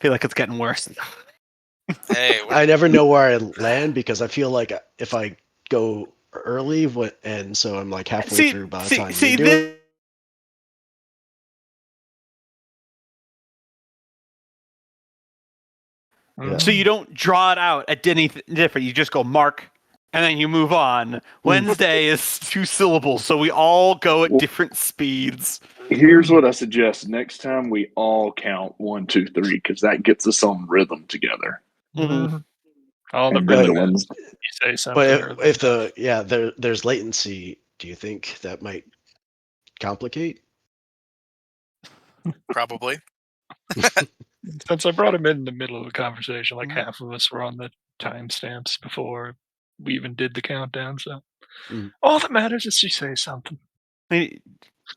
feel like it's getting worse. Hey, I never know where I land because I feel like if I go early, and so I'm like halfway through by the time you do it. Yeah. So you don't draw it out at anything different. You just go mark, and then you move on. Wednesday is 2 syllables, so we all go at different speeds. Here's what I suggest: next time we all count 1, 2, 3, because that gets us on rhythm together. All the And then the rhythm ones. you say something. But if there's latency, do you think that might complicate? probably. Since I brought him in the middle of the conversation, like half of us were on the timestamps before we even did the countdown. So all that matters is you say something. I mean,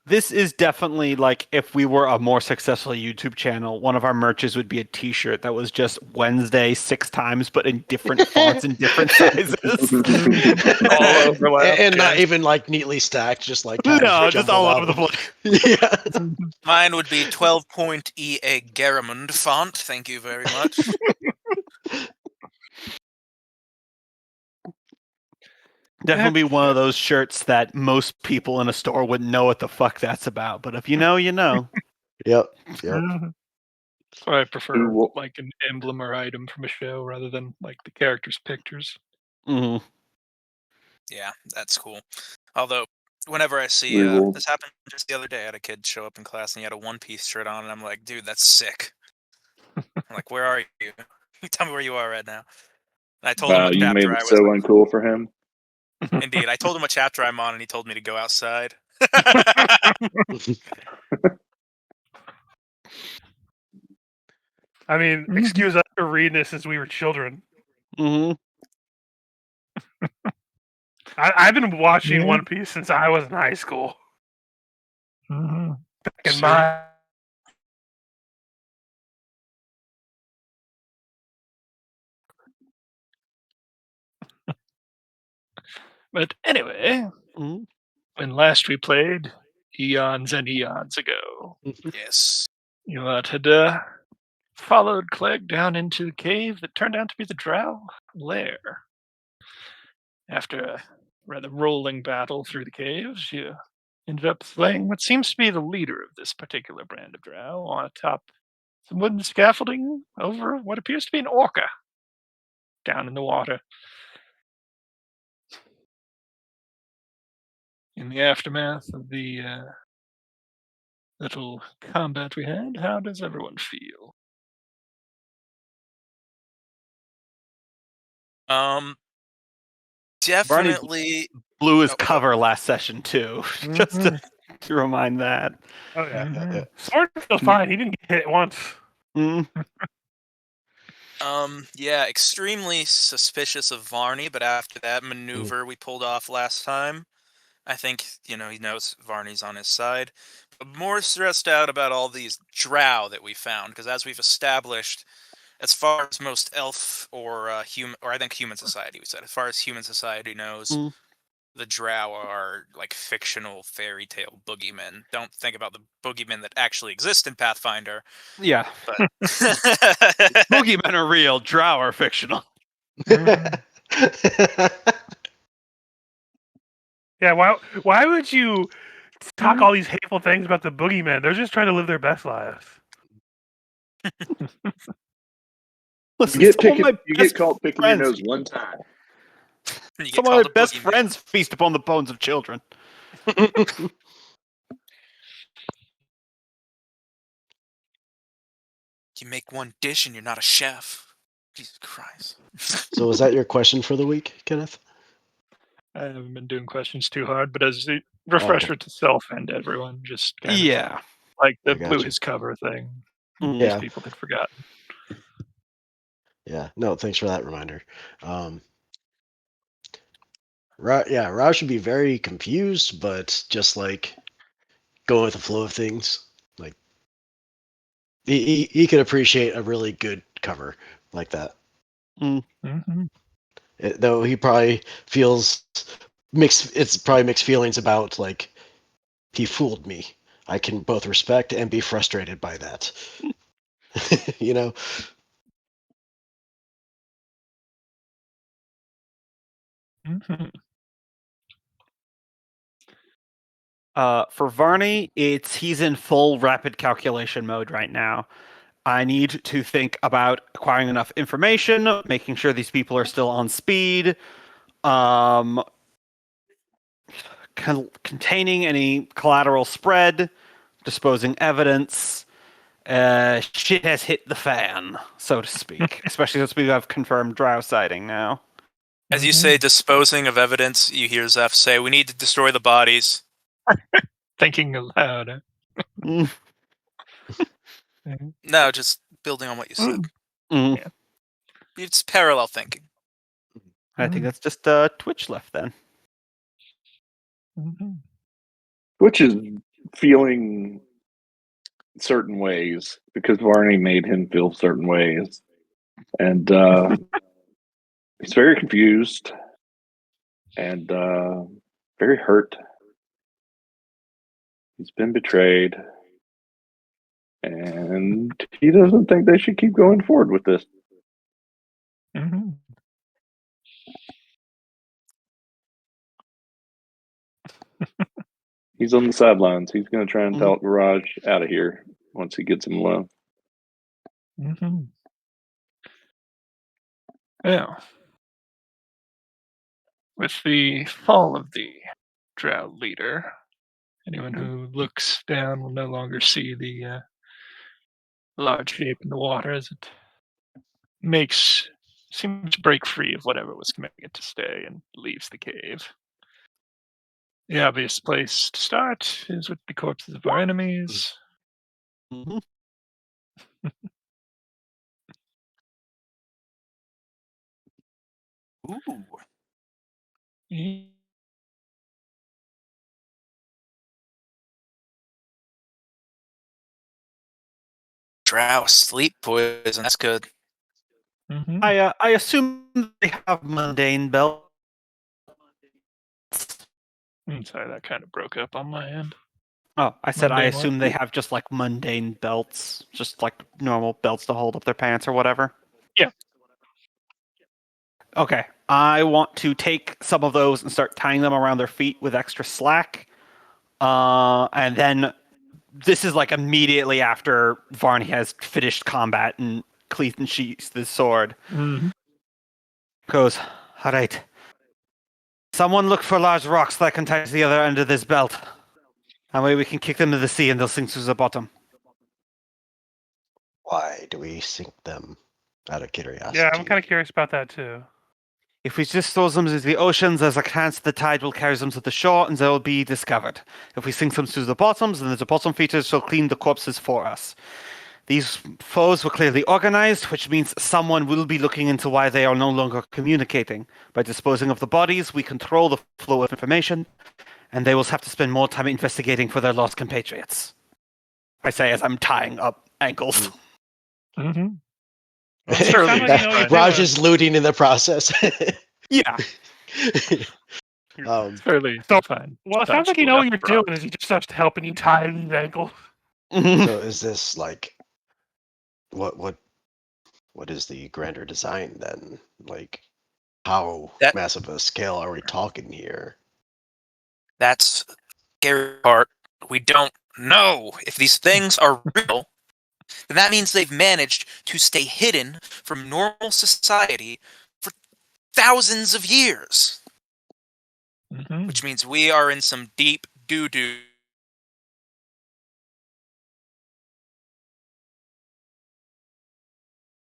this is definitely like if we were a more successful YouTube channel, one of our merches would be a T-shirt that was just Wednesday 6 times, but in different fonts and different sizes, all overlap, and not even like neatly stacked, just like no, just all over the place. Yeah. Mine would be 12-point EA Garamond font. Thank you very much. Definitely be one of those shirts that most people in a store wouldn't know what the fuck that's about. But if you know, you know. Yep. So I prefer like an emblem or item from a show rather than like the characters' pictures. Mm-hmm. Yeah, that's cool. Although, whenever I see this happened just the other day, I had a kid show up in class and he had a One Piece shirt on, and I'm like, dude, that's sick. I'm like, where are you? Tell me where you are right now. And I told him what you chapter made I it was. so uncool for him. Indeed, I told him what chapter I'm on, and he told me to go outside. I mean, excuse us for reading this since we were children. Mm-hmm. I've been watching One Piece since I was in high school. Back in my... But anyway, when last we played, eons and eons ago, yes, Ewart had followed Clegg down into the cave that turned out to be the Drow lair. After a rather rolling battle through the caves, you ended up slaying what seems to be the leader of this particular brand of Drow on atop some wooden scaffolding over what appears to be an orca down in the water. In the aftermath of the little combat we had, how does everyone feel? Definitely blew his cover last session too. Just to remind that. Oh yeah. Sword's still fine. He didn't get hit once. Yeah, extremely suspicious of Varney, but after that maneuver we pulled off last time, I think, he knows Varney's on his side. But more stressed out about all these drow that we found, because as we've established, as far as most elf or human, or I think human society, we said, as far as human society knows, the drow are like fictional fairy tale boogeymen. Don't think about the boogeymen that actually exist in Pathfinder. Yeah. But boogeymen are real, drow are fictional. Yeah, why would you talk all these hateful things about the boogeymen? They're just trying to live their best lives. Listen, you get caught picking your nose one time. Some of my best friends feast upon the bones of children. You make one dish and you're not a chef. Jesus Christ. So was that your question for the week, Kenneth? I haven't been doing questions too hard, but as a refresher to self and everyone, just kind of like the blew his cover thing. Yeah. People had forgotten. Yeah, no, thanks for that reminder. Raj should be very confused, but just like go with the flow of things. Like he could appreciate a really good cover like that. Though he probably feels mixed feelings about like he fooled me. I can both respect and be frustrated by that. you know. Mhm. For Varney, he's in full rapid calculation mode right now. I need to think about acquiring enough information, making sure these people are still on speed, containing any collateral spread, disposing evidence. Shit has hit the fan, so to speak. Especially since we have confirmed drow sighting now. As you say, disposing of evidence, you hear Zeph say, "We need to destroy the bodies." Thinking aloud. Mm. No, just building on what you said. Mm. Yeah. It's parallel thinking. I think that's just Twitch left then. Mhm. Which is feeling certain ways because Varney made him feel certain ways. And he's very confused and very hurt. He's been betrayed. And he doesn't think they should keep going forward with this. Mhm. He's on the sidelines. He's going to try and talk Garage out of here once he gets him alone. Mhm. Yeah. With the fall of the drow leader, anyone who looks down will no longer see the large shape in the water as it seems to break free of whatever was commanding it to stay and leaves the cave. The obvious place to start is with the corpses of our enemies. Mm-hmm. Ooh. Drow sleep poison. That's good. Mhm. I assume they have mundane belts. Sorry, that kind of broke up on my end. Oh, I said I Mundane what? assume they have just like mundane belts, just like normal belts to hold up their pants or whatever. Yeah. Okay, I want to take some of those and start tying them around their feet with extra slack. And then this is like immediately after Varney has finished combat and Cleaton sheaths the sword. Mhm. Goes, all right. Someone look for large rocks that can tie to the other end of this belt. That way we can kick them to the sea and they'll sink to the bottom. Why do we sink them? Out of curiosity. Yeah, I'm kind of curious about that too. If we just throw them into the oceans, there's a chance the tide will carry them to the shore and they'll be discovered. If we sink them to the bottoms, then the bottom features shall clean the corpses for us. These foes were clearly organized, which means someone will be looking into why they are no longer communicating. By disposing of the bodies, we control the flow of information, and they will have to spend more time investigating for their lost compatriots. I say as I'm tying up ankles. Mhm. Well, it sounds like you know what you're Raj doing. is looting in the process. Yeah. It's fairly So- fine. Well, it sounds like you know what you're doing is he just starts helping you tie these ankles. So is this like what is the grander design then? Like how That- massive a scale are we talking here? That's scary part. We don't know if these things are real. Then that means they've managed to stay hidden from normal society for thousands of years. Mhm. Which means we are in some deep doo-doo.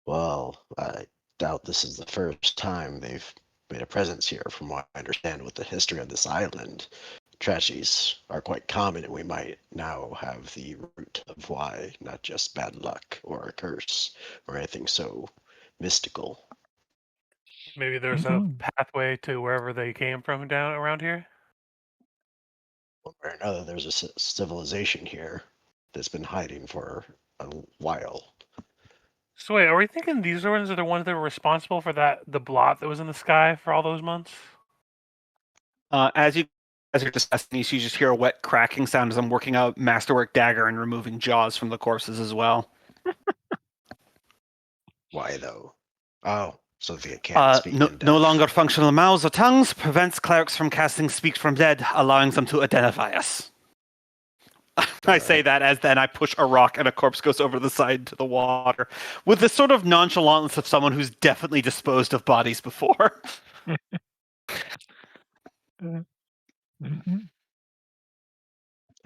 Well, I doubt this is the first time they've made a presence here. From what I understand with the history of this island, tragedies are quite common, and we might now have the root of why, not just bad luck or a curse or anything so mystical. Maybe there's Mhm. a pathway to wherever they came from down around here. One way or another, there's a civilization here that's been hiding for a while. So wait, are we thinking these ones are the ones that were responsible for the blot that was in the sky for all those months? As you're discussing these, you just hear a wet cracking sound as I'm working out Masterwork Dagger and removing jaws from the corpses as well. Why though? Oh, so they can't speak in no death. longer functional mouths or tongues prevents clerics from casting Speak from Dead, allowing them to identify us. I say that as then I push a rock and a corpse goes over the side to the water with the sort of nonchalantness of someone who's definitely disposed of bodies before. Mhm.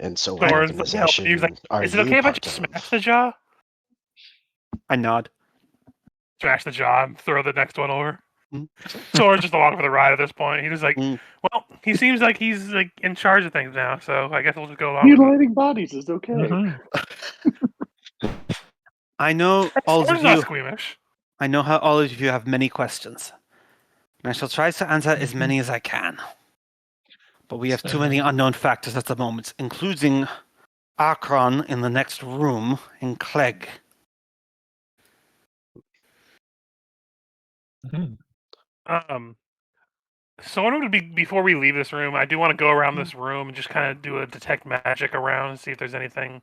And so Thor's like, organization, he's like, are is it you okay if I part just of? smash the jaw? I nod. Smash the jaw and throw the next one over. Mm. Thor's just along for the ride at this point. He's just like, Mm. well, he seems like he's like in charge of things now, so I guess we'll just go along with it. Mutilating bodies is okay. Mhm. I know all Thor's of not you. squeamish. I know how all of you have many questions. And I shall try to answer as many as I can. But we have too many unknown factors at the moment, including Akron in the next room and Clegg. Mhm. So what would be before we leave this room? I do want to go around this room and just kind of do a detect magic around and see if there's anything.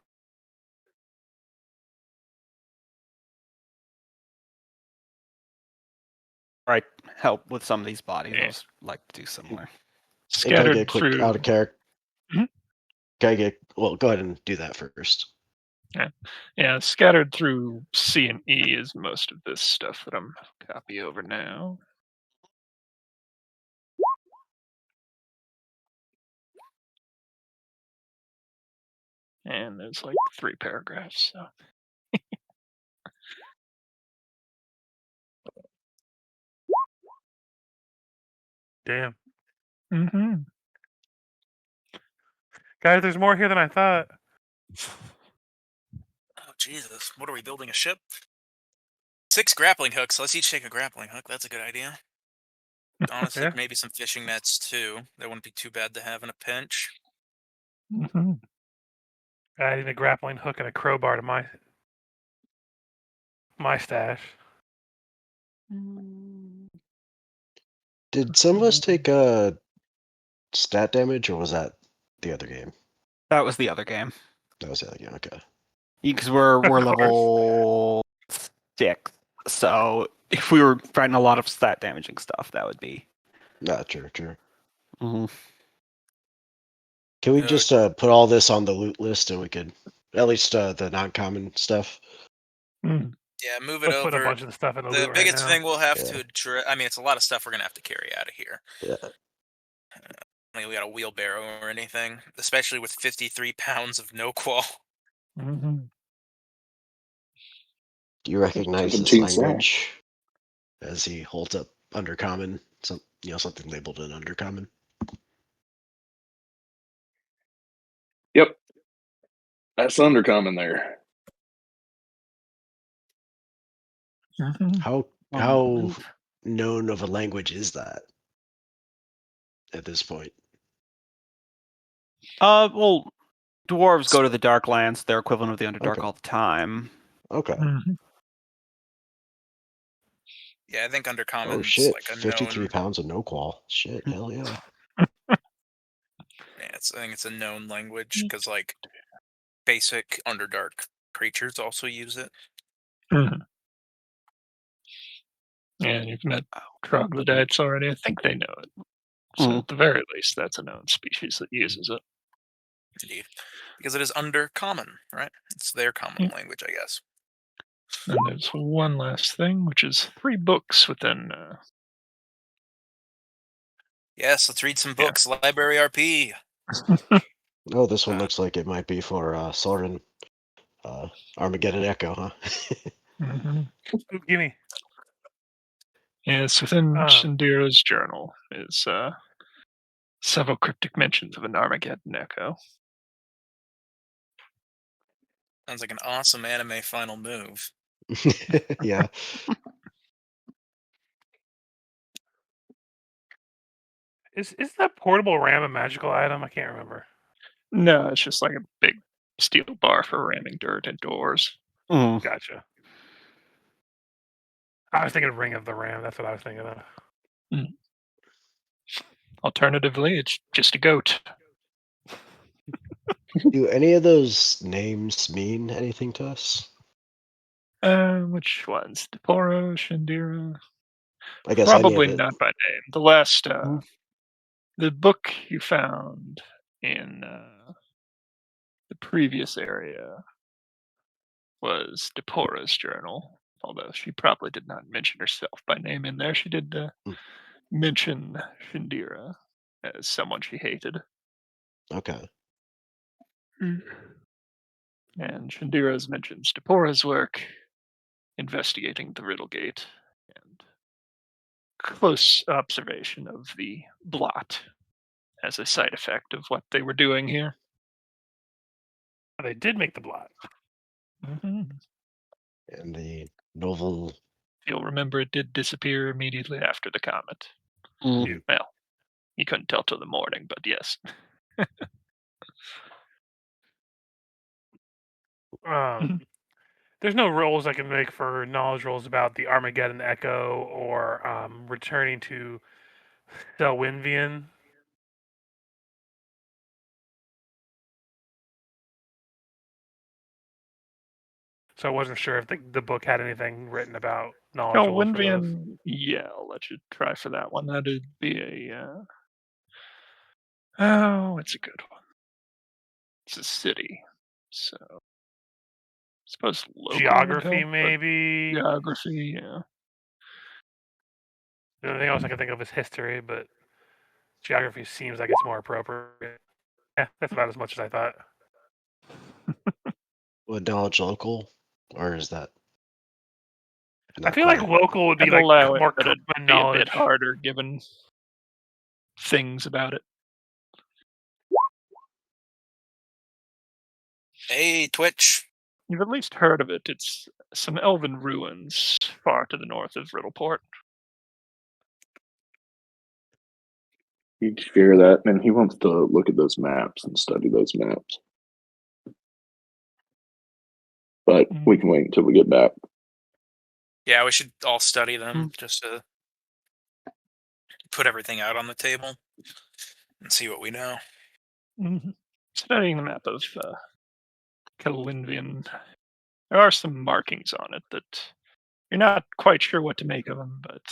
Right, help with some of these bodies. Yeah. I was like to do similar. Hey, can I Scattered get a quick through. out of character? Mhm. Can I get? Well, go ahead and do that first. Yeah, scattered through C and E is most of this stuff that I'm copy over now. And there's like 3 paragraphs. So. Damn, Mm-hmm. guys, there's more here than I thought. Oh Jesus! What are we building? A ship? 6 grappling hooks. Let's each take a grappling hook. That's a good idea. Honestly, Yeah. maybe some fishing nets too. That wouldn't be too bad to have in a pinch. Mm-hmm. Adding a grappling hook and a crowbar to my stash. Did some of us take stat damage, or was that the other game? That was the other game. That was the other game. Okay. Because we're Of course. level 6. So if we were fighting a lot of stat damaging stuff, that would be. Nah, true. Mhm. Can we Yeah. just put all this on the loot list, and we could at least the non-common stuff? Mm. Yeah, move it Let's put a over. bunch of the stuff in the The loot right biggest now. thing we'll have Yeah. to address. I mean, it's a lot of stuff we're gonna have to carry out of here. Yeah. I mean, we got a wheelbarrow or anything, especially with 53 pounds of no qual. Mm-hmm. Do you recognize this 17 sack. language? As he holds up undercommon, something labeled an undercommon. Yep. That's undercommon there. Mm-hmm. How known of a language is that at this point? Well, dwarves go to the Darklands, their equivalent of the Underdark, Okay. all the time. Okay. Mm-hmm. Yeah, I think undercommon's Oh shit! like a 53 known. pounds of no qual. Shit, hell yeah. Yeah, I think it's a known language because like basic Underdark creatures also use it. Mm-hmm. Yeah, you've met troglodytes already. I think they know it. So at the very least, that's a known species that uses it. Indeed, because it is undercommon, right? It's their common language, I guess. And there's one last thing, which is 3 books within. Yes, let's read some Yeah. books. Library RP. Oh, this one looks like it might be for Soren. Armageddon Echo, huh? Mm-hmm. Ooh, gimme. Yes, within Ah. Shandira's journal is several cryptic mentions of an Armageddon echo. Sounds like an awesome anime final move. Yeah. Is that portable ram a magical item? I can't remember. No, it's just like a big steel bar for ramming dirt indoors. Mm. Gotcha. I was thinking Ring of the Ram. That's what I was thinking of. Alternatively, it's just a goat. Do any of those names mean anything to us? Which ones? Deporo, Shandira? I guess any of Probably it. not by name. The last, Mhm. the book you found in the previous area was Deporo's journal. Although she probably did not mention herself by name in there. She did Hmm. mention Shandira as someone she hated. Okay. And Shandira's mentions Deporo's work investigating the Riddle Gate and close observation of the blot as a side effect of what they were doing here. They did make the blot. Mm-hmm. And the novel. You'll remember it did disappear immediately after the comet. Mm. Well, you couldn't tell till the morning, but yes. There's no rolls I can make for knowledge rolls about the Armageddon Echo or returning to Selwynvian. So I wasn't sure if the book had anything written about knowledge Oh, rolls for those. Winvian, yeah, I'll let you try for that one. That'd be a. Oh, it's a good one. It's a city, so I suppose local would Geography, help, but maybe. geography, yeah. The only thing else I can think of is history, but geography seems like it's more appropriate. Yeah, that's about as much as I thought. Would knowledge local, or is that? I feel like local would be I'd like allow it, more but it'd common be a knowledge. bit harder given things about it. Hey, Twitch. You've at least heard of it. It's some elven ruins far to the north of Riddleport. He'd fear that, and he wants to look at those maps and study those maps. But we can wait until we get back. Yeah, we should all study them Hmm. just to put everything out on the table and see what we know. Mm-hmm. Studying the map of Calinvian, there are some markings on it that you're not quite sure what to make of them, but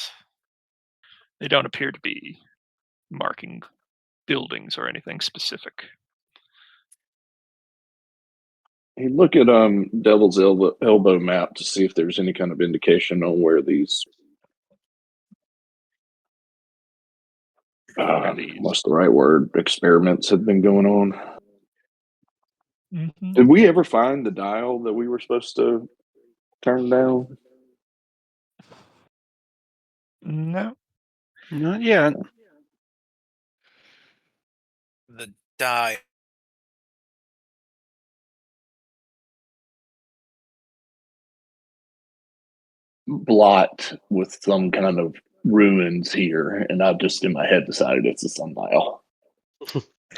they don't appear to be marking buildings or anything specific. He'd look at Devil's Elbow map to see if there's any kind of indication on where these. What's the right word? Experiments had been going on. Mm-hmm. Did we ever find the dial that we were supposed to turn down? No. Not yet. The die. Blot with some kind of ruins here, and I've just in my head decided it's a sundial.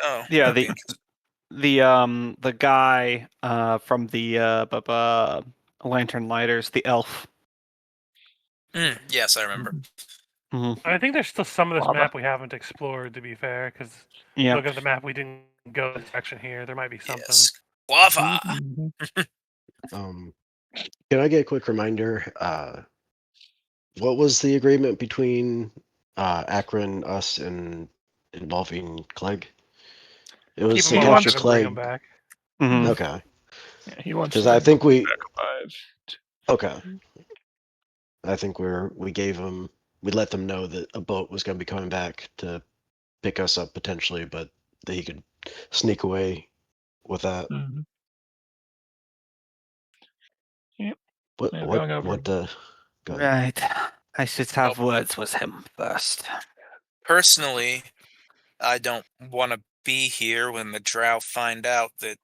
Oh, Yeah, that'd be interesting. the guy from the Lantern Lighters, the elf. Yes, I remember. Mm-hmm. I think there's still some of this Lava. map we haven't explored, to be fair, because Yeah. look at the map, we didn't go this section here. There might be something. Yes. Lava. Mm-hmm. Can I get a quick reminder? What was the agreement between Akron, us, and involving Clegg? It was Keep to them alive capture and bring them Clegg. back. Mm-hmm. Okay. Yeah, he wants 'Cause to I bring think Clegg we- back alive. Okay. I think we gave them, we let them know that a boat was going to be coming back to pick us up potentially, but that he could sneak away with that. Mm-hmm. Yep. What? Yeah, What? going over. What? Go ahead. Right. I should have words with him first. Personally, I don't want to be here when the Drow find out that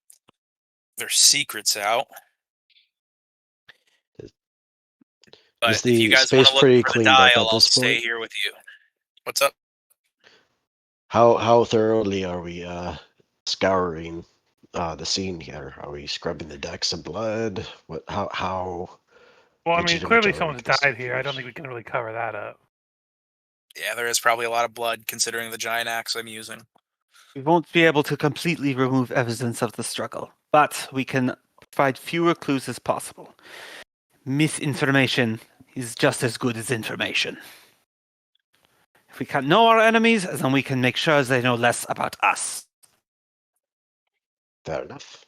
their secret's out. But Is if you the guys want space to look pretty for the cleaned up dial, at I'll this stay point? here with you. What's up? How thoroughly are we scouring the scene here? Are we scrubbing the decks of blood? What? How? Well, I mean, legitimate clearly are we someone's died considering here. I don't this? think we can really cover that up. Yeah, there is probably a lot of blood considering the giant axe I'm using. We won't be able to completely remove evidence of the struggle, but we can provide fewer clues as possible. misinformation is just as good as information. If we can know our enemies, then we can make sure they know less about us. Fair enough.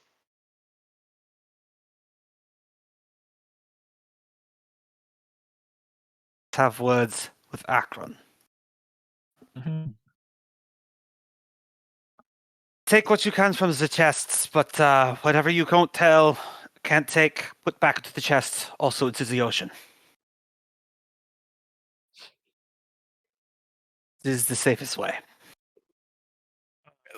Have words with Akron. Mhm. Take what you can from the chests, but whatever you can't take, put back into the chest, also into the ocean. This is the safest way.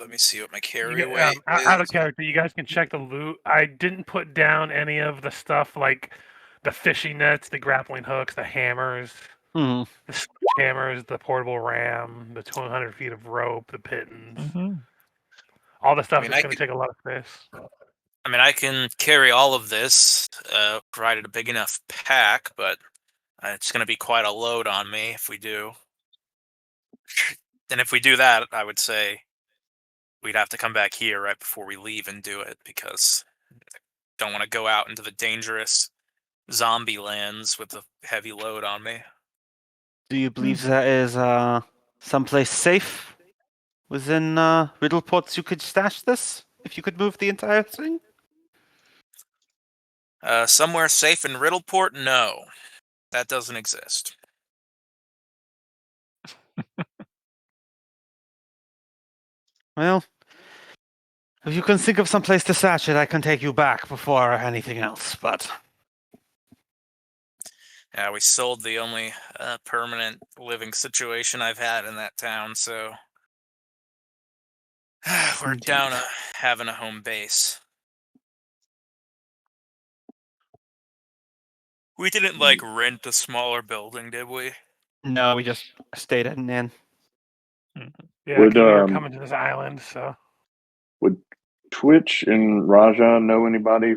Let me see what my carry You, weight out of is. character, you guys can check the loot. I didn't put down any of the stuff like the fishing nets, the grappling hooks, the hammers, Hmm. the hammers, the portable ram, the 200 feet of rope, the pittons. Mhm. All the stuff mean, that's I going to could- take a lot of space. I mean, I can carry all of this, provided a big enough pack, but it's going to be quite a load on me if we do. And if we do that, I would say we'd have to come back here right before we leave and do it, because I don't want to go out into the dangerous zombie lands with a heavy load on me. Do you believe there is someplace safe within Riddleports you could stash this? If you could move the entire thing? Somewhere safe in Riddleport? No. That doesn't exist. Well, if you can think of someplace to stash it, I can take you back before anything else, but... Yeah, we sold the only permanent living situation I've had in that town, so we're Indeed. down to having a home base. We didn't like rent a smaller building, did we? No, we just stayed at an inn. Yeah, Would, because we were coming to this island, so Would Twitch and Raja know anybody?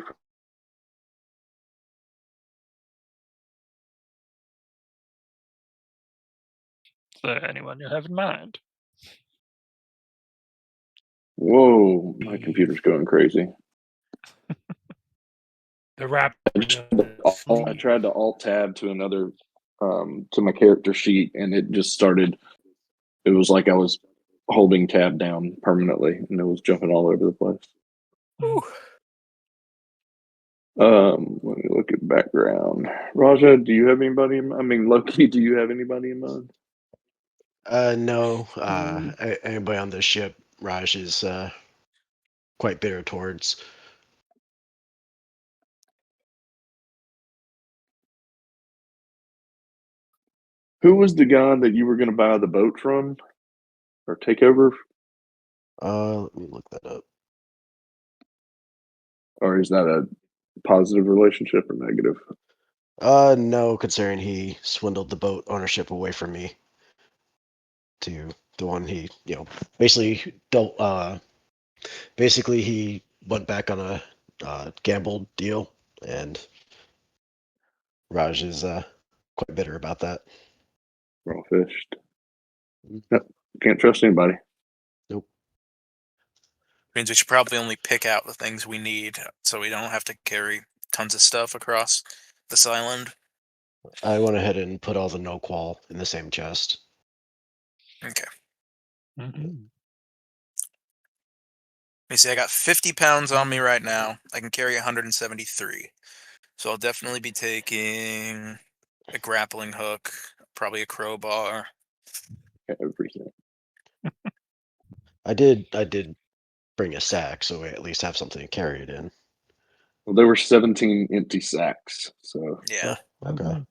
Is there anyone you have in mind? Whoa, my computer's going crazy. the rap. I tried to alt tab to another to my character sheet, and it just started. It was like I was holding tab down permanently, and it was jumping all over the place. Whew. Let me look at background. Raja, do you have anybody? I mean, Loki, do you have anybody in mind? No. Anybody on this ship, Raj is quite bitter towards. Who was the guy that you were going to buy the boat from or take over? Let me look that up. Or is that a positive relationship or negative? No, considering he swindled the boat ownership away from me to the one he, basically don't. Basically he went back on a gamble deal, and Raj is quite bitter about that. Raw fished. Yep. Can't trust anybody. Nope. Means we should probably only pick out the things we need, so we don't have to carry tons of stuff across this island. I went ahead and put all the no qual in the same chest. Okay. Mhm. Let me see, I got 50 pounds on me right now. I can carry 173. So I'll definitely be taking a grappling hook, probably a crowbar. Everything. I did bring a sack, so we at least have something to carry it in. Well, there were 17 empty sacks, so Yeah. Okay. Mhm.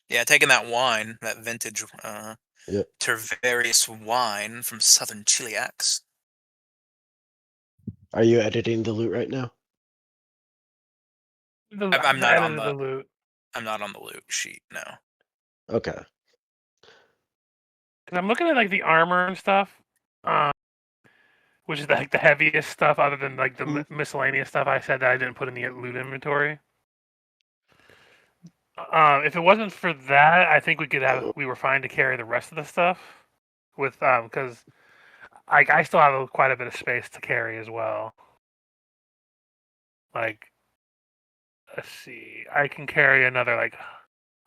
Yeah, taking that wine, that vintage Yep. Tervarius wine from Southern Chiliacs. Are you editing the loot right now? I'm not on the loot. I'm not on the loot sheet, no. Okay. Because I'm looking at like the armor and stuff, which is like the heaviest stuff, other than like the miscellaneous stuff I said that I didn't put in the loot inventory. If it wasn't for that, I think we were fine to carry the rest of the stuff with because I still have quite a bit of space to carry as well. Like let's see. I can carry another like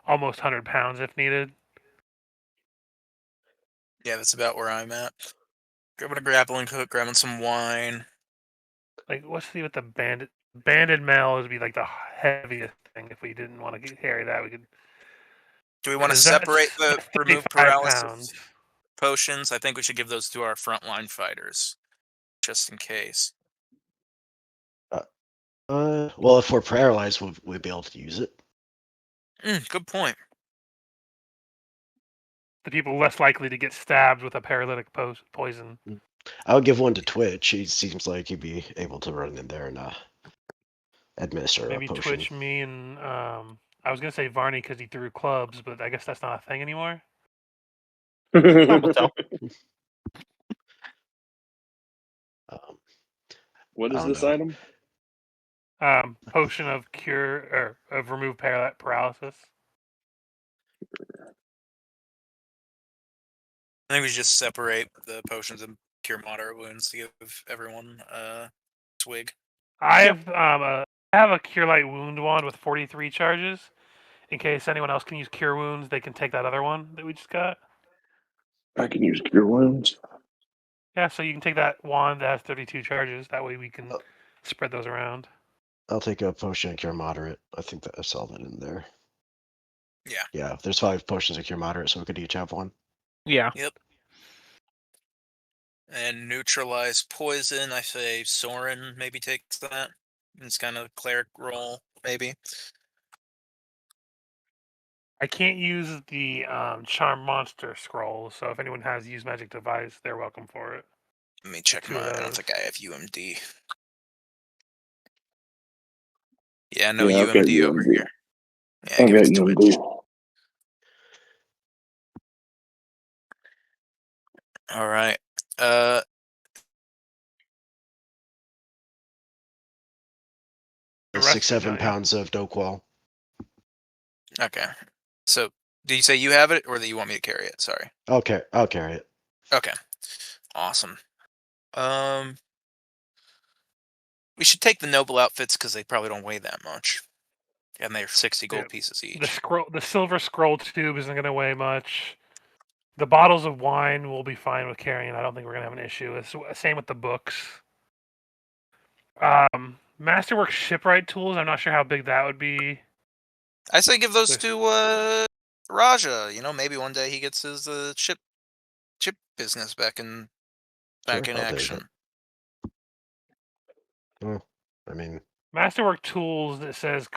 almost 100 pounds if needed. Yeah, that's about where I'm at. Grabbing a grappling hook, grabbing some wine. Like, let's see what the banded mail would be like the heaviest thing. If we didn't want to carry that, we could. Do we want to 'Cause separate the that's remove 35 paralysis pounds. potions? I think we should give those to our frontline fighters, just in case. Well, if we're paralyzed, we'll be able to use it. Good point. The people less likely to get stabbed with a paralytic poison. I would give one to Twitch. He seems like he'd be able to run in there and administer Maybe a potion. Twitch, me, and I was gonna say Varney because he threw clubs, but I guess that's not a thing anymore. Time will tell. What I is don't this know. item? Potion of cure or of remove paralysis. I think we should just separate the potions and cure moderate wounds to give everyone a swig. I have a cure light wound wand with 43 charges. In case anyone else can use cure wounds, they can take that other one that we just got. I can use cure wounds. Yeah, so you can take that wand that has 32 charges. That way we can spread those around. I'll take a potion of cure moderate. I think that I saw that in there. Yeah. Yeah, there's 5 potions of cure moderate, so we could each have one. Yeah. Yep. And neutralize poison. I say Soren maybe takes that. It's kind of cleric role, maybe. I can't use the charm monster scroll, so if anyone has use magic device, they're welcome for it. Let me check Two mine. of I don't those. think I have UMD. Yeah, no Yeah, I've got UMD over UMD. here. Yeah, I've give got it to Twitch. UMD. All right. The rest 6, of 7 it, pounds of Dokwall. Okay. So, do you say you have it, or that you want me to carry it? Sorry. Okay, I'll carry it. Okay. Awesome. We should take the noble outfits because they probably don't weigh that much, and they're 60 gold Yeah, pieces each. the silver scroll tube isn't going to weigh much. The bottles of wine will be fine with carrying. I don't think we're going to have an issue. It's same with the books. Masterwork shipwright tools. I'm not sure how big that would be. I say give those to Raja. You know, maybe one day he gets his chip business back in Sure, I'll take action. I mean, Masterwork tools, it says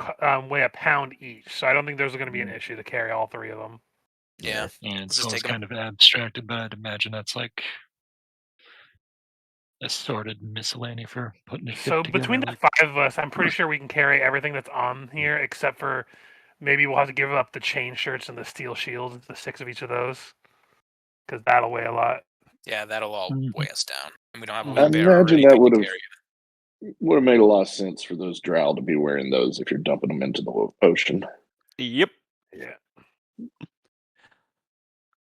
weigh a pound each, so I don't think there's going to be an issue to carry all 3 of them. Yeah. And Let's it's just always take 'em. kind of abstracted, but I'd imagine that's like assorted miscellany for putting it So together. between the like- 5 of us, I'm pretty sure we can carry everything that's on here, except for maybe we'll have to give up the chain shirts and the steel shields, the 6 of each of those, because that'll weigh a lot. Yeah, that'll all Mhm. weigh us down, and we don't have a I wheelbarrow or imagine anything that to would've- carry. Would have made a lot of sense for those drow to be wearing those if you're dumping them into the ocean. Yep. Yeah.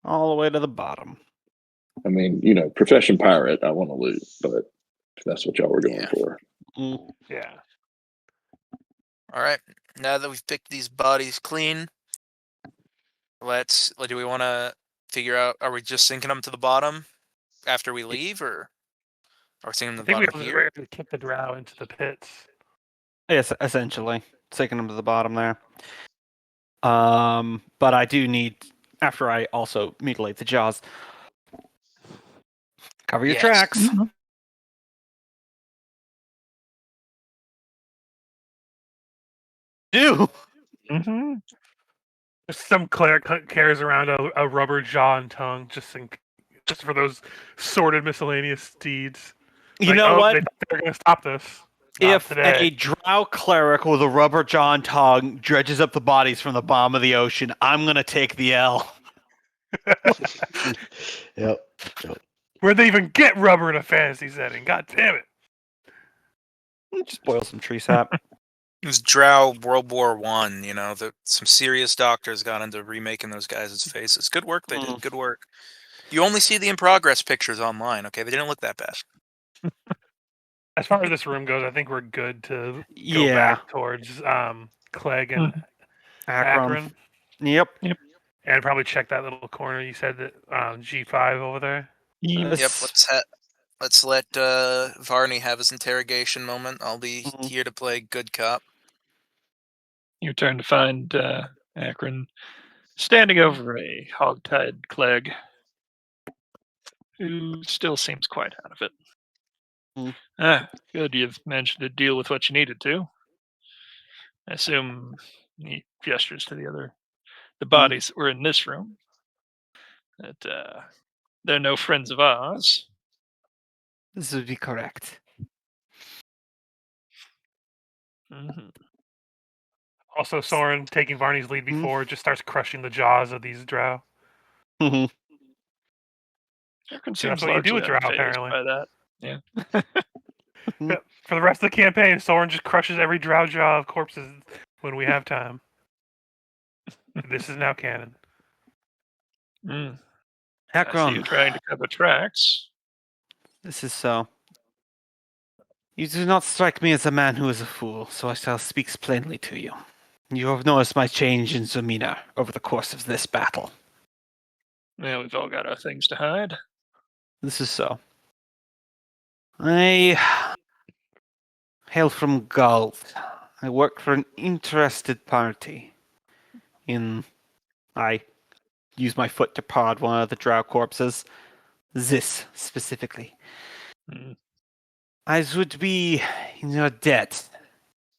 All the way to the bottom. I mean, you know, profession pirate, I want to loot, but if that's what y'all were going Yeah. for. Mm. Yeah. All right. Now that we've picked these bodies clean, do we want to figure out? Are we just sinking them to the bottom after we leave, or are we sinking I them to think the we bottom have here? to kick the drow into the pits. Yes, essentially taking them to the bottom there. But I do need, after I also mutilate the jaws, cover your Yes. tracks. Do. Mm-hmm. Some cleric carries around a rubber jaw and tongue just for those sorted miscellaneous steeds. You know what? They're going to stop this. Not If today. a drow cleric with a rubber jaw and tongue dredges up the bodies from the bottom of the ocean, I'm gonna take the L. Yep. Where'd they even get rubber in a fantasy setting? God damn it. Just boil some tree sap. It was Drow World War One. You know, some serious doctors got into remaking those guys' faces. Good work, they did. Good work. You only see the in progress pictures online. Okay, they didn't look that bad. As far as this room goes, I think we're good to go Yeah, back towards Clegg and Akron. Akron, Yep. and probably check that little corner you said that G5 over there. Yep. Yes. Let's let Varney have his interrogation moment. I'll be Mhm. here to play good cop. You turn to find Akron standing over a hog-tied Clegg, who still seems quite out of it. Ah, good. You've managed to deal with what you needed to. I assume he gestures to the bodies that were in this room. That they're no friends of ours. This would be correct. Mhm. Also, Soren, taking Varney's lead before, just starts crushing the jaws of these drow. Mhm. Akron That's seems what you do with largely drow, unfazed apparently. by that. Yeah. Yeah, for the rest of the campaign, Soren just crushes every drow jaw of corpses when we have time. This is now canon. Mm. I see Akron, you trying to cover tracks. this is so. You do not strike me as a man who is a fool, so I shall speak plainly to you. You have noticed my change in demeanor over the course of this battle. Yeah, we've all got our things to hide. This is so. I hail from Galt. I work for an interested party. I use my foot to prod one of the drow corpses. This specifically. Mm. I would be in your debt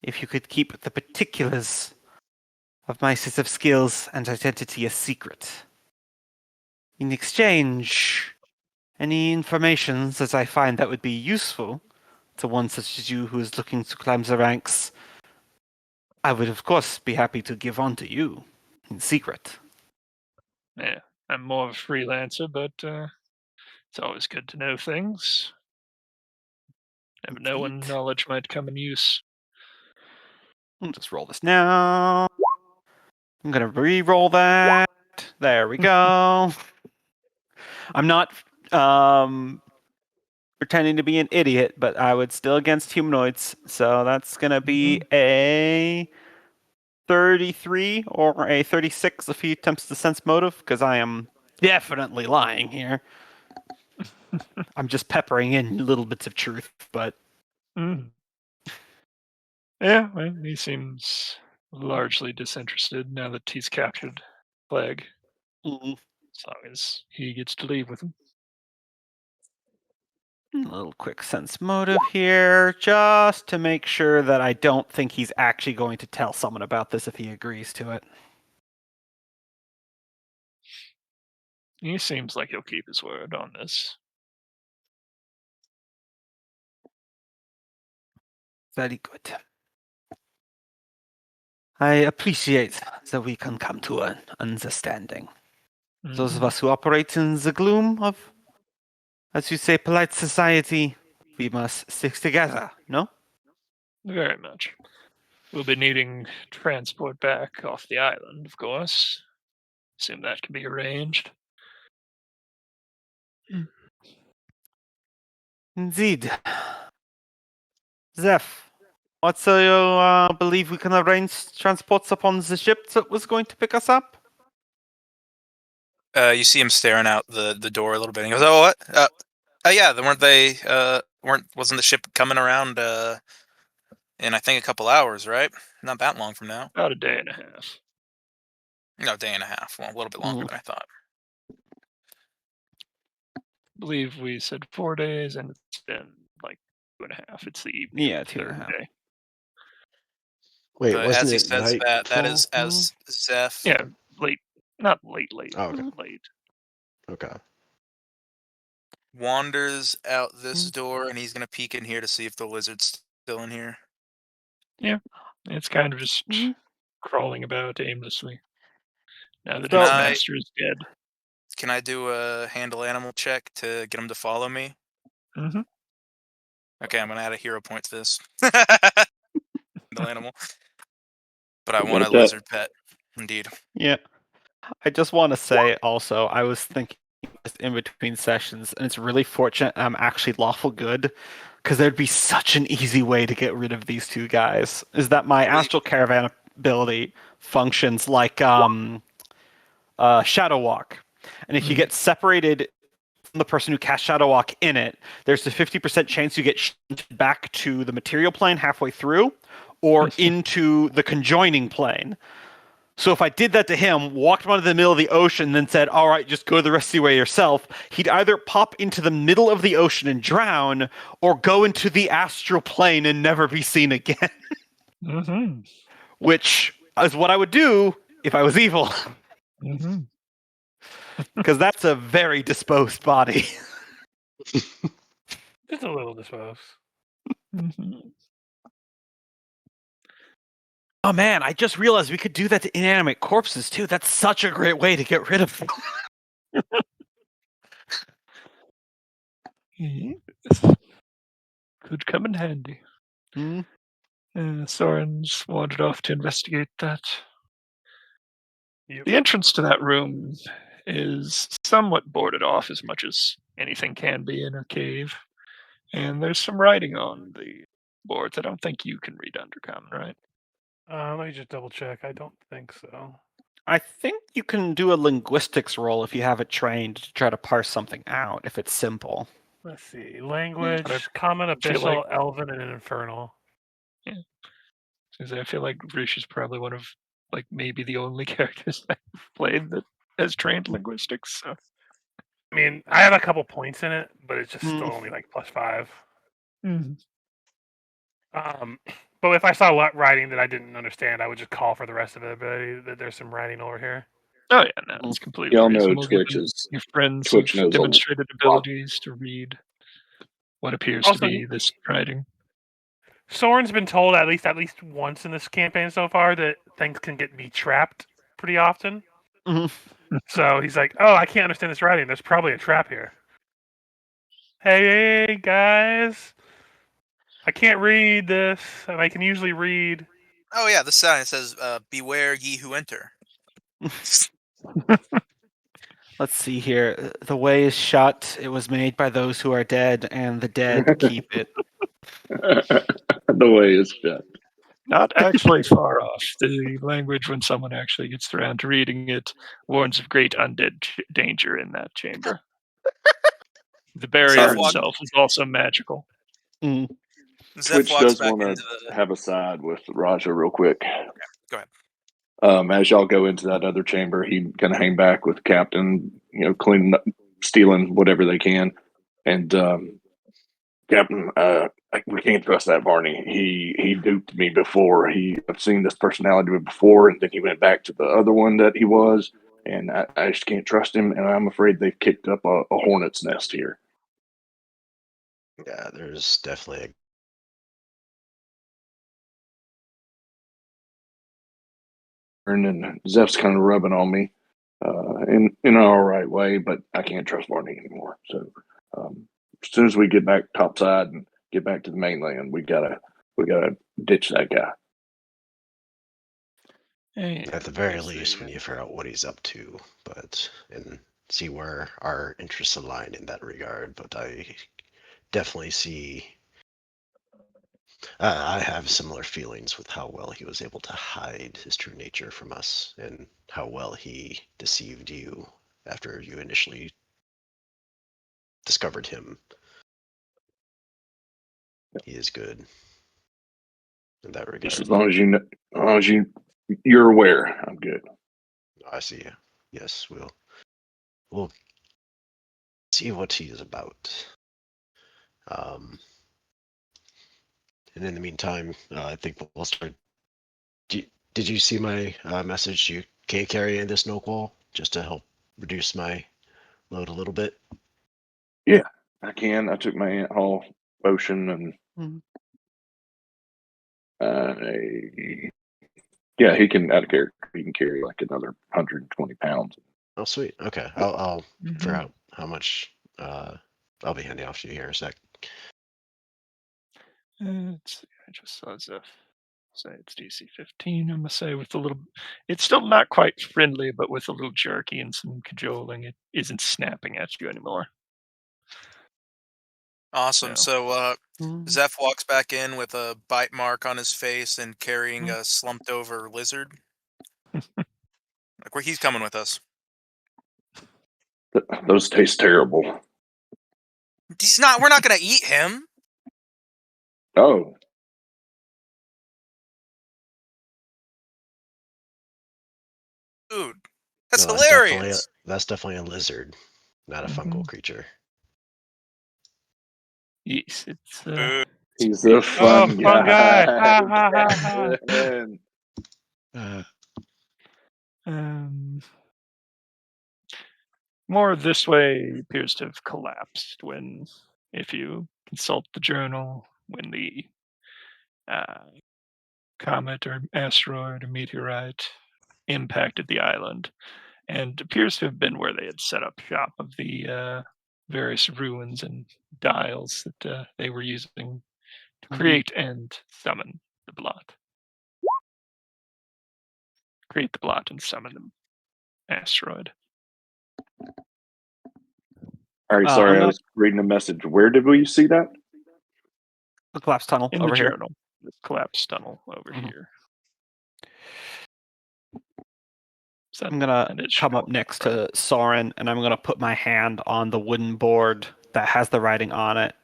if you could keep the particulars of my set of skills and identity a secret. In exchange, any information that I find that would be useful to one such as you who is looking to climb the ranks, I would of course be happy to give on to you in secret. Yeah, I'm more of a freelancer, but it's always good to know things. Never know when Indeed. knowledge might come in use. I'll just roll this now. I'm gonna re-roll that. There we go. I'm not pretending to be an idiot, but I would still against humanoids. So that's gonna be a 33 or a 36 if he attempts to sense motive, because I am definitely lying here. I'm just peppering in little bits of truth, but Mm. Yeah, well, he seems largely disinterested now that he's captured Plague, as long as he gets to leave with him. a little quick sense motive here, just to make sure that I don't think he's actually going to tell someone about this if he agrees to it. He seems like he'll keep his word on this. Very good. I appreciate that we can come to an understanding. Those of us who operate in the gloom of, as you say, polite society, we must stick together, no? Very much. We'll be needing transport back off the island, of course. Assume that can be arranged. Indeed. Zeph, what so you believe we can arrange transports upon the ship that was going to pick us up? You see him staring out the door a little bit. And he goes, "Oh, what? Yeah. Weren't they? Wasn't the ship coming around? In I think a couple hours, right? Not that long from now. About a day and a half. No, day and a half. Well, a little bit longer than I thought. I believe we said 4 days, and it's been like 2.5. It's the evening. Yeah, of the 2.5. third day. Wait, But wasn't as he it says night? that is as Zeph Yeah, late. Not late, Oh, okay. late. Okay. wanders out this door, and he's gonna peek in here to see if the lizard's still in here. It's kind of just crawling about aimlessly. Now that Can its I- master is dead. Can I do a handle animal check to get him to follow me? Mm-hmm. Okay, I'm gonna add a hero point to this. Handle animal. But I want a Like that. lizard pet. Indeed. Yeah. I just want to say also, I was thinking just in between sessions, and it's really fortunate I'm actually lawful good, because there'd be such an easy way to get rid of these two guys. Is that my astral caravan ability functions like Shadow Walk, and if you get separated from the person who cast Shadow Walk in it, there's a 50% chance you get shunted back to the material plane halfway through, or into the conjoining plane. So if I did that to him, walked him onto the middle of the ocean, then said, all right, just go the rest of the way yourself, he'd either pop into the middle of the ocean and drown, or go into the astral plane and never be seen again. Mm-hmm. Which is what I would do if I was evil. Mm-hmm. Because that's a very disposed body. Just a little disposed. Mm-hmm. Oh man, I just realized we could do that to inanimate corpses too. That's such a great way to get rid of them. Yes. Could come in handy. Hmm. Soren's wandered off to investigate that. Yep. The entrance to that room is somewhat boarded off, as much as anything can be in a cave. And there's some writing on the boards. I don't think you can read Undercommon, right? Let me just double check. I don't think so. I think you can do a linguistics roll if you have it trained to try to parse something out if it's simple. Let's see. Language, I common, feel abyssal, like- elven, and infernal. Because I feel like Rish is probably one of, like, maybe the only characters I've played that has trained linguistics. So. I mean, I have a couple points in it, but it's just Mm. still only like +5. Mm-hmm. But if I saw writing that I didn't understand, I would just call for the rest of the ability that there's some writing over here. Oh yeah, no, it's completely Y'all know reasonable. Twitch given is your friends Twitch have knows a demonstrated lot. abilities to read what appears Also, to be this writing. Soren's been told at least once in this campaign so far that things can get me trapped pretty often. Mhm. So he's like, "Oh, I can't understand this writing. There's probably a trap here." Hey guys, I can't read this, and I can usually read. Oh yeah, the sign says, "Beware ye who enter." Let's see here. The way is shut. It was made by those who are dead, and the dead keep it. The way is shut. Not actually far off. The language, when someone actually gets around to reading it, warns of great undead danger in that chamber. The barrier Zeph walk- itself is also magical. Mm. Zeph Twitch walks does back want into to the. have a side with Raja real quick. Go ahead. As y'all go into that other chamber, he kind of hang back with Captain, cleaning up, stealing whatever they can. And Captain, we can't trust that Barney. He duped me before. I've seen this personality before, and then he went back to the other one that he was, and I just can't trust him. And I'm afraid they've kicked up a hornet's nest here. Yeah, there's definitely And Zeph's kind of rubbing on me in an all right way, but I can't trust Barney anymore. So as soon as we get back topside and get back to the mainland, we gotta ditch that guy. at the very least we need to figure out what he's up to, and see where our interests align in that regard. But I definitely see. I have similar feelings with how well he was able to hide his true nature from us, and how well he deceived you after you initially discovered him. He is good in that regard. Just as long as you know, as long as you're aware, I'm good. I see you. Yes, we'll see what he is about. And in the meantime, I think we'll start. Did you see my message? You can carry in this snow wall just to help reduce my load a little bit. I can. I took my ant haul potion and Mhm. yeah, he can out of character. He can carry like another 120 pounds. Oh, sweet. Okay, I'll Mhm. figure out how much. I'll be handing off to you here in a sec. Let's see, I just saw Zeph say it's DC 15. I'm gonna say with a little. It's still not quite friendly, but with a little jerky and some cajoling, it isn't snapping at you anymore. Awesome. No. So Zeph walks back in with a bite mark on his face and carrying a slumped over lizard. Like where he's coming with us. Those taste terrible. He's not. We're not gonna eat him. Oh, Dude, that's No, hilarious. That's definitely a lizard, not a fungal creature. Yes, it's Boo. he's a fun fun guy. guy. Ha, ha, ha, ha. Man. More this way appears to have collapsed when, if you consult the journal, when the comet or asteroid or meteorite impacted the island, and appears to have been where they had set up shop of the various ruins and dials that they were using to create and summon the blot. Create the blot and summon the asteroid. All right, sorry, I'm I was reading a message. Where did we see that? The collapse tunnel In over the here. journal, this collapsed tunnel over Mhm. here. So I'm gonna and it come up shows next right. to Soren, and I'm gonna put my hand on the wooden board that has the writing on it.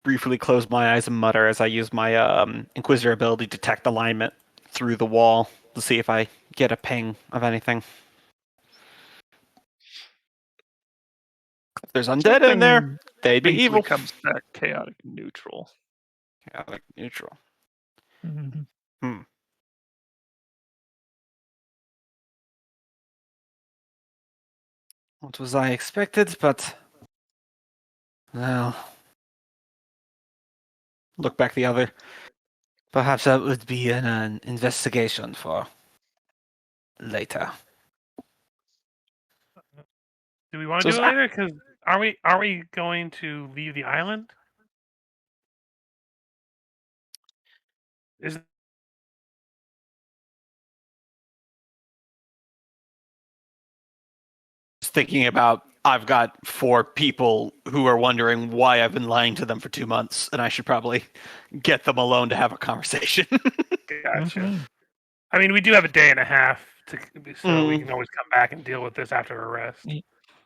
Briefly close my eyes and mutter as I use my Inquisitor ability to detect alignment through the wall to see if I get a ping of anything. If there's undead in there, Something they'd be faintly evil. comes back chaotic and neutral. Chaotic neutral. Mhm. What was I expected? But well, look back the other. Perhaps that would be an investigation for later. Do we want So to do it it's- later? Because are we going to leave the island? Is Just thinking about I've got 4 people who are wondering why I've been lying to them for 2 months, and I should probably get them alone to have a conversation. gotcha. Mhm. I mean, we do have a day and a half so we Mhm. can always come back and deal with this after a rest.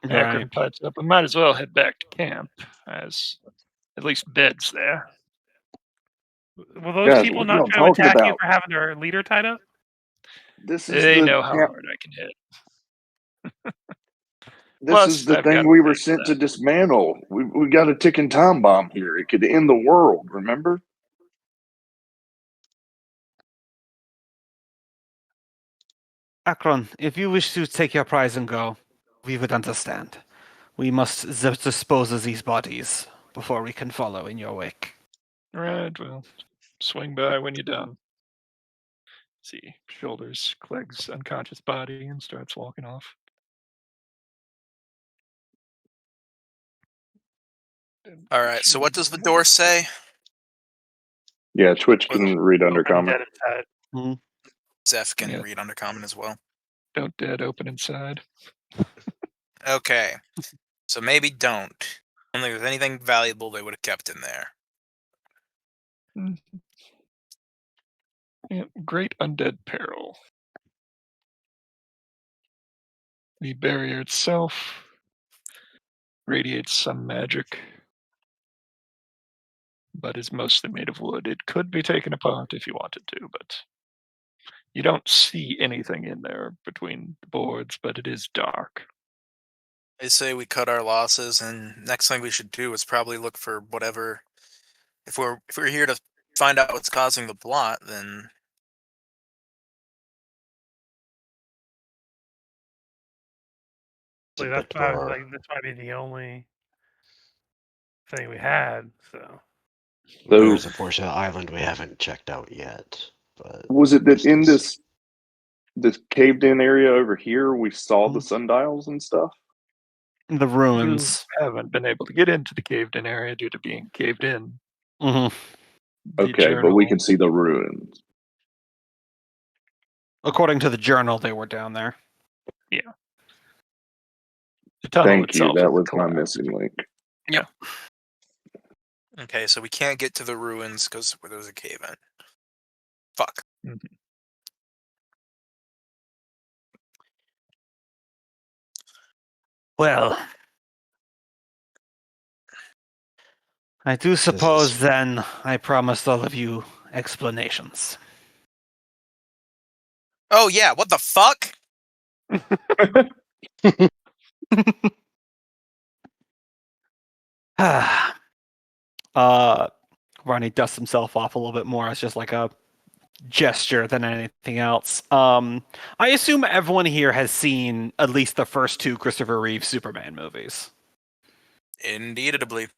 Akron pipes up. We might as well head back to camp, as at least bed's there. Will those Guys, people what not y'all try to talking attack you about? for having their leader tied up? This is They the know how camp- hard I can hit. This Plus, is the I've got thing we a were big sent to left. dismantle. We got a ticking time bomb here. It could end the world, remember? Akron, if you wish to take your prize and go, we would understand. We must dispose of these bodies before we can follow in your wake. Right, well, swing by when you're done. See, shoulders Clegg's unconscious body and starts walking off. All right. So what does the door say? Yeah, Twitch can read Open undercommon. dead inside. Zeph can Yeah. read undercommon as well. Don't dead open inside. Okay. So maybe don't. I don't think there's anything valuable they would have kept in there. Yeah, great undead peril. The barrier itself radiates some magic, but is mostly made of wood. It could be taken apart if you wanted to, but you don't see anything in there between the boards, but it is dark. I say we cut our losses, and next thing we should do is probably look for whatever. If we're here to find out what's causing the blot, then It's a That's bit why I was more. like, this might be the only thing we had. So So There's a portion of the island we haven't checked out yet. But was it that in this this caved in area over here we saw the Mhm. sundials and stuff? The ruins. You haven't been able to get into the caved-in area due to being caved in. Mhm. The Okay, but we journal- can see the ruins. According to the journal, they were down there. The tunnel Thank you. itself That is was my collapsed. missing link. Okay, so we can't get to the ruins because there was a cave in. Fuck. Well, I do suppose then I promised all of you explanations. Oh yeah, what the fuck? Ronnie dusts himself off a little bit more. It's just like a gesture than anything else. I assume everyone here has seen at least the first 2 Christopher Reeve Superman movies. Indubitably.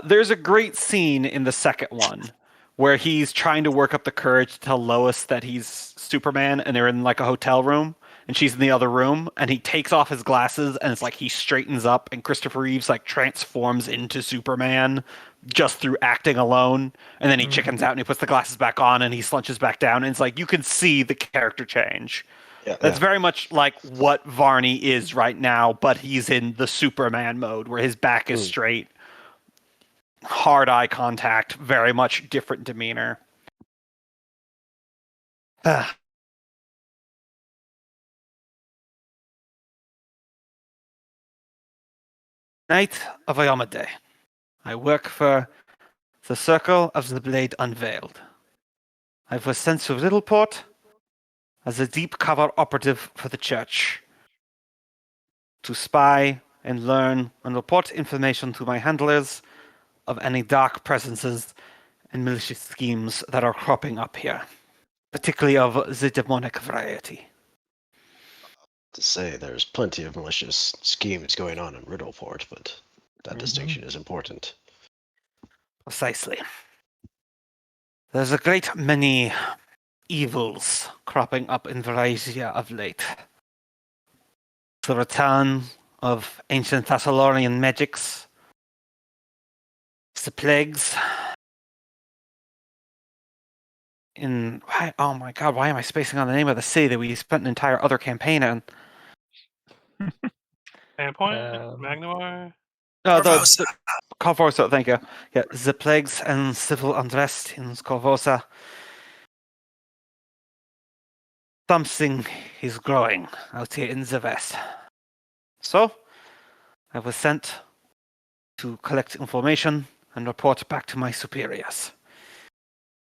There's a great scene in the second one where he's trying to work up the courage to tell Lois that he's Superman, and they're in like a hotel room, and she's in the other room, and he takes off his glasses, and it's like he straightens up, and Christopher Reeves like transforms into Superman just through acting alone, and then he chickens out and he puts the glasses back on and he slunches back down, and it's like you can see the character change. That's very much like what Varney is right now, but he's in the Superman mode where his back is straight, hard eye contact, very much different demeanor. Night of Ayomade. I work for the Circle of the Blade Unveiled. I was sent to Littleport as a deep cover operative for the church to spy and learn and report information to my handlers of any dark presences and malicious schemes that are cropping up here, particularly of the demonic variety. To say there's plenty of malicious schemes going on in Riddleport, but that distinction is important. Precisely. There's a great many evils cropping up in Varazia of late. The return of ancient Thessalonian magics, the plagues. Oh my god, why am I spacing on the name of the city that we spent an entire other campaign on? Sandpoint? Magnemar? No, Corvosa. Corvosa, thank you. Yeah, the plagues and civil unrest in Corvosa. Something is growing out here in the west. So, I was sent to collect information and report back to my superiors.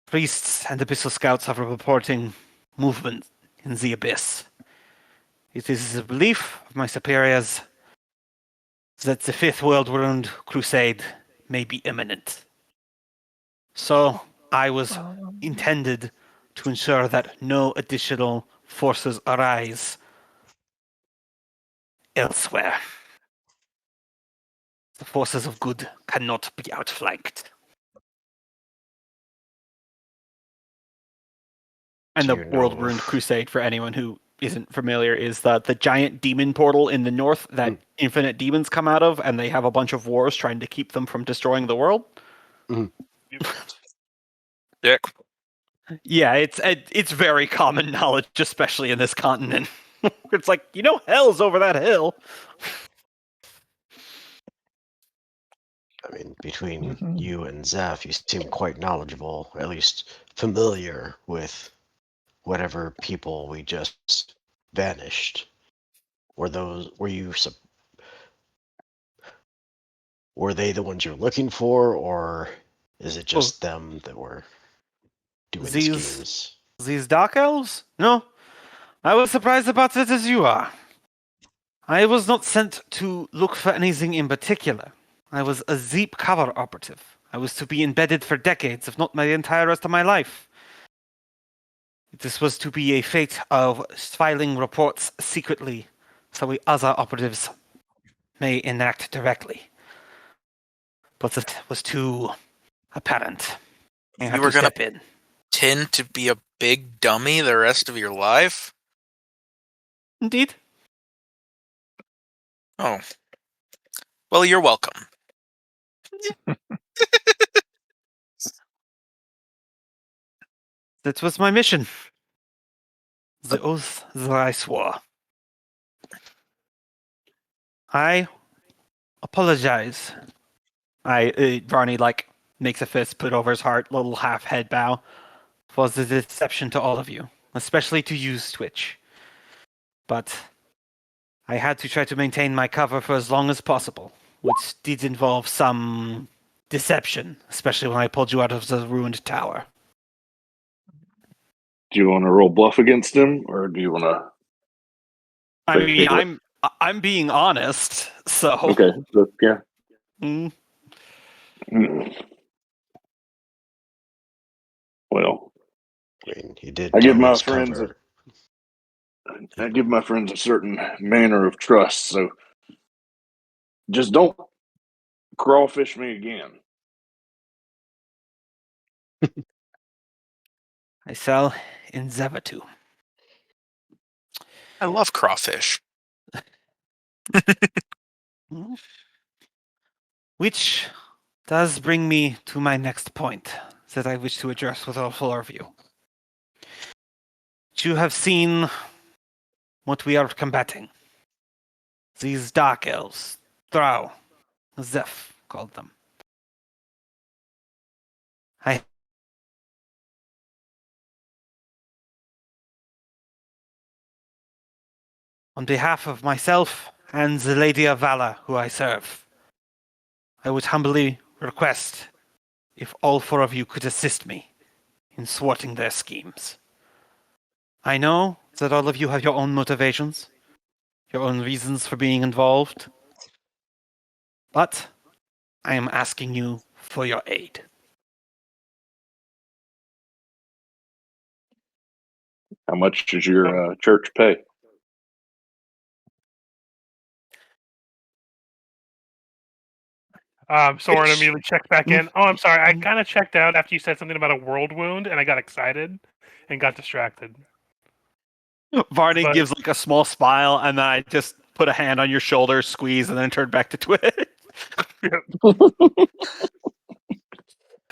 Priests and Abyssal Scouts are reporting movement in the Abyss. It is the belief of my superiors that the Fifth World Wound Crusade may be imminent. So, I was intended to ensure that no additional forces arise elsewhere. The forces of good cannot be outflanked. And the World Ruined Crusade, for anyone who isn't familiar, is the giant demon portal in the north that infinite demons come out of, and they have a bunch of wars trying to keep them from destroying the world. Dick. Yeah, it's very common knowledge, especially in this continent. It's like, hell's over that hill. I mean, between you and Zeph, you seem quite knowledgeable, at least familiar with whatever people we just vanished. Were they the ones you're looking for, or is it just them that were doing the schemes? These dark elves? No. I was surprised about it as you are. I was not sent to look for anything in particular. I was a Zeep cover operative. I was to be embedded for decades, if not my entire rest of my life. This was to be a fate of filing reports secretly, so we other operatives may enact directly. But it was too apparent. You were going to tend to be a big dummy the rest of your life? Indeed. Oh. Well, you're welcome. That was my mission. The oath that I swore. I apologize Varney makes a fist, put over his heart, little half head bow. Was a deception to all of you, especially to you, Twitch. But I had to try to maintain my cover for as long as possible, which did involve some deception, especially when I pulled you out of the ruined tower. Do you want to roll bluff against him, or do you want to? I Fake mean, it. I'm being honest, so Okay. So, yeah. Mm, Well, I mean, he did I tell give my his friends cover. I give my friends a certain manner of trust, so just don't crawfish me again. I sell in Zevatu. I love crawfish. Mm. Which does bring me to my next point that I wish to address with all four of you. You have seen what we are combating. These dark elves, Drow, Zeph called them. On behalf of myself and the Lady of Valor who I serve, I would humbly request if all four of you could assist me in thwarting their schemes. I know that all of you have your own motivations, your own reasons for being involved, but I am asking you for your aid. How much does your church pay? Soren immediately checked back in. Oh, I'm sorry. I kind of checked out after you said something about a world wound, and I got excited and got distracted. Varney But- gives a small smile, and then I just put a hand on your shoulder, squeeze, and then turn back to Twitch.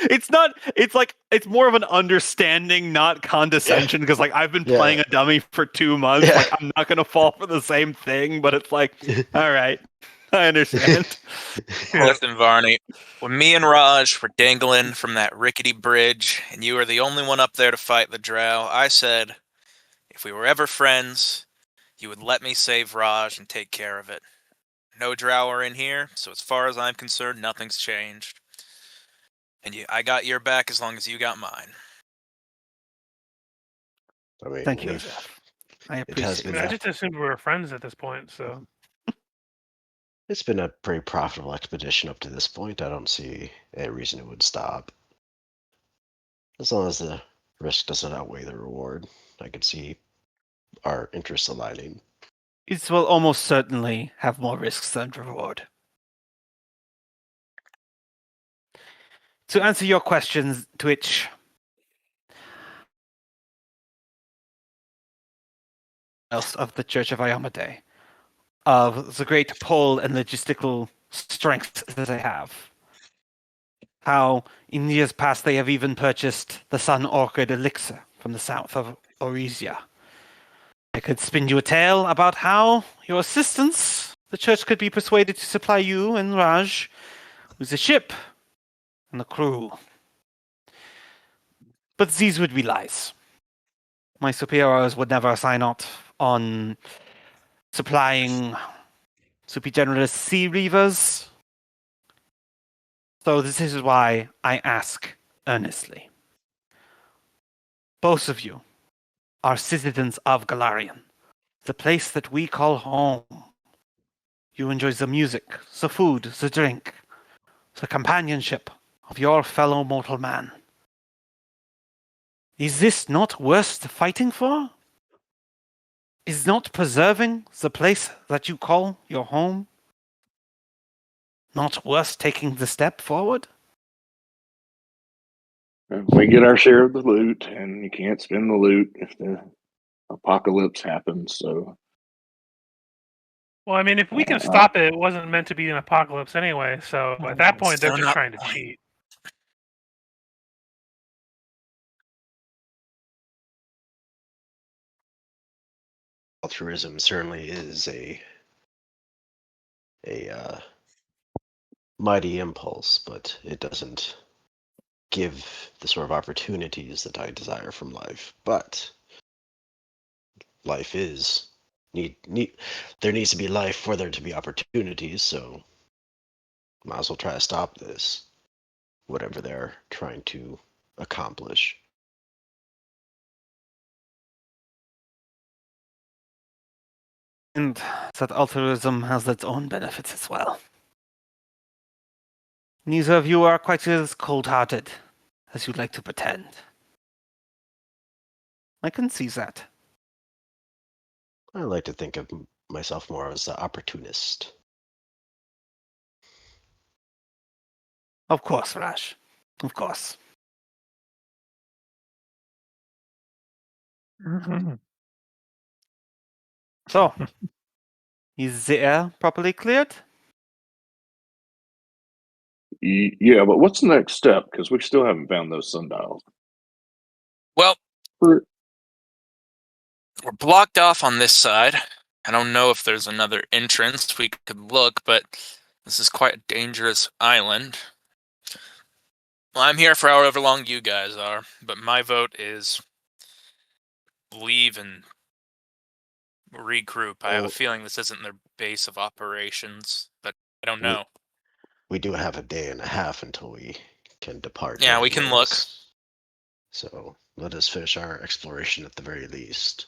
It's more of an understanding, not condescension, because I've been playing a dummy for 2 months. Yeah. I'm not gonna fall for the same thing, but it's all right, I understand. Listen, Varney, when me and Raj were dangling from that rickety bridge, and you were the only one up there to fight the drow, I said, if we were ever friends, you would let me save Raj and take care of it. No drow are in here, so as far as I'm concerned, nothing's changed. And I got your back as long as you got mine. I mean, Thank you, if Zeph. I it has appreciate been I that. just assumed we were friends at this point, so. it's been a pretty profitable expedition up to this point. I don't see any reason it would stop. As long as the risk doesn't outweigh the reward, I could see our interests aligning. It will almost certainly have more risks than reward. To answer your questions, Twitch, else of the Church of Iomedae, of the great pull and logistical strength that they have. How in years past they have even purchased the Sun Orchid elixir from the south of Orisia. I could spin you a tale about how your assistance, the church could be persuaded to supply you and Raj with a ship and a crew. But these would be lies. My superiors would never sign off on supplying super generous sea reavers. So this is why I ask earnestly. Both of you are citizens of Galarian, the place that we call home. You enjoy the music, the food, the drink, the companionship of your fellow mortal man. Is this not worth fighting for? Is not preserving the place that you call your home not worth taking the step forward? We get our share of the loot, and you can't spend the loot if the apocalypse happens. So, Well, I mean, if we can stop it, it wasn't meant to be an apocalypse anyway. So at that point, they're Still just not trying to right. cheat. Altruism certainly is a mighty impulse, but it doesn't give the sort of opportunities that I desire from life. But life is there needs to be life for there to be opportunities, so might as well try to stop this, whatever they're trying to accomplish. And that altruism has its own benefits as well. Neither of you are quite as cold-hearted as you'd like to pretend. I can see that. I like to think of myself more as an opportunist. Of course, Rash. Of course. So, is the air properly cleared? Yeah, but what's the next step? Because we still haven't found those sundials. Well, For- we're blocked off on this side. I don't know if there's another entrance we could look, but this is quite a dangerous island. Well, I'm here for however long you guys are, but my vote is leave and regroup. I have a Well- feeling this isn't their base of operations, but I don't We- know. We do have a day and a half until we can depart. Yeah, we can look. anyways. So let us finish our exploration at the very least.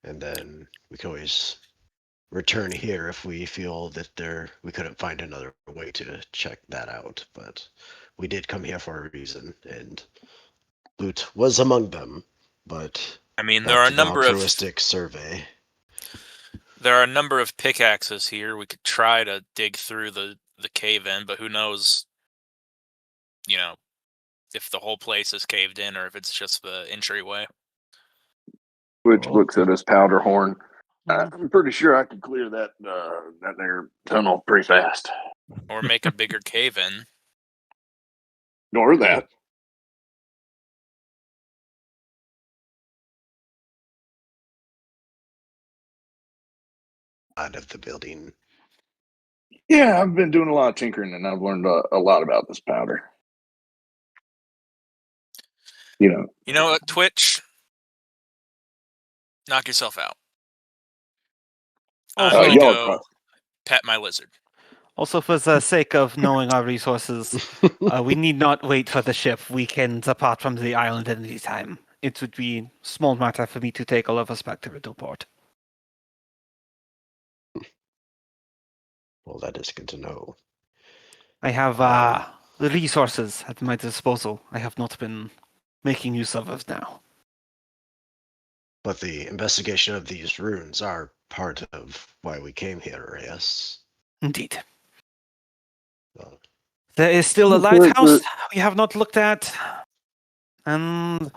And then we can always return here if we feel that we couldn't find another way to check that out. But we did come here for a reason, and loot was among them. But I mean, there are a that's an number of altruistic survey. pickaxes here. We could try to dig through the cave in, but who knows, if the whole place is caved in or if it's just the entryway. Which Oh. looks at his powder horn. I'm pretty sure I could clear that there tunnel pretty fast. Or make a bigger cave in. Nor that. Out of the building. Yeah, I've been doing a lot of tinkering, and I've learned a lot about this powder. You know what, Twitch? Knock yourself out. I'm Also- gonna y'all go pet my lizard. Also, for the sake of knowing our resources, we need not wait for the ship. We can depart from the island at any time. It would be small matter for me to take all of us back to Riddleport. Well, that is good to know. I have the resources at my disposal. I have not been making use of now. But the investigation of these runes are part of why we came here, yes? Indeed. Well, There is still a Very lighthouse good. we have not looked at. And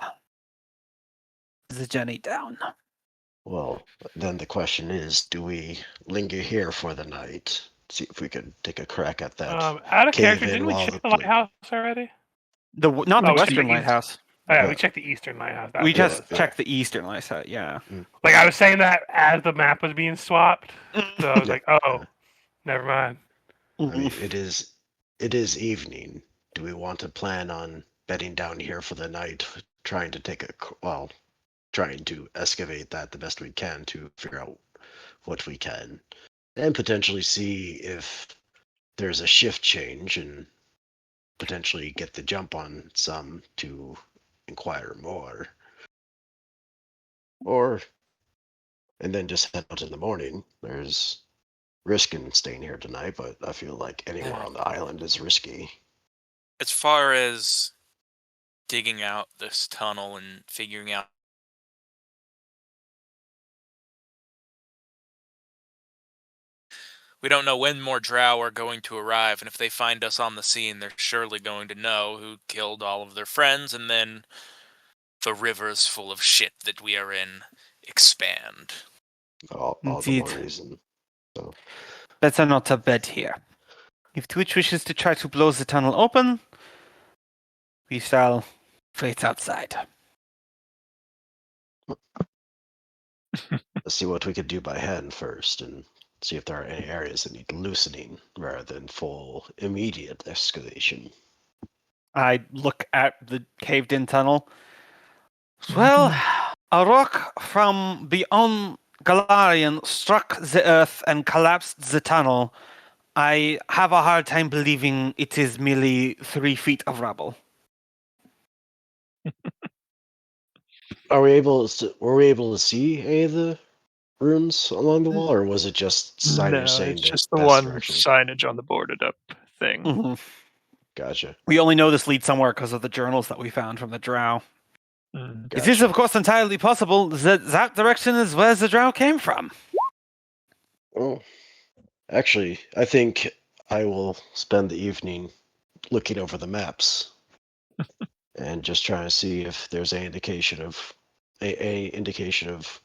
the journey down. well, then the question is, do we linger here for the night? See if we could take a crack at that. Out of cave character, in didn't we while check the the lighthouse already? Not Oh, the we checked western the east- lighthouse. Oh, yeah, Yeah. we checked the eastern lighthouse. That's We what it just was. checked the eastern lighthouse, yeah. Like, I was saying that as the map was being swapped. So I was Yeah. like, oh, never mind. I mean, it is evening. Do we want to plan on bedding down here for the night, trying to excavate that the best we can to figure out what we can, and potentially see if there's a shift change and potentially get the jump on some to inquire more, and then just head out in the morning. There's risk in staying here tonight, but I feel like anywhere on the island is risky. As far as digging out this tunnel and figuring out we don't know when more drow are going to arrive, and if they find us on the scene, they're surely going to know who killed all of their friends, and then the rivers full of shit that we are in expand. All the more Indeed. reason. So Better not to bed here. If Twitch wishes to try to blow the tunnel open, we shall wait outside. let's see what we could do by hand first, and see if there are any areas that need loosening rather than full immediate escalation. I look at the caved-in tunnel. Well, a rock from beyond Galarian struck the earth and collapsed the tunnel. I have a hard time believing it is merely 3 feet of rubble. Were we able to see any of the runes along the wall, or was it just signage No, saying it's that just the that's one direction? signage on the boarded up thing. Mhm. Gotcha. We only know this leads somewhere because of the journals that we found from the drow. Mm. It is, of course, entirely possible that that direction is where the drow came from. Well, actually, I think I will spend the evening looking over the maps and just trying to see if there's any indication of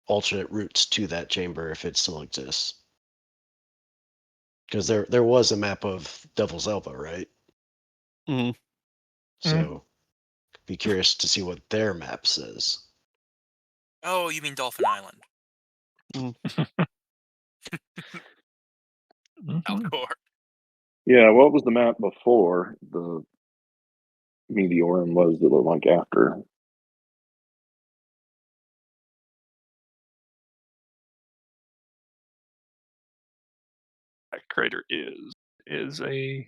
alternate routes to that chamber if it still exists. Because there was a map of Devil's Elbow, right? Mhm. So be curious to see what their map says. Oh, you mean Dolphin Island? Alcor. Yeah, what was the map before the Meteorum was that looked like after? That crater is a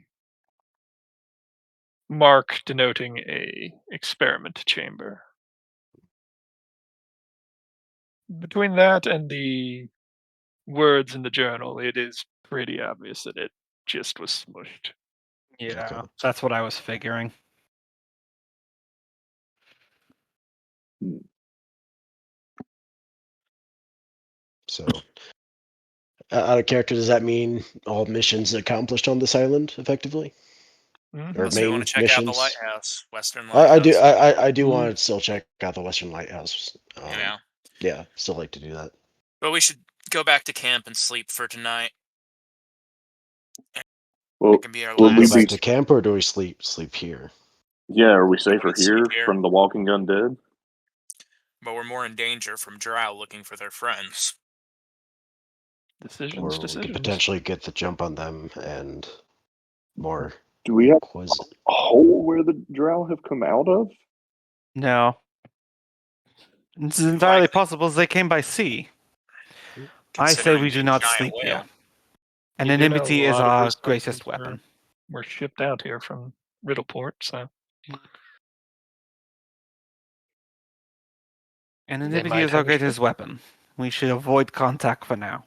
mark denoting a experiment chamber. Between that and the words in the journal, it is pretty obvious that it just was smushed. Yeah, Okay. that's what I was figuring. So, out of character, does that mean all missions accomplished on this island effectively, or Unless we want main to check out the missions? lighthouse, Western Lighthouse. I do Mhm. want to still check out the Western Lighthouse. Yeah. Yeah, still like to do that. But we should go back to camp and sleep for tonight. Well, That can be our Will Go we last. back be- to camp, or do we sleep here? yeah, are we safer We'd sleep here here. from the Walking Undead? But we're more in danger from drow looking for their friends. Decisions, Or we decisions. could potentially get the jump on them and more Do we have quiz. a hole where the drow have come out of? No. It's entirely Likely. possible they came by sea. I say Considering we the do not giant sleep whale. here. You do know Anonymity a is lot of our resources greatest weapon. were shipped out here from Riddleport, so Anonymity might is our have a ship. greatest weapon. We should avoid contact for now.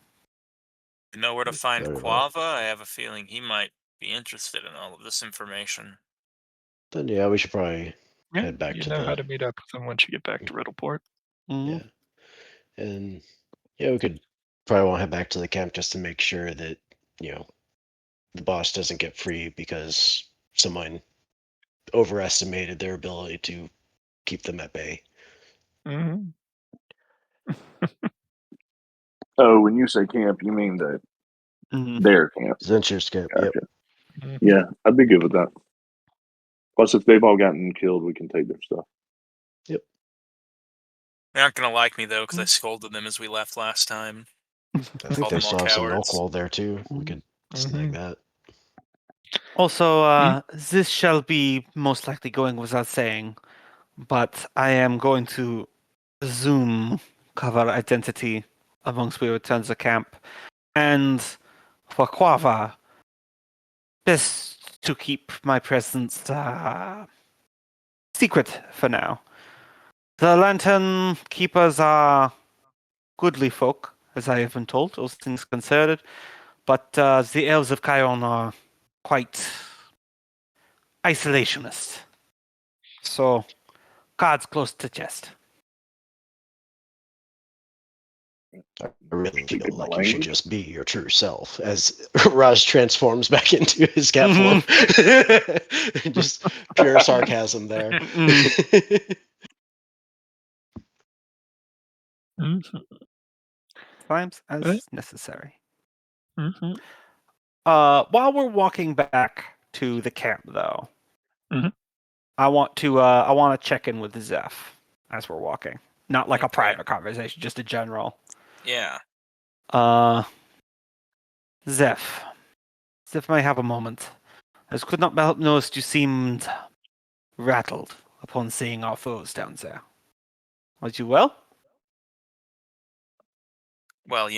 You know where to find Very well. Quava? I have a feeling he might be interested in all of this information. Then yeah, we should probably yeah, head back you to know how the to meet up with them once you get back to Riddleport. Mhm. yeah, and yeah, we could probably want to head back to the camp just to make sure that the boss doesn't get free because someone overestimated their ability to keep them at bay. Mm-hmm. Oh, when you say camp, you mean Mhm. their camp. Zenshir's camp. Yep. Gotcha. Yeah, I'd be good with that. Plus, if they've all gotten killed, we can take their stuff. They're not gonna like me though, because I scolded them as we left last time. I think Called they them still all have some cowards. milk wall there too. We could snag that. Also, this shall be most likely going without saying, but I am going to assume cover identity amongst we return to camp. And for Quava, best to keep my presence secret for now. The Lantern Keepers are goodly folk, as I have been told, those things considered, but the Elves of Chiron are quite isolationist. So, cards close to chest. I really Get feel my like you should language? just be your true self as Raj transforms back into his cat form. Just pure sarcasm there. Mm-hmm. Times as Right. necessary. Mm-hmm. While we're walking back to the camp, though, Mhm. I want to check in with Zeph as we're walking. Not like a Okay. private conversation, just a general. Yeah. Zeph. Zeph may have a moment. I just could not help notice you seemed rattled upon seeing our foes down there. Was you well? Well,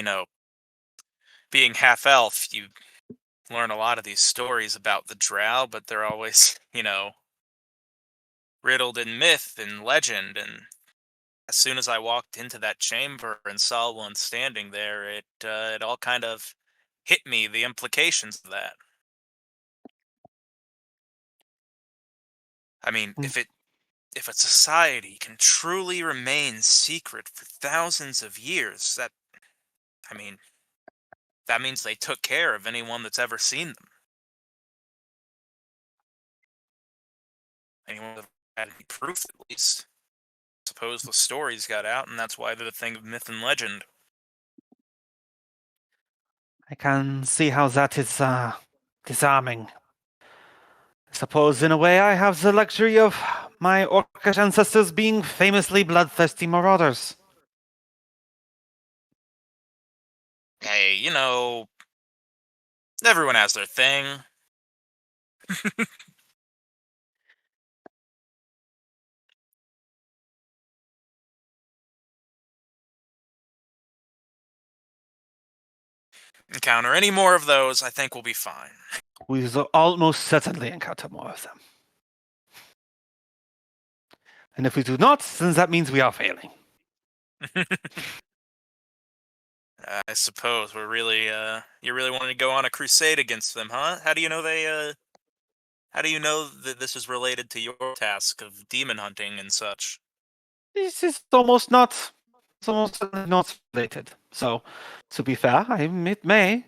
being half elf, you learn a lot of these stories about the drow, but they're always, riddled in myth and legend. And as soon as I walked into that chamber and saw one standing there, it all kind of hit me, the implications of that. I mean, Mm. if a society can truly remain secret for thousands of years, that means they took care of anyone that's ever seen them. Anyone that had any proof, at least. Suppose the stories got out, and that's why they're the thing of myth and legend. I can see how that is disarming. I suppose in a way I have the luxury of my orcish ancestors being famously bloodthirsty marauders. Hey, everyone has their thing. Encounter any more of those, I think we'll be fine. We will almost certainly encounter more of them. And if we do not, then that means we are failing. I suppose we're really, you really wanted to go on a crusade against them, huh? How do you know how do you know that this is related to your task of demon hunting and such? This is almost not related. So, to be fair, it may.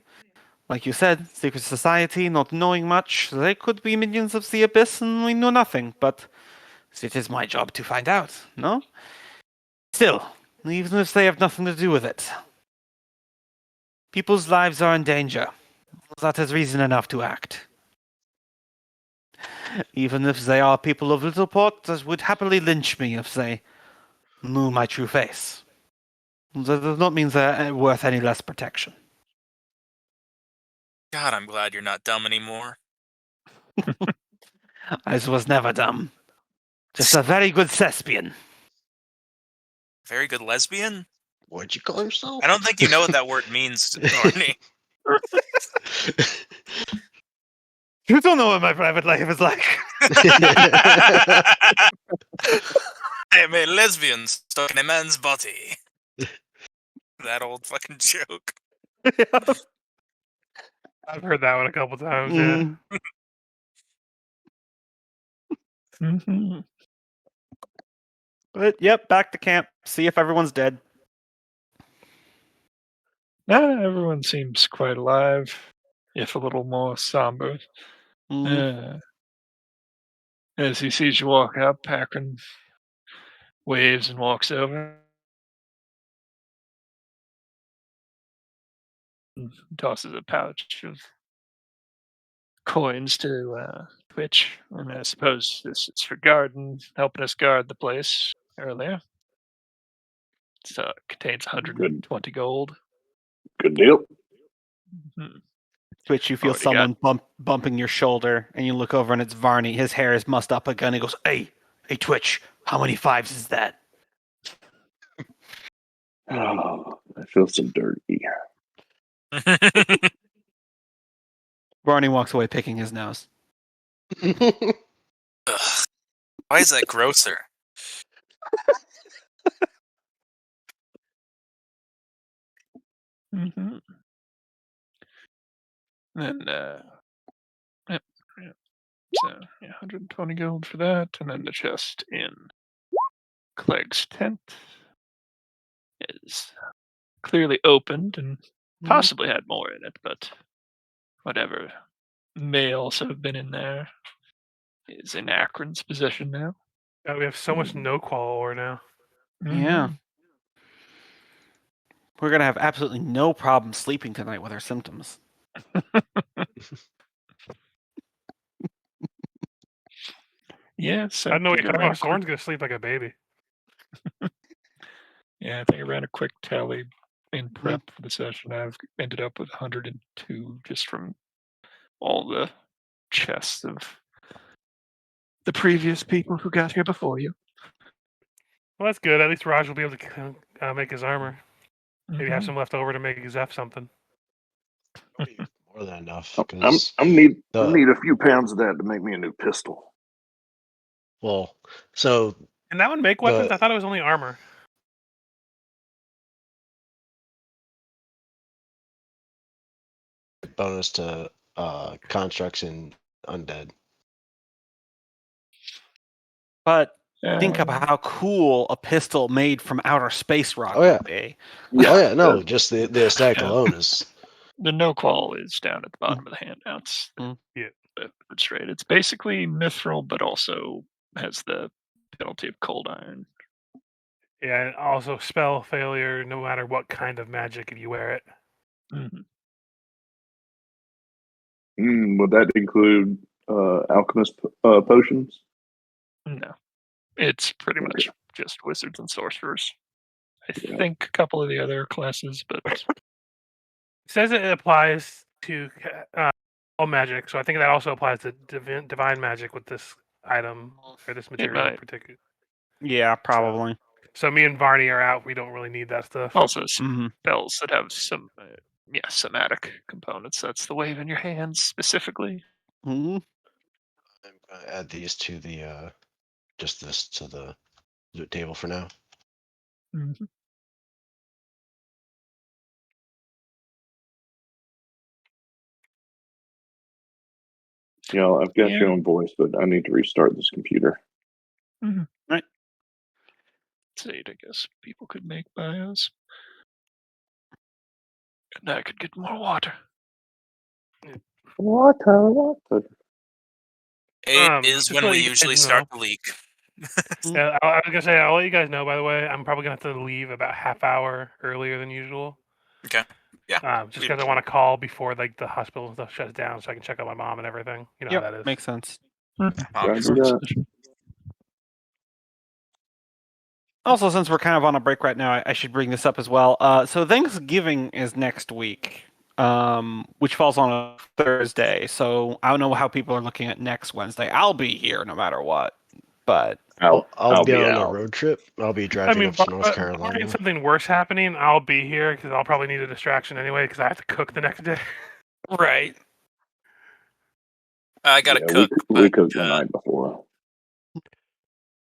Like you said, secret society, not knowing much. They could be minions of the Abyss and we know nothing, but it is my job to find out, no? Still, even if they have nothing to do with it, people's lives are in danger. That is reason enough to act. Even if they are people of Littleport, that would happily lynch me if they knew my true face. That does not mean they're worth any less protection. God, I'm glad you're not dumb anymore. I was never dumb. Just a very good thespian. Very good lesbian? What'd you call yourself? I don't think you know what that word means, Barney. You don't know what my private life is like. I'm a lesbian stuck in a man's body. That old fucking joke. I've heard that one a couple times. Yeah. Mm-hmm. But yep, back to camp. See if everyone's dead. Everyone seems quite alive, if a little more somber. As he sees you walk up, Akron waves and walks over. And tosses a pouch of coins to Twitch. And I suppose this is for helping us guard the place earlier. So it contains 120 gold. Good deal. Mhm. Twitch, you feel Already someone bumping your shoulder, and you look over and it's Varney. His hair is mussed up again. He goes, hey, Twitch, how many fives is that? Oh, I feel so dirty. Varney walks away picking his nose. Ugh. Why is that grosser? Mm-hmm. And yep. So 120 gold for that, and then the chest in Clegg's tent is clearly opened and possibly had more in it, but whatever may also have been in there is in Akron's possession now. God, we have so much no qual ore now. Yeah. Mhm. We're going to have absolutely no problem sleeping tonight with our symptoms. Yeah, so I don't know what think you're talking I ran about. a quick- Soren's gonna sleep like a baby. Yeah, I think I ran a quick tally. in prep for the session, I've ended up with 102 just from all the chests of the previous people who got here before you. Well, that's good. At least Raj will be able to make his armor. Maybe have Mhm. some left over to make his F something. That'll be more than enough. I'm 'Cause need the- need a few pounds of that to make me a new pistol. well, so And that would make weapons? The- I thought it was only armor. bonus to constructs and undead. But think Um, about how cool a pistol made from outer space rock Oh, yeah. would be. Oh yeah, no, just the aesthetic Yeah. alone is. the no qual is down at the bottom of the handouts. Yeah. It's right. It's basically mithril, but also has the penalty of cold iron. Yeah, and also spell failure no matter what kind of magic if you wear it. Mhm. Would that include alchemist potions? No, it's pretty Okay. much just wizards and sorcerers. I Yeah. think a couple of the other classes, but It says it applies to all magic, so I think that also applies to divine magic with this item or this material in might. particular. Yeah, probably. So me and Varney are out. We don't really need that stuff. also hmm spells that have some somatic components. That's the wave in your hands specifically. hmm I'm gonna add these to the just this to the loot table for now. Mhm. You know, I've got Yeah. your own voice, but I need to restart this computer. I guess people could make bios. And I could get more water. Water. It is just when let we you guys usually know. start the leak. Yeah, I was gonna say I'll let you guys know. By the way, I'm probably gonna have to leave about half hour earlier than usual. Okay. Yeah. Just because I want to call before like the hospital and stuff shuts down, so I can check on my mom and everything. You know how that Yep, is. makes sense. Obviously. Also, since we're kind of on a break right now, I should bring this up as well. So Thanksgiving is next week, which falls on a Thursday. So I don't know how people are looking at next Wednesday. I'll be here no matter what, but I'll be on out. a road trip. I'll be I driving mean, up to barring North Carolina. something worse happening, I'll be here because I'll probably need a distraction anyway because I have to cook the next day. right. I gotta Yeah, cook. We but, cooked the night before.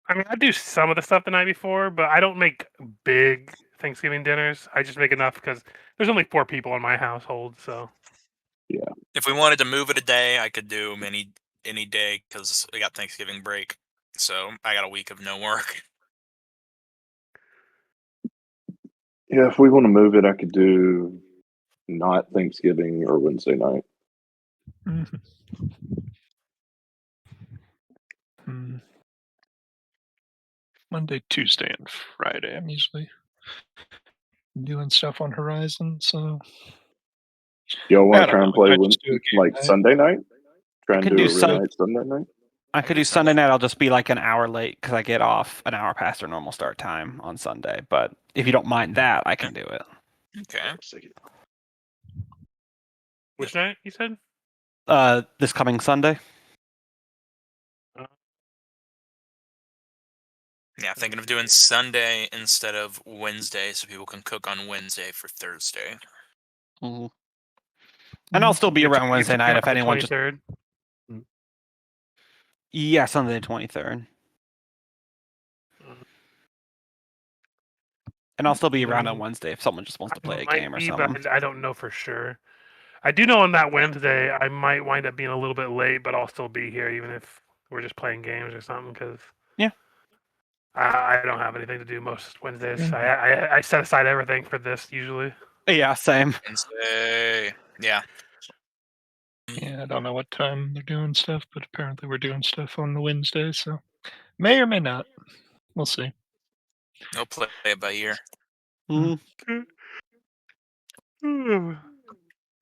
I mean, I do some of the stuff the night before, but I don't make big Thanksgiving dinners. I just make enough because there's only 4 people in my household, so. If we wanted to move it a day, I could do any day because we got Thanksgiving break. So I got a week of no work. Yeah, if we want to move it, I could do not Thanksgiving or Wednesday night. Mhm. Monday, Tuesday, and Friday. I'm usually doing stuff on Horizon, so Y'all want I to don't try and know. play I just do a game like night. Sunday night? Try I and could do do a real Sun- night Sunday night? I could do Sunday night. I'll just be like an hour late because I get off an hour past our normal start time on Sunday. But if you don't mind that, I can do it. Okay. Which night, you said? This coming Sunday. Yeah, thinking of doing Sunday instead of Wednesday so people can cook on Wednesday for Thursday. Mhm. And I'll still be around Wednesday night if anyone just. 23rd. Yeah, Sunday the 23rd. And I'll still be around on Wednesday if someone just wants to play a Might game or be, something. but I don't know for sure. I do know on that Wednesday I might wind up being a little bit late, but I'll still be here even if we're just playing games or something. Because Yeah. I don't have anything to do most Wednesdays. I set aside everything for this usually. Yeah, same. Wednesday. Yeah. Yeah, I don't know what time they're doing stuff, but apparently we're doing stuff on the Wednesday, so may or may not. We'll see. No play it by ear. Mhm.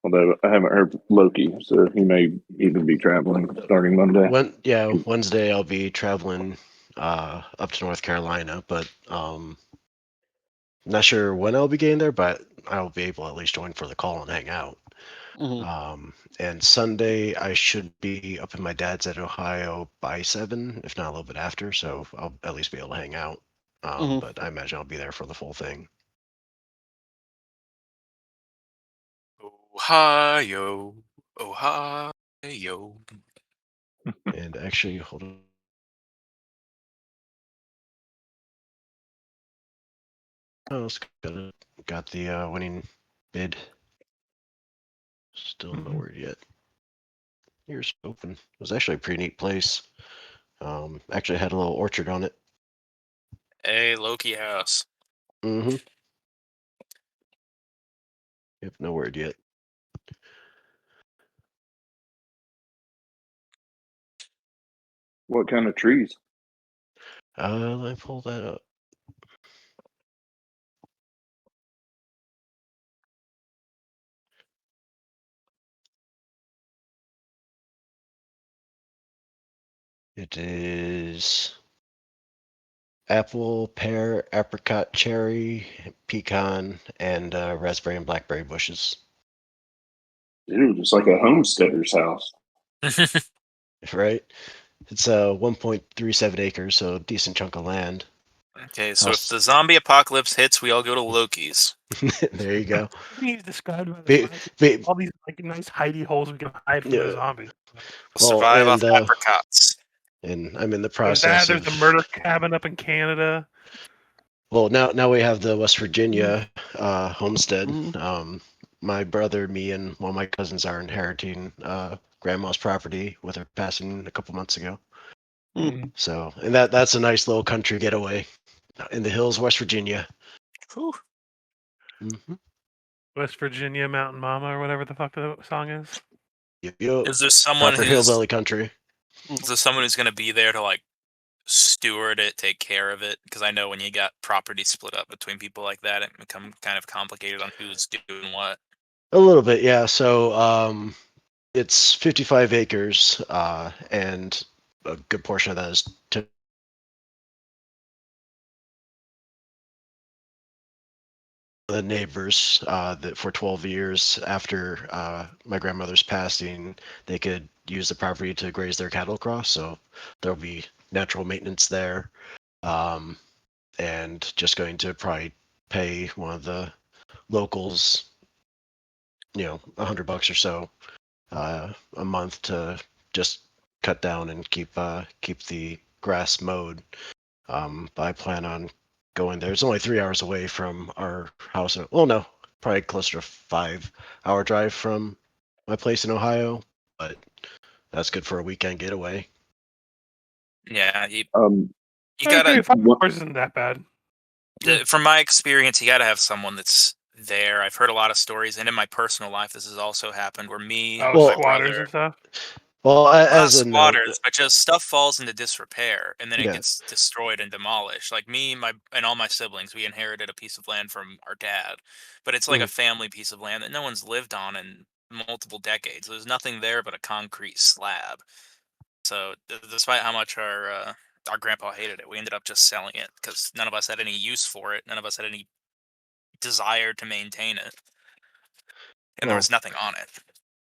Although I haven't heard Loki, so he may even be traveling starting Monday. Wednesday I'll be traveling up to North Carolina, but Not sure when I'll be getting there, but I'll be able to at least join for the call and hang out. Mhm. And Sunday I should be up in my dad's at Ohio by 7, if not a little bit after. So I'll at least be able to hang out. Mhm. But I imagine I'll be there for the full thing. Ohio, Ohio. And actually, hold on. Oh, it's got the winning bid. Still no word yet. Here's open. It was actually a pretty neat place. Actually had a little orchard on it. Hey, Loki House. Mm-hmm. Yep, no word yet. What kind of trees? Let me pull that up. It is apple, pear, apricot, cherry, pecan, and raspberry and blackberry bushes. Dude, it's like a homesteader's house. Right? It's 1.37 acres, so a decent chunk of land. Okay, so House- if the zombie apocalypse hits, we all go to Loki's. There you go. He's described by the Be, Vikings, be, all these like nice hidey holes we can hide from Yeah. the zombies. We'll Well, survive off and apricots. and I'm in the There's that. process There's the of. murder cabin up in Canada. Well, now we have the West Virginia homestead. Mhm. My brother, me, and one of my cousins are inheriting grandma's property with her passing a couple months ago. Mm. So, and that's a nice little country getaway in the hills, West Virginia. Whew. Mm-hmm. West Virginia Mountain Mama or whatever the fuck the song is. Yep. Is there someone Proper who's hillbilly country. going to be there to like steward it, take care of it? Because I know when you got property split up between people like that, it become kind of complicated on who's doing what. A little bit, yeah. So, it's 55 acres, and a good portion of that is to the neighbors that for 12 years after my grandmother's passing, they could use the property to graze their cattle across. So there'll be natural maintenance there, and just going to probably pay one of the locals, $100 or so a month to just cut down and keep the grass mowed. But I plan on going there. It's only 3 hours away from our house. Well, no, probably closer to 5 hour drive from my place in Ohio, but that's good for a weekend getaway. Yeah, you I gotta. agree, 5 what- hours isn't that bad. From my experience, you gotta have someone that's there. I've heard a lot of stories, and in my personal life, this has also happened where me, Oh, Well- my squatters brother, and stuff. Well, not as a note, squatters, but just stuff falls into disrepair and then it Yeah. gets destroyed and demolished. Like me, and all my siblings, we inherited a piece of land from our dad, but it's like a family piece of land that no one's lived on in multiple decades. There's nothing there but a concrete slab. So, despite how much our grandpa hated it, we ended up just selling it because none of us had any use for it. None of us had any desire to maintain it, and there Well, was nothing on it.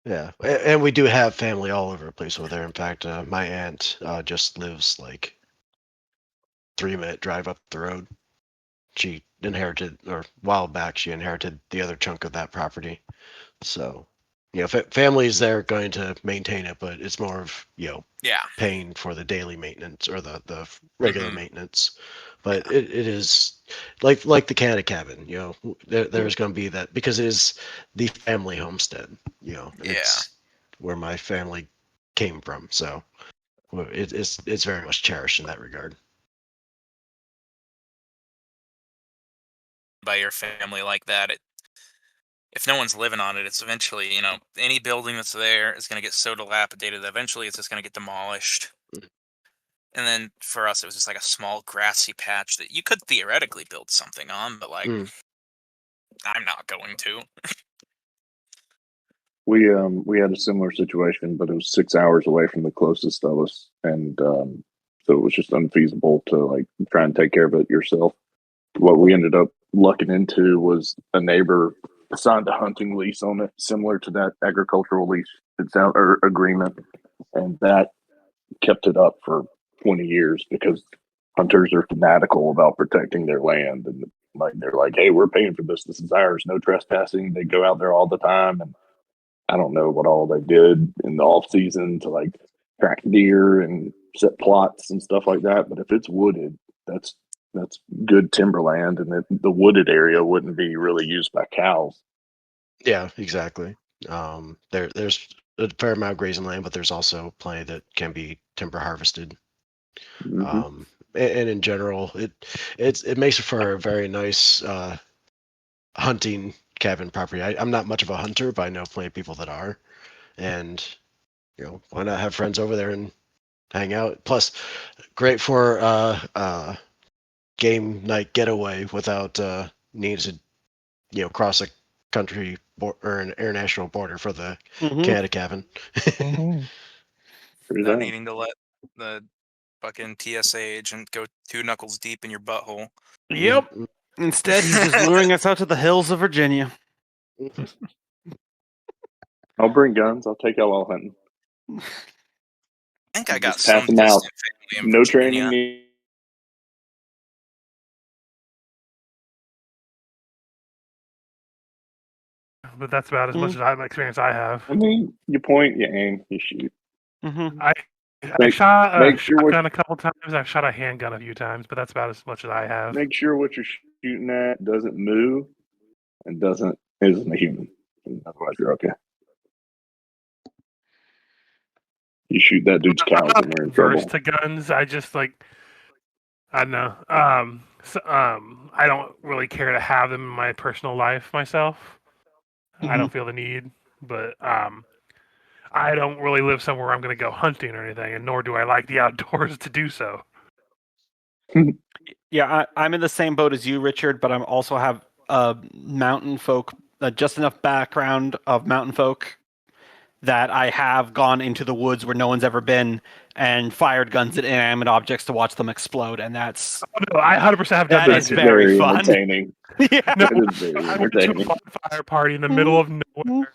yeah, and we do have family all over the place over there. In fact, my aunt just lives like 3-minute drive up the road. She inherited, or a while back, she inherited the other chunk of that property. So, families there going to maintain it, but it's more of, Yeah. paying for the daily maintenance or the regular Mhm. maintenance. But it is like the Canada cabin, there's going to be that because it is the family homestead, it's where my family came from. So it's very much cherished in that regard. By your family like that, if no one's living on it, it's eventually, any building that's there is going to get so dilapidated that eventually it's just going to get demolished. And then for us, it was just like a small grassy patch that you could theoretically build something on, but like, I'm not going to. We had a similar situation, but it was 6 hours away from the closest of us, and so it was just unfeasible to like try and take care of it yourself. What we ended up looking into was a neighbor signed a hunting lease on it, similar to that agricultural lease or agreement, and that kept it up for 20 years because hunters are fanatical about protecting their land, and like they're like, hey, we're paying for this. This is ours. No trespassing. They go out there all the time, and I don't know what all they did in the off season to like track deer and set plots and stuff like that. But if it's wooded, that's good timberland, and the wooded area wouldn't be really used by cows. Yeah, exactly. There's a fair amount of grazing land, but there's also plenty that can be timber harvested. Mhm. And in general, it makes for a very nice hunting cabin property. I'm not much of a hunter, but I know plenty of people that are, and why not have friends over there and hang out? Plus, great for game night getaway without needing to cross a country or an international border for the Canada cabin. Mhm. Pretty Not nice. needing to let the fucking TSA agent go 2 knuckles deep in your butthole. Yep. Instead, he's just luring us out to the hills of Virginia. I'll bring guns. I'll take y'all all hunting. I think I got Just pass some them out. distant family in No Virginia. training. But that's about as much as experience I have. I mean, you point, you aim, you shoot. Mm-hmm. I Make- shot a make sure what- shotgun a couple times. I've shot a handgun a few times, but that's about as much as I have. Make sure what you're shooting at doesn't move and isn't a human. Otherwise, you're okay. You shoot that dude's cows and you're in Verse trouble. to guns. I just I don't know. I don't really care to have them in my personal life myself. I don't feel the need, but I don't really live somewhere where I'm going to go hunting or anything, and nor do I like the outdoors to do so. Yeah, I'm in the same boat as you, Richard, but I'm also have mountain folk, just enough background of mountain folk that I have gone into the woods where no one's ever been and fired guns at inanimate objects to watch them explode, and that's Oh, no, I 100% have done That that. is too. very fun. entertaining. yeah. No, It is very I went to a entertaining. bonfire party in the middle of nowhere.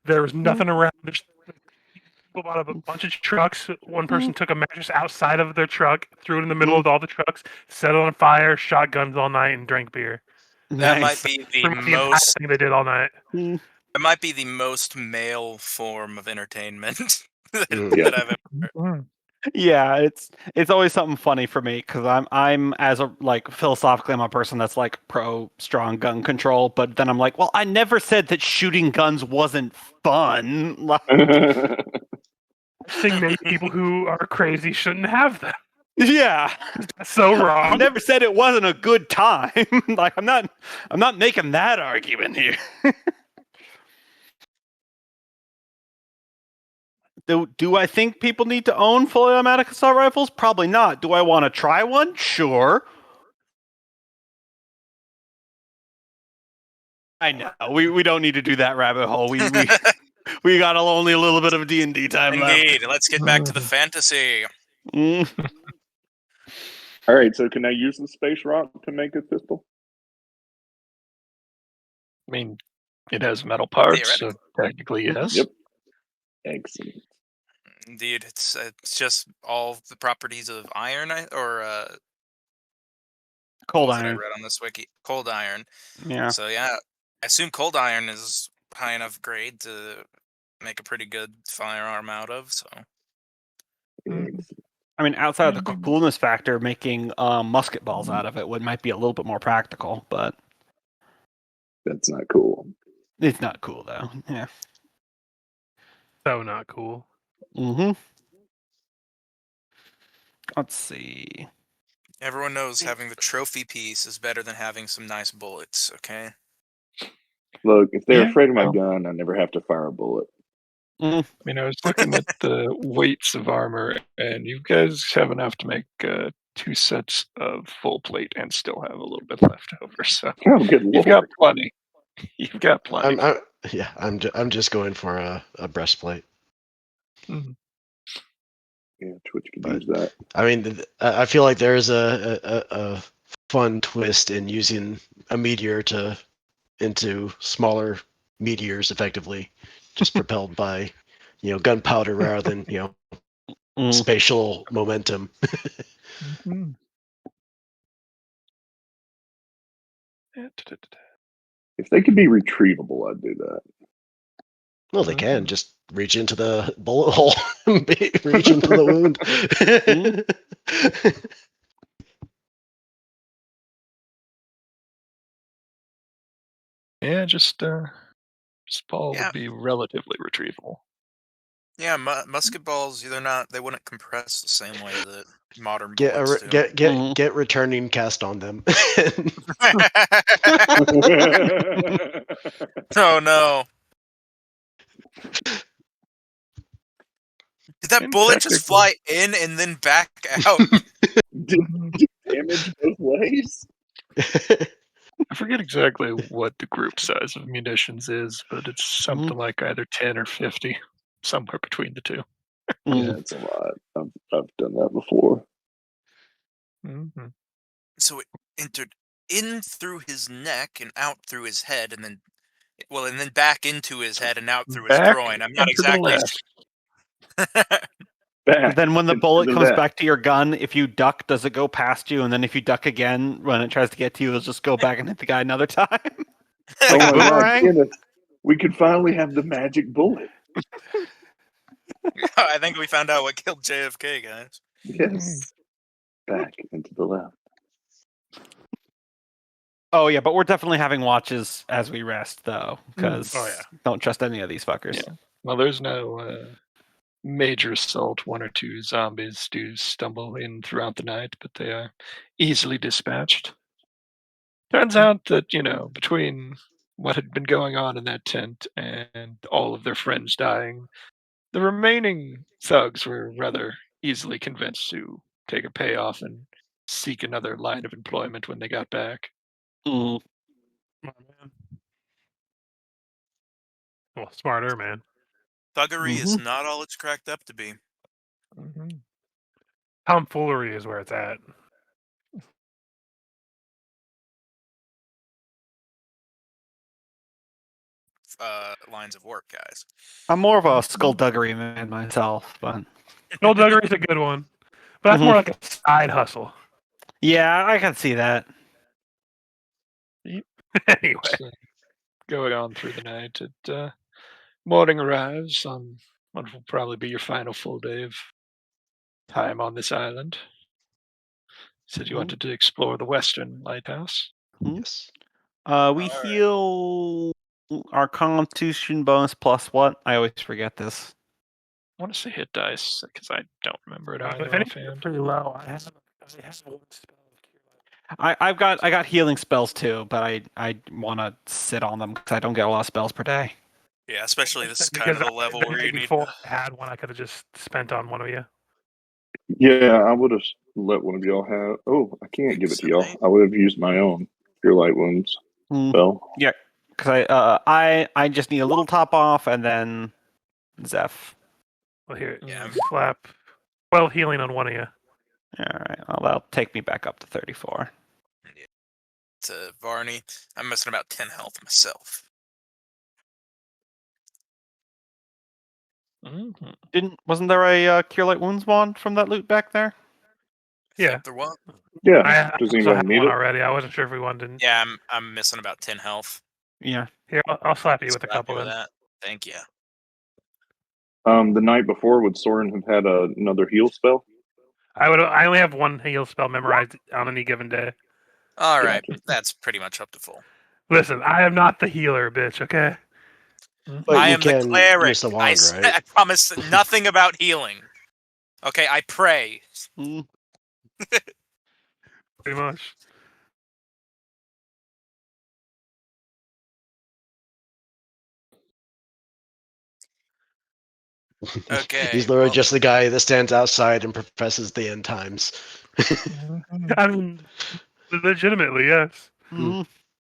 There was nothing around. People bought up a bunch of trucks. One person took a mattress outside of their truck, threw it in the middle of all the trucks, set it on fire, shot guns all night, and drank beer. That Nice. might be the Pretty much the entire most. thing they did all night. That might be the most male form of entertainment that, Mm. Yeah. that I've ever. Yeah, it's always something funny for me because I'm as a philosophically I'm a person that's like pro strong gun control, but then I'm like, well, I never said that shooting guns wasn't fun. Like, I think maybe people who are crazy shouldn't have them. yeah, That's so I wrong. never said it wasn't a good time. Like I'm not making that argument here. Do I think people need to own fully automatic assault rifles? Probably not. Do I want to try one? Sure. I know we don't need to do that rabbit hole. We got only a little bit of D&D time Indeed. Let's get back to the fantasy. left. All right, so can I use the space rock to make a pistol? I mean, it has metal parts, so technically yes. Yep. Excellent. Indeed, it's just all the properties of iron, or Cold what was it I iron. read on this wiki. Cold iron. Yeah. So yeah, I assume cold iron is high enough grade to make a pretty good firearm out of. So Excellent. I mean, outside of the coolness factor, making musket balls out of it might be a little bit more practical, but That's not cool. it's not cool though. Yeah. So not cool. Mm-hmm. Let's see. everyone knows having the trophy piece is better than having some nice bullets. Okay. Look, if they're Yeah, afraid of my well. gun, I never have to fire a bullet. I mean, I was looking at the weights of armor, and you guys have enough to make 2 sets of full plate and still have a little bit left over. So Oh, good lord. you've got plenty. You've got plenty. I'm just going for a breastplate. Yeah, Twitch could But- use that. I mean, I feel like there is a fun twist in using a meteor into smaller meteors, effectively, just propelled by gunpowder rather than spatial momentum. Mhm. Yeah, If they could be retrievable, I'd do that. Well, they can just reach into the bullet hole, reach into the wound. Yeah, just ball Yeah. would be relatively retrievable. Yeah, musket balls. They wouldn't compress the same way that modern Get bullets do. get returning cast on them. Oh no! Did that And bullet just technically- fly in and then back out? Did damage both ways? I forget exactly what the group size of munitions is, but it's something like either 10 or 50, somewhere between the two. Yeah, it's a lot. I've done that before. Mm-hmm. So it entered in through his neck and out through his head, and then back into his head and out through his Back groin. I'm not and to the exactly. left. Back. Then when the into bullet comes that. back to your gun, if you duck, does it go past you? And then if you duck again, when it tries to get to you, it'll just go back and hit the guy another time? Oh my God, boomerang? Kenneth, we could finally have the magic bullet. I think we found out what killed JFK, guys. Yes. Back into the left. Oh yeah, but we're definitely having watches as we rest, though, because Oh, yeah. don't trust any of these fuckers. Yeah. Well, there's no major assault. One or two zombies do stumble in throughout the night, but they are easily dispatched. Turns out that, between what had been going on in that tent and all of their friends dying, the remaining thugs were rather easily convinced to take a payoff and seek another line of employment when they got back. Mm. Smart man. Well, smarter man. Thuggery is not all it's cracked up to be. Mm-hmm. Tomfoolery is where it's at. Lines of work, guys. I'm more of a skullduggery man myself, but Skullduggery is a good one, but that's more like a side hustle. yeah, I can see that. Anyway, So, going on through the night, morning arrives on what will probably be your final full day of time on this island. Said you wanted to explore the western lighthouse. Yes. We Alright. heal our Constitution bonus plus what? I always forget this. I want to say hit dice because I don't remember it either if anything, offhand. pretty low. I have one spell. I got healing spells too, but I want to sit on them because I don't get a lot of spells per day. Yeah, especially this is kind Because of the level where you need. before I had one, I could have just spent on one of you. Yeah, I would have let one of y'all have. Oh, I can't give it to y'all. I would have used my own Cure Light Wounds spell. Yeah, because I just need a little top off and then Zeph. Well, here, Yeah. slap 12 healing on one of you. All right, well that'll take me back up to 34. To Varney, I'm missing about 10 health myself. Mm-hmm. Wasn't there a Cure Light Wounds wand from that loot back there? Yeah. There was. Yeah. I Does also anybody have need one it? already. I wasn't sure if we wanted to. Yeah, I'm missing about 10 health. Yeah. Here, I'll slap you with a Slap couple you with then. that. Thank you. The night before, would Soren have had another heal spell? I only have one heal spell memorized on any given day. All right, Gotcha. that's pretty much up to full. Listen, I am not the healer, bitch. Okay. But I you am the can cleric. use the wand, right? I promise nothing about healing. Okay, I pray. Mm. Pretty much. Okay. He's literally well, just the guy that stands outside and professes the end times. I mean, legitimately, yes. Mhm.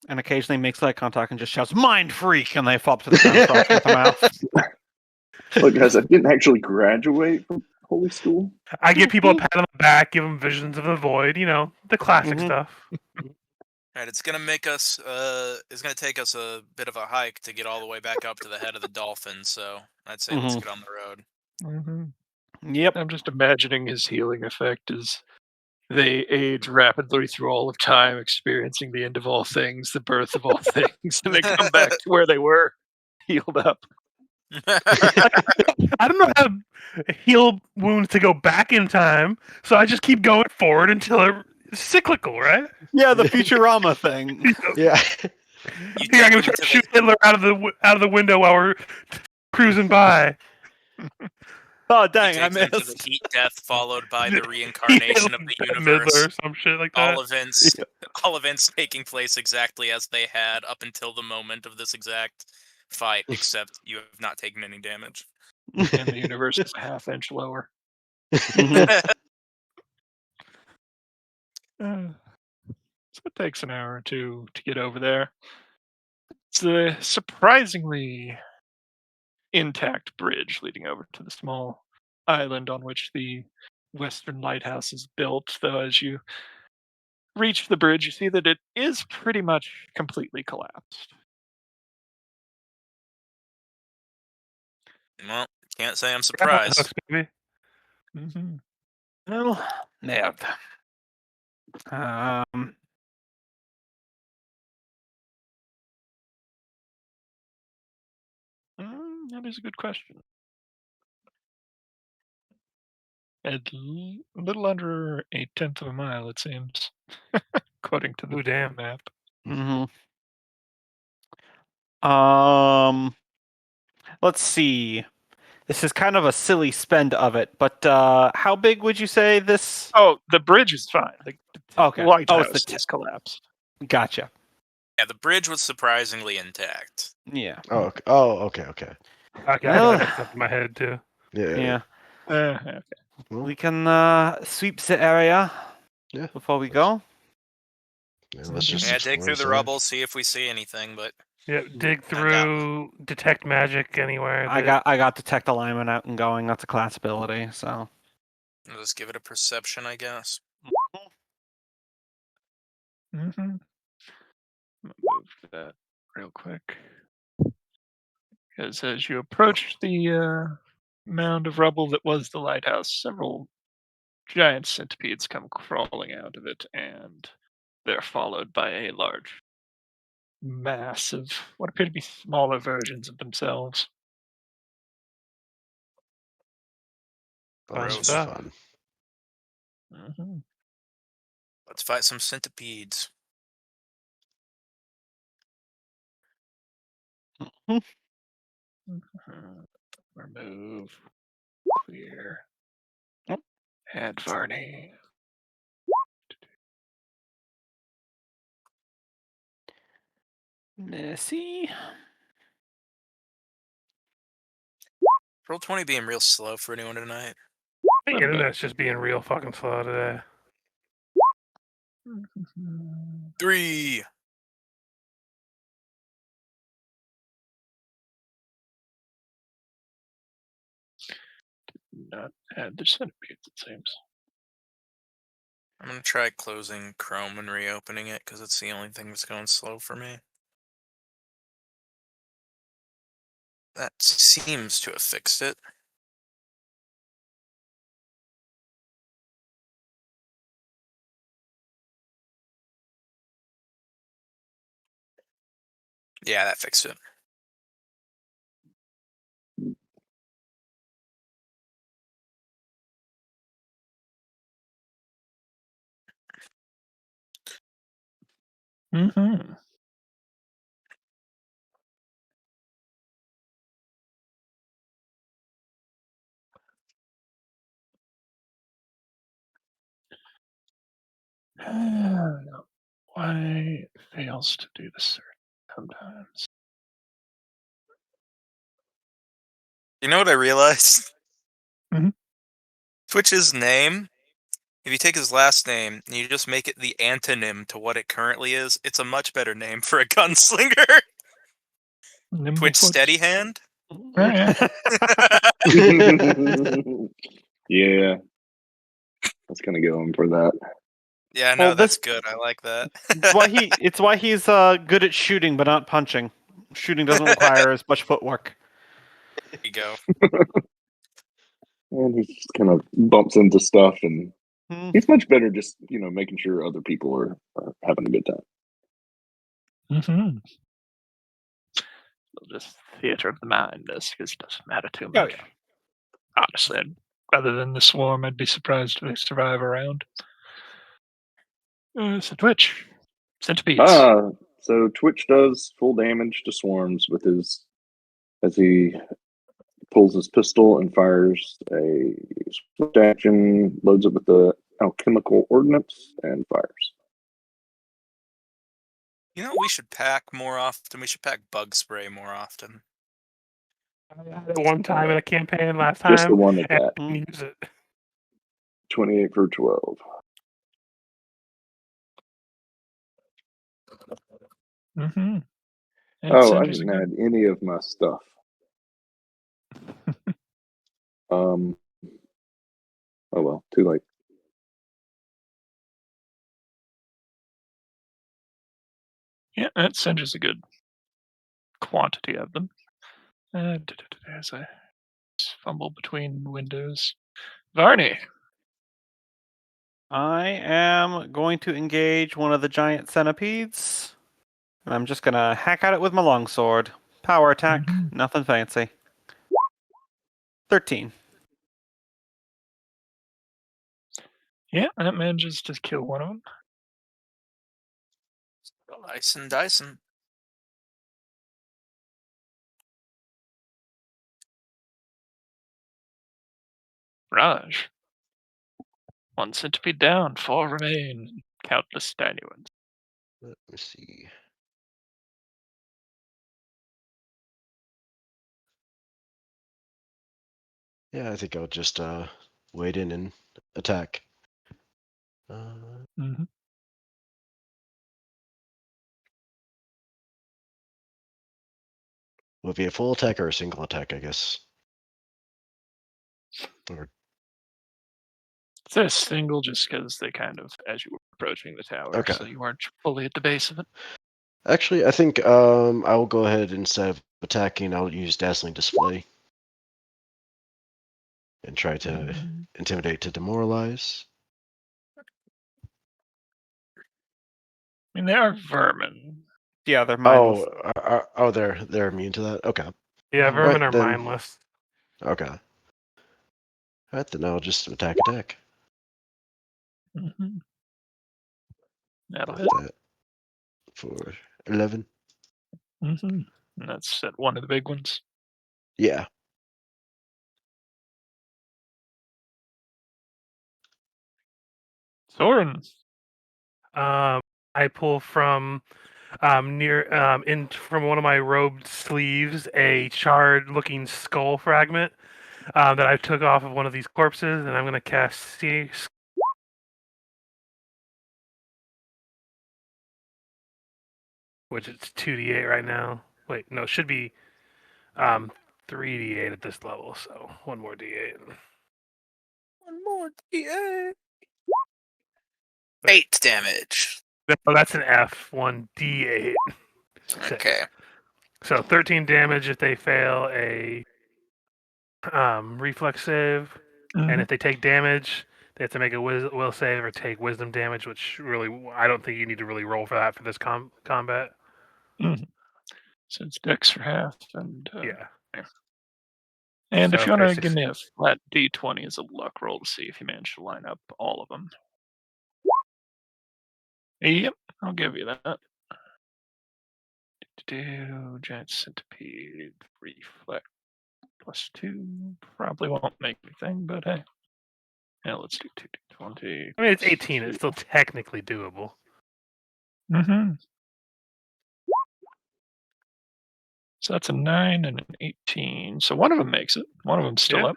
And occasionally makes eye contact and just shouts "Mind freak!" and they fall up to the ground, frosting at the mouth. Look, guys, I didn't actually graduate from Holy school. I give people a pat on the back, give them visions of the void. You know, the classic Mhm. stuff. Alright, it's gonna make us it's gonna take us a bit of a hike to get all the way back up to the head of the dolphin, so I'd say let's Mhm. get on the road. Yep. I'm just imagining his healing effect as they age rapidly through all of time, experiencing the end of all things, the birth of all things, and they come back to where they were, healed up. I don't know how to heal wounds to go back in time, so I just keep going forward until it's cyclical, right? Yeah, the Futurama thing. Yeah. You Here, I'm dip gonna try into to shoot Hitler out of the window while we're cruising by. Oh he dang, I takes into the missed. heat death followed by the reincarnation of the Bette universe. Midler or some shit like that. All events taking place exactly as they had up until the moment of this exact fight, except you have not taken any damage. And the universe is a half-inch lower. Mhm. So it takes an hour or two to get over there. It's a surprisingly intact bridge leading over to the small island on which the Western Lighthouse is built, though as you reach the bridge, you see that it is pretty much completely collapsed. Well, can't say I'm Grapple surprised. hooks, baby. Mm-hmm. Well, nailed. That is a good question. At a little under a tenth of a mile, it seems, according to the Ooh, damn. map. Mhm. Let's see. This is kind of a silly spend of it, but how big would you say this? Oh, the bridge is fine. The Okay. lighthouse it's the is collapsed. Gotcha. Yeah, the bridge was surprisingly intact. Yeah. Okay. Okay. Okay, Well- I got stuff in my head too. Yeah. Yeah. Okay. We can sweep the area. Yeah. Before we go. Yeah, let's just Yeah, dig explore through this the area. rubble, see if we see anything, but Yeah, dig got through, detect magic anywhere. I that- got detect alignment out and going. That's a class ability. So I'll just give it a perception, I guess. Mm-hmm. Move that real quick. Because as you approach the mound of rubble that was the lighthouse, several giant centipedes come crawling out of it, and they're followed by a large mass of what appear to be smaller versions of themselves. Oh, this Gross. is Stuff. fun. Mm-hmm. Let's fight some centipedes. Remove. Clear. Yep. Add Varney. let's see. Roll 20 being real slow for anyone tonight. The internet's just being real fucking slow today. 3. Not add the centipedes, it seems. I'm gonna try closing Chrome and reopening it because it's the only thing that's going slow for me. That seems to have fixed it. Yeah, that fixed it. Mm-hmm. Why it fails to do this sometimes? You know what I realized? Mhm. Twitch's name, if you take his last name and you just make it the antonym to what it currently is, it's a much better name for a gunslinger. Twitch Nimblefoot. Steady Hand. Yeah. Yeah, that's gonna go in for that. Yeah, no, Well, that's this- good. I like that. It's why he's good at shooting but not punching. Shooting doesn't require as much footwork. There you go. And he just kind of bumps into stuff, and Hmm. he's much better just making sure other people are having a good time. Mm-hmm. Just theater of the mind, this because it doesn't matter too Oh, much. yeah. Honestly, other than the swarm, I'd be surprised if they survive around. So Twitch, centipedes. So Twitch does full damage to swarms with his as he pulls his pistol and fires a swift action, loads it with the alchemical ordnance, and fires. You know, we should pack more often. We should pack bug spray more often. I had it one time in a campaign last Just the time. one and attack. I didn't use it. 28 for 12. Mm-hmm. Oh, I didn't add any of my stuff. Oh well, too late. Yeah, that Singe a good quantity of them. As I fumble between windows. Varney. I am going to engage one of the giant centipedes. And I'm just gonna hack at it with my longsword. Power attack, Mhm. nothing fancy. 13. Yeah, that manages to kill one of them. Dyson, Dyson. Raj. One centipede down, 4 remain. Countless tiny ones. Let me see. Yeah, I think I'll just wade in and attack. Mm-hmm. Will it be a full attack or a single attack, I guess? Or It's a single just because they kind of, as you were approaching the tower, Okay. so you weren't fully at the base of it. actually, I think I will go ahead instead of attacking. I'll use dazzling display and try to Mhm. intimidate to demoralize. I mean, they are vermin. Yeah, they're mindless. They're immune to that. Okay. Yeah, Mhm. vermin Right, are then- mindless. Okay. All right, then I'll just attack. Mm-hmm. That'll With hit. that for 11. Mm-hmm. And that's at one of the big ones. Yeah. Soren. I pull from from one of my robed sleeves a charred-looking skull fragment that I took off of one of these corpses, and I'm going to cast see. Which it's 2d8 right now. Wait, no, it should be 3d8 at this level, so one more d8. One more D8. 8 damage. No, that's an F. 1d8. 6. Okay. So 13 damage if they fail a reflex save, and if they take damage, they have to make a will save or take wisdom damage, which really I don't think you need to really roll for that for this combat. Mhm. So it's dex for half, and Yeah. And So if you if want they to give me a flat d20 as a luck roll to see if you manage to line up all of them. Yep, I'll give you that. Giant centipede reflect +2 probably won't make anything, but hey. Yeah, let's do 2d20. I mean, it's 18. It's still technically doable. Mm-hmm. So that's a 9 and an 18. So one of them makes it. One of them's still Yeah. up.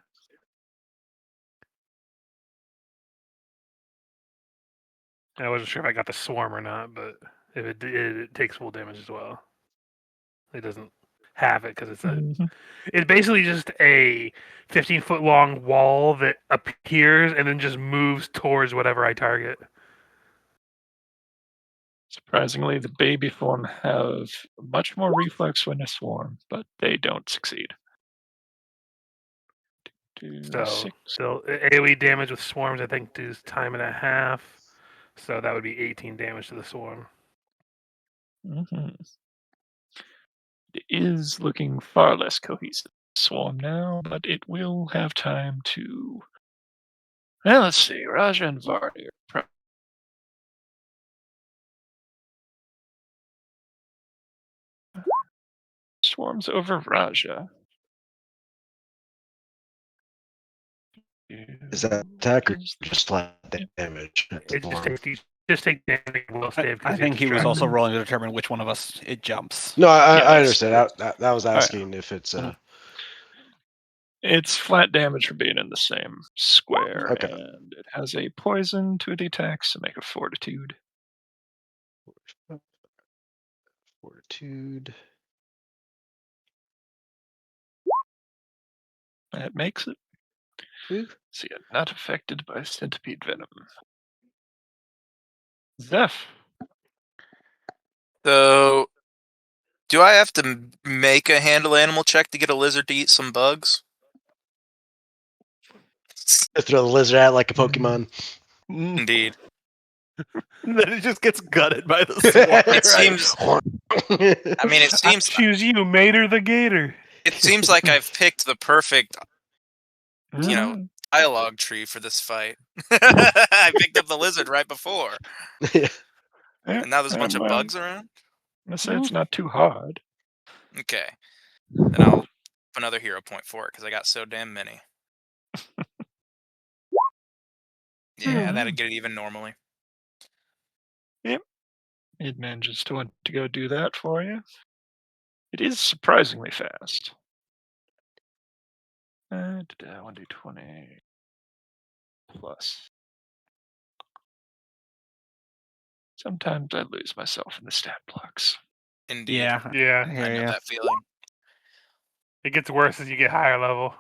I wasn't sure if I got the swarm or not, but if it takes full damage as well. It doesn't have it because Mhm. it's basically just a 15-foot long wall that appears and then just moves towards whatever I target. Surprisingly, the baby form have much more reflex when they swarm, but they don't succeed. So 6. still AoE damage with swarms, I think, does time and a half. So that would be 18 damage to the swarm. Mhm. It is looking far less cohesive swarm now, but it will have time to. Well, let's see. Raja and Vardy are swarms over Raja. Is that attack or Is- just flat damage? At the It swarm? just take damage will save. I think he was also rolling to determine which one of us it jumps. No, I Yes. understand. That was yeah. asking if it's It's flat damage for being in the same square, Okay. and it has a poison to the attacks to make a fortitude. fortitude. That makes it. Ooh. So yeah, not affected by centipede venom. Zeph. So, do I have to make a handle animal check to get a lizard to eat some bugs? Throw the lizard at like a Pokemon. Indeed. Then it just gets gutted by the swarm. It seems. I mean, it I seems. choose you, Mater the Gator. It seems like I've picked the perfect, you know, Mhm. dialogue tree for this fight. I picked up the lizard right before, Yeah, and now there's a bunch of well, bugs around. I say it's not too hard. Okay, then I'll put another hero point for it because I got so damn many. Yeah, that'd get it even normally. It manages to want to go do that for you. It is surprisingly fast. 1d20 plus. Sometimes I lose myself in the stat blocks. Indeed. Yeah, Yeah, I I hear know ya. that feeling. it gets worse as you get higher level.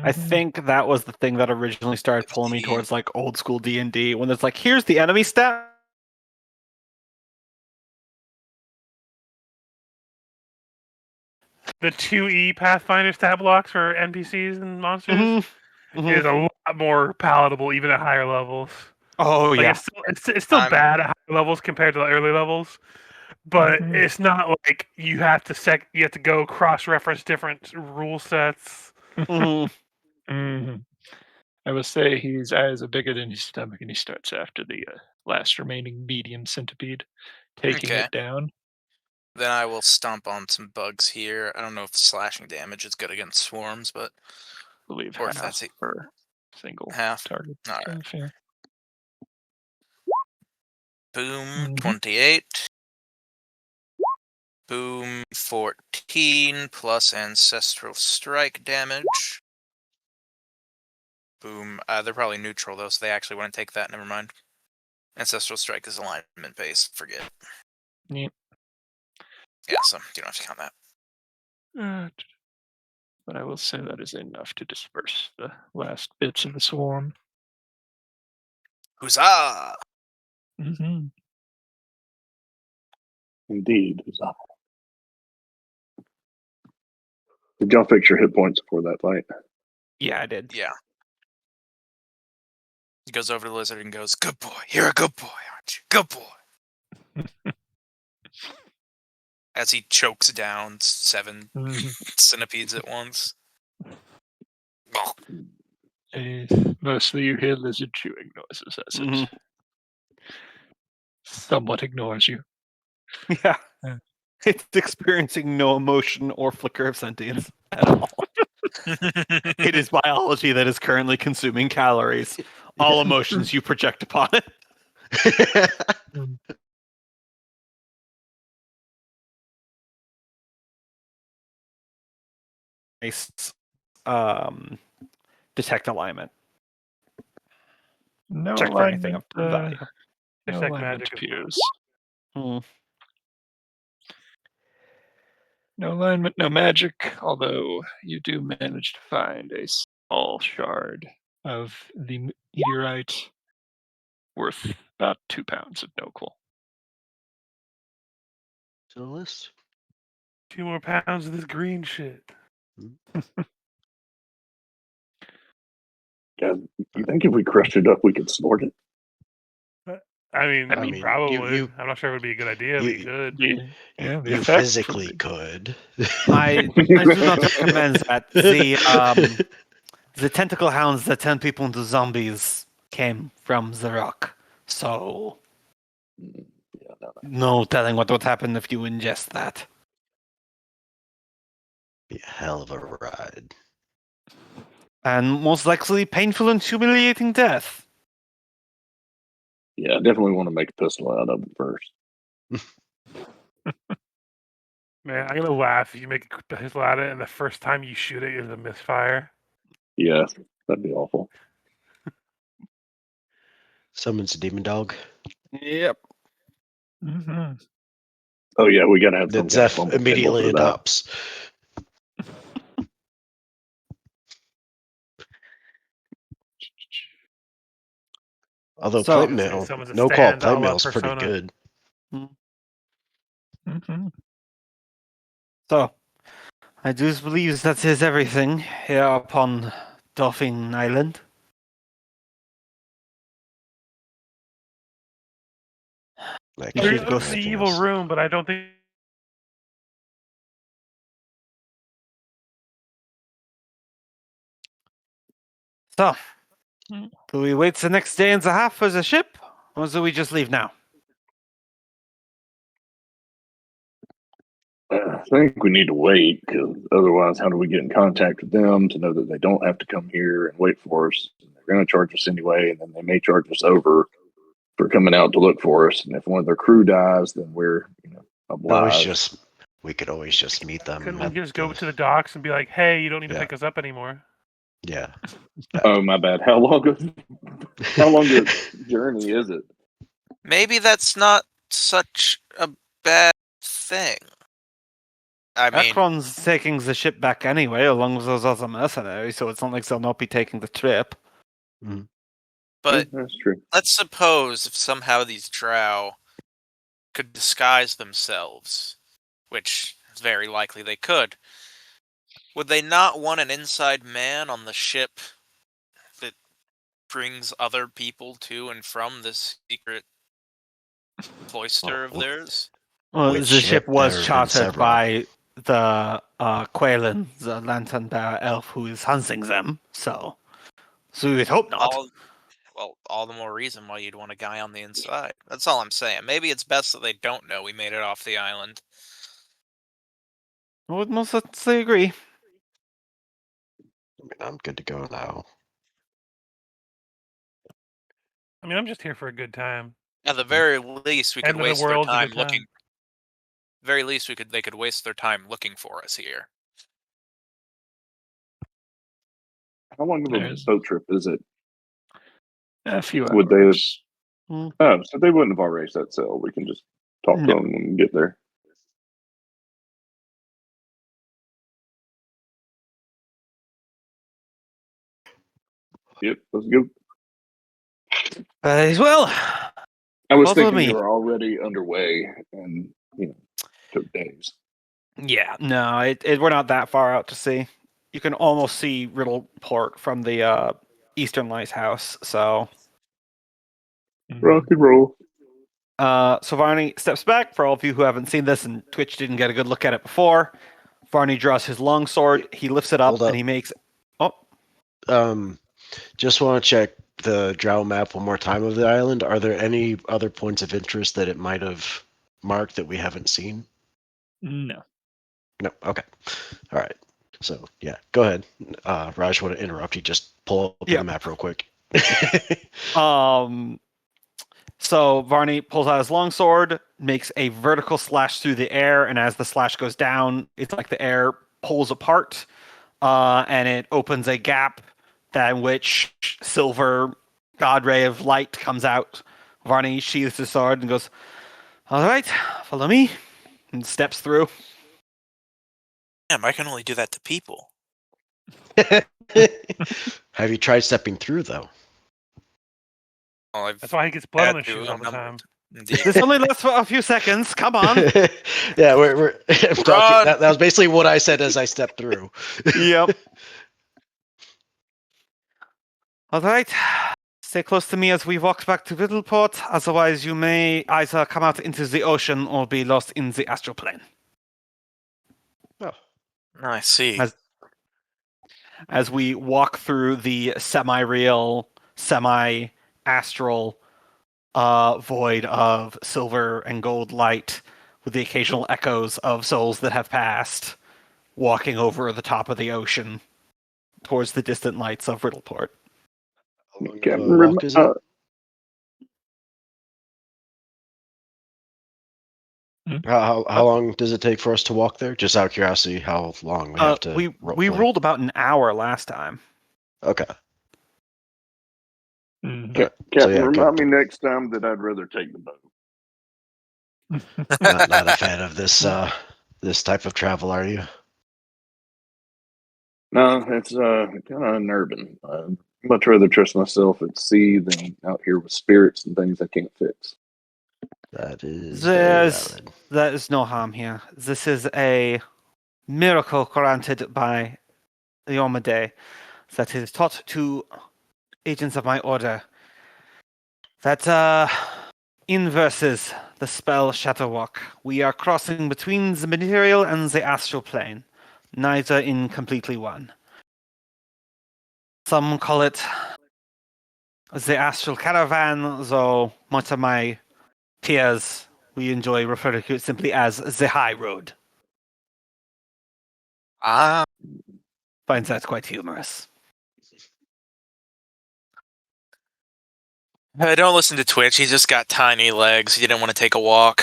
I think that was the thing that originally started pulling me 15. towards like old school D&D when it's like, here's the enemy stat. The 2E Pathfinder stat blocks for NPCs and monsters is a lot more palatable even at higher levels. Oh Like yeah, it's still I'm- bad at higher levels compared to the early levels, but Mhm. it's not like you have to go cross reference different rule sets. Mhm. I will say his eyes are bigger than his stomach, and he starts after the last remaining medium centipede, taking Okay. it down. Then I will stomp on some bugs here. I don't know if slashing damage is good against swarms, but I believe Or if half that's it. per single half. target. All right. stuff, yeah. Boom, Mhm. 28. Boom, 14 plus Ancestral Strike damage. Boom. They're probably neutral though, so they actually wouldn't take that. Never mind. Ancestral Strike is alignment based. Forget. Yep. Yeah, so you don't have to count that. But I will say that is enough to disperse the last bits of the swarm. Huzzah! Mm-hmm. Indeed. Did y'all fix your hit points before that fight? yeah, I did. Yeah. He goes over to the lizard and goes, "Good boy. You're a good boy, aren't you? Good boy." As he chokes down 7 centipedes at once. Mostly you hear lizard chewing noises as it somewhat ignores you. Yeah. Yeah. It's experiencing no emotion or flicker of sentience at all. It is biology that is currently consuming calories. All emotions you project upon it. Nice. Detect alignment. No Check for anything alignment, of value. no Detect alignment magic. appears. No alignment, no magic, although you do manage to find a small shard of the meteorite worth about 2 pounds of Noquel. To the list. 2 more pounds of this green shit. Yeah, you think if we crushed it up, we could snort it? I mean, I mean, probably. you- I'm not sure it would be a good idea, but you could. Yeah, the You effect physically would could. I do not recommend that. The tentacle hounds that turn people into zombies came from the rock. So Yeah, no. no telling what would happen if you ingest that. Be a hell of a ride. And most likely painful and humiliating death. Yeah, I definitely want to make a pistol out of it first. Man, I'm gonna laugh if you make a pistol at it, and the first time you shoot it is a misfire. Yeah, that'd be awful. Summons a demon dog. Yep. Mm-hmm. Oh yeah, we gotta have some That kind of Zeph fumble immediately symbol for that. adopts. Although So- plate I was gonna say mail, someone's a no call stand plate a la mail is pretty Persona. good. Mm-hmm. So, I do believe that is everything here upon Dolphin Island. Like, You There should is go the anything evil else. room, but I don't think. So, Hmm. do we wait the next day and a half for the ship, or do we just leave now? I think we need to wait because otherwise, how do we get in contact with them to know that they don't have to come here and wait for us? They're going to charge us anyway, and then they may charge us over for coming out to look for us. And if one of their crew dies, then we're obliged. We could always just meet them. Couldn't we at just go to the docks and be like, "Hey, you don't need to Yeah. pick us up anymore"? Yeah. Oh my bad. How long a journey is it? Maybe that's not such a bad thing. I mean, Ekron's taking the ship back anyway, along with those other mercenaries, so it's not like they'll not be taking the trip. but That's true. let's suppose if somehow these drow could disguise themselves, which is very likely they could, would they not want an inside man on the ship that brings other people to and from this secret cloister of Oh. theirs? Well, Which the ship? ship There was have been chartered several. by the Quaylen, the lantern bearer elf who is hunting them, so we would hope not. All the more reason why you'd want a guy on the inside. That's all I'm saying. Maybe it's best that they don't know we made it off the island. I would most certainly agree. I mean, I'm good to go now. I mean, I'm just here for a good time. At the very least, we could End of the waste their world's a time good time. looking. Very least, they could waste their time looking for us here. How long of a There's- boat trip is it? A few Would they have- hours. Oh, so they wouldn't have already set sail. We can just talk to No. them when we get there. Yep, let's go. Very well. I was Follow thinking me. you were already underway and, took days. Yeah, no, we're not that far out to sea. You can almost see Riddle Port from the Eastern Lighthouse. So, Rock and roll. so Varney steps back. For all of you who haven't seen this and Twitch didn't get a good look at it before, Varney draws his long sword. He lifts it up, Hold up. and he makes. Oh, Just want to check the drow map one more time of the island. Are there any other points of interest that it might have marked that we haven't seen? No. No. Okay. All right. So yeah, go ahead. Raj, want to interrupt you? Just pull up Yeah. the map real quick. So Varney pulls out his longsword, makes a vertical slash through the air, and as the slash goes down, it's like the air pulls apart, and it opens a gap that in which silver god ray of light comes out. Varney sheathes his sword and goes, "All right, follow me," and steps through. Damn, I can only do that to people. Have you tried stepping through, though? Well, I've That's why he gets blood on had his to shoes a all the number time. of Indeed. This only lasts for a few seconds. Come on. Yeah, we're I'm talking. Run! That was basically what I said as I stepped through. Yep. All right. Stay close to me as we walk back to Riddleport. Otherwise, you may either come out into the ocean or be lost in the astral plane. I see. As we walk through the semi-real, semi-astral void of silver and gold light, with the occasional echoes of souls that have passed, walking over the top of the ocean towards the distant lights of Riddleport. How long of Captain a Rim- walk is it? How long does it take for us to walk there? Just out of curiosity, how long we have to? We roleplay? ruled about an hour last time. Okay. Mhm. Captain, yeah, remind good. me next time that I'd rather take the boat. Not a fan of this this type of travel, are you? No, it's kind of unnerving. I'd much rather trust myself at sea than out here with spirits and things I can't fix. That is very valid. There is no harm here. This is a miracle granted by Yomade that is taught to agents of my order. That inverses the spell Shatterwalk. We are crossing between the material and the astral plane, neither in completely one. Some call it the astral caravan, though much of my peers, we enjoy referring to it simply as the high road. Ah, Finds that quite humorous. don't listen to Twitch. He's just got tiny legs. He didn't want to take a walk.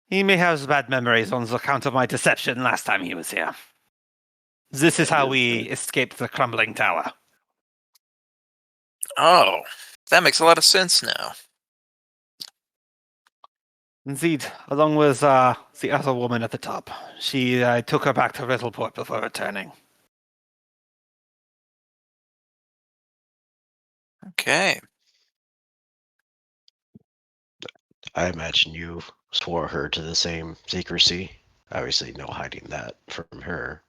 He may have bad memories on the account of my deception last time he was here. This is how we escaped the crumbling tower. Oh, that makes a lot of sense now. Indeed, along with the other woman at the top. I took her back to Riddleport before returning. Okay. I imagine you swore her to the same secrecy. Obviously, no hiding that from her.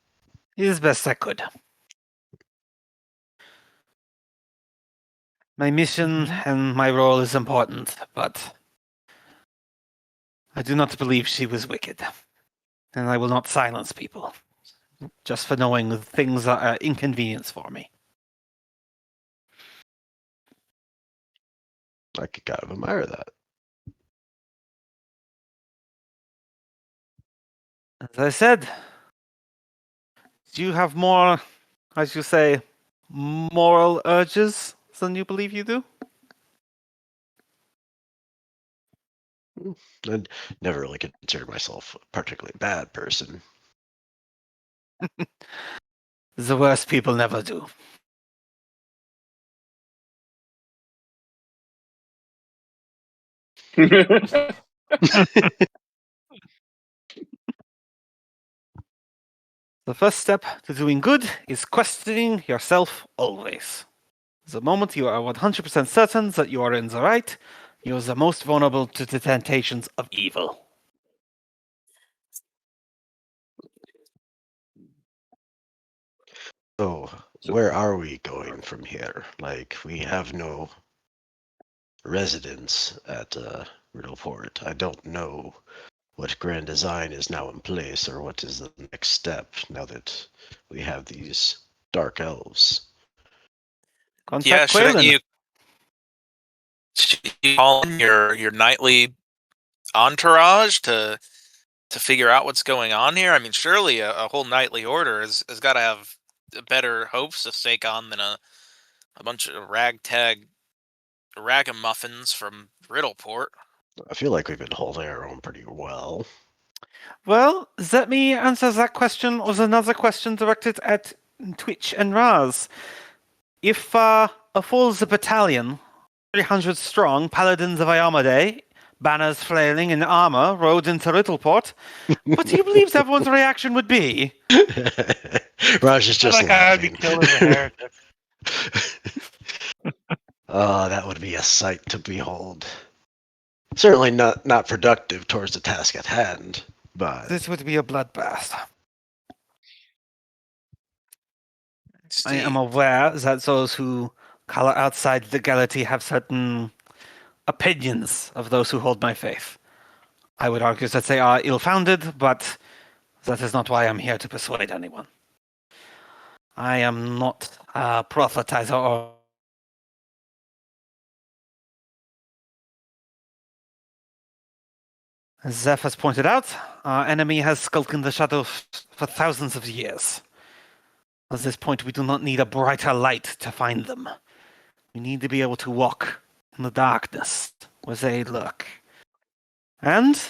As best I could. My mission and my role is important, but I do not believe she was wicked. And I will not silence people, just for knowing things are an inconvenience for me. I could kind of admire that. As I said, do you have more, as you say, moral urges than you believe you do? I never really considered myself a particularly bad person. The worst people never do. The first step to doing good is questioning yourself always. The moment you are 100% certain that you are in the right, you are the most vulnerable to the temptations of evil. So, where are we going from here? Like, we have no residence at Riddleport. I don't know what grand design is now in place or what is the next step now that we have these dark elves. Yeah, Contact shouldn't Quaylen. you call in your nightly entourage to figure out what's going on here? I mean, surely a whole nightly order has got to have better hopes to stake on than a bunch of ragamuffins from Riddleport. I feel like we've been holding our own pretty well. Well, let me answer that question with another question directed at Twitch and Raz. If a full battalion, 300 strong, Paladins of Ayamade, banners flailing and armor rode into Littleport, what do you believe everyone's reaction would be? Raj is just like I would be laughing. killed as a heretic. Oh, that would be a sight to behold. Certainly not productive towards the task at hand, but This would be a bloodbath. I am aware that those who color outside legality have certain opinions of those who hold my faith. I would argue that they are ill-founded, but that is not why I'm here to persuade anyone. I am not a prophetizer or... As Zeph has pointed out, our enemy has skulked in the shadows for thousands of years. At this point, we do not need a brighter light to find them. We need to be able to walk in the darkness where they lurk. And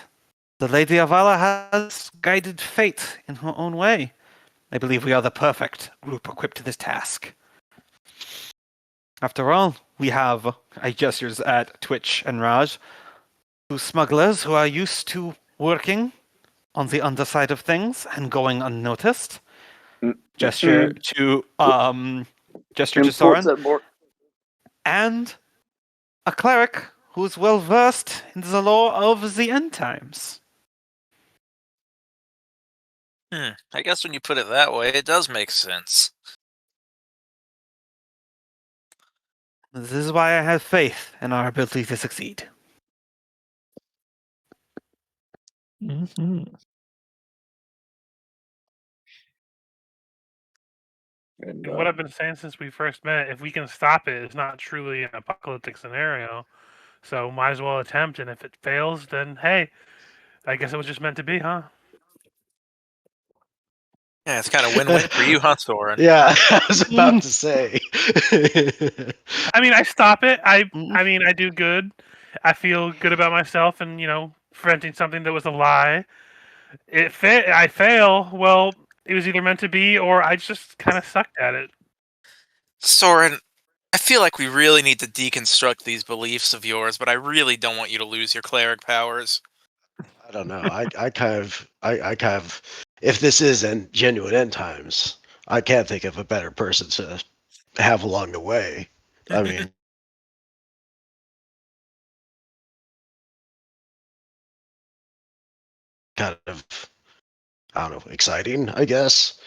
the Lady Avala has guided fate in her own way. I believe we are the perfect group equipped to this task. After all, we have, I gestures at Twitch and Raj, two smugglers who are used to working on the underside of things and going unnoticed. Gesture to Soren. And a cleric who is well versed in the lore of the end times. I guess when you put it that way, it does make sense. This is why I have faith in our ability to succeed. Mm-hmm. And What I've been saying since we first met, if we can stop it, it's not truly an apocalyptic scenario. So might as well attempt, and if it fails, then hey, I guess it was just meant to be, huh? Yeah, it's kind of win-win for you, huh, Soren? yeah, I was about to say. I mean, I stop it. I mean, I do good. I feel good about myself, and preventing something that was a lie. I fail. Well, it was either meant to be, or I just kind of sucked at it. Soren, I feel like we really need to deconstruct these beliefs of yours, but I really don't want you to lose your cleric powers. I don't know. I kind of, if this is genuine end times, I can't think of a better person to have along the way. I mean, kind of, I don't know, exciting, I guess.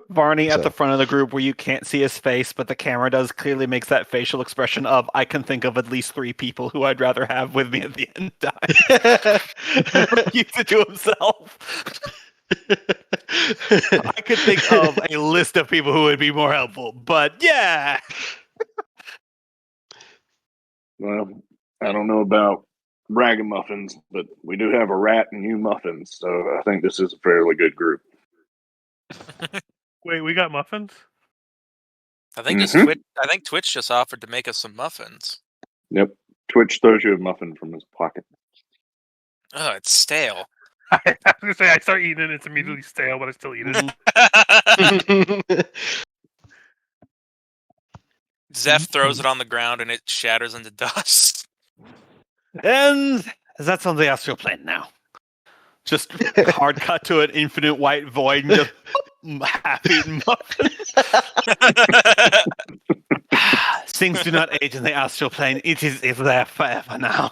Varney at the So- front of the group where you can't see his face, but the camera does clearly makes that facial expression of, I can think of at least 3 people who I'd rather have with me at the end time. He to do himself. I could think of a list of people who would be more helpful, but yeah. well, I don't know about ragamuffins, but we do have a rat and you muffins, so I think this is a fairly good group. Wait, we got muffins? I think Mhm. I think Twitch just offered to make us some muffins. Yep. Twitch throws you a muffin from his pocket. Oh, it's stale. I was gonna say I start eating it, it's immediately stale, but I still eat it. Mhm. Zeph throws it on the ground and it shatters into dust. And that's on the astral plane now. Just hard cut to an infinite white void and just half-eaten muffins. Things do not age in the astral plane. It's there forever now.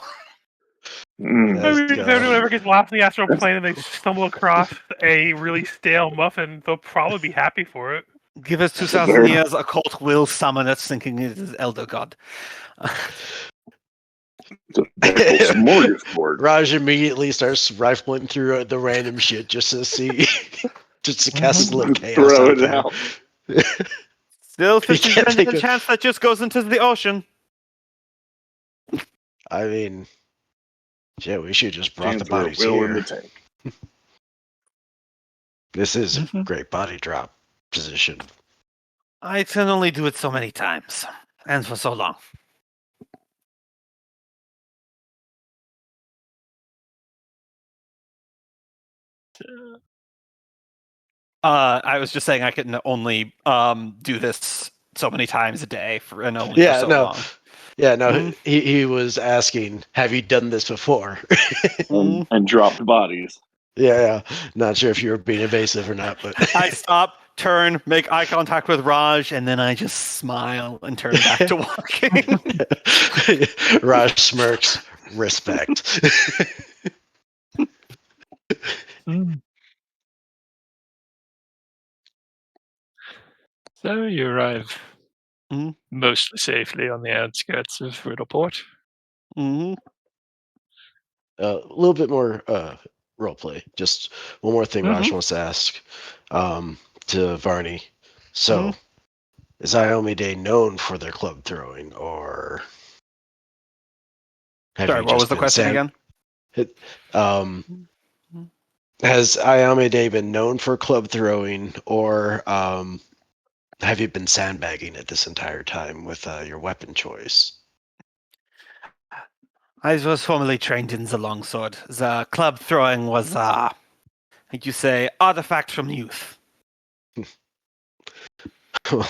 Mm. I mean, if God. anyone ever gets lost in the astral plane and they stumble across a really stale muffin, they'll probably be happy for it. Give us 2,000 Very- years, a cult will summon us thinking it is Elder God. It's a vegetable smorgasbord. Raj immediately starts rifling through the random shit just to see, just to cast a little chaos. Throw out it there. out. Still You can't 50% think of- chance that just goes into the ocean. I mean, yeah, we should just brought the Chance for a bodies will in here. the tank. This is a Mhm. great body drop position. I can only do it so many times, and for so long. I was just saying I can only do this so many times a day for and only Yeah, for so no. long. Yeah, no, Mhm. he was asking, have you done this before? and dropped bodies. Yeah, not sure if you were being evasive or not, but I stop, turn, make eye contact with Raj, and then I just smile and turn back to walking. Raj smirks. Respect. Mm. So you arrive Mhm. mostly safely on the outskirts of Riddleport. Hmm. A little bit more role play. Just one more thing Raj Mhm. wants to ask to Varney. So, is Iome Day known for their club throwing, or have Sorry, you what was just the been question again? Um, has Iame Day been known for club throwing, or have you been sandbagging it this entire time with your weapon choice? I was formerly trained in the longsword. The club throwing was, like you say, artifact from youth.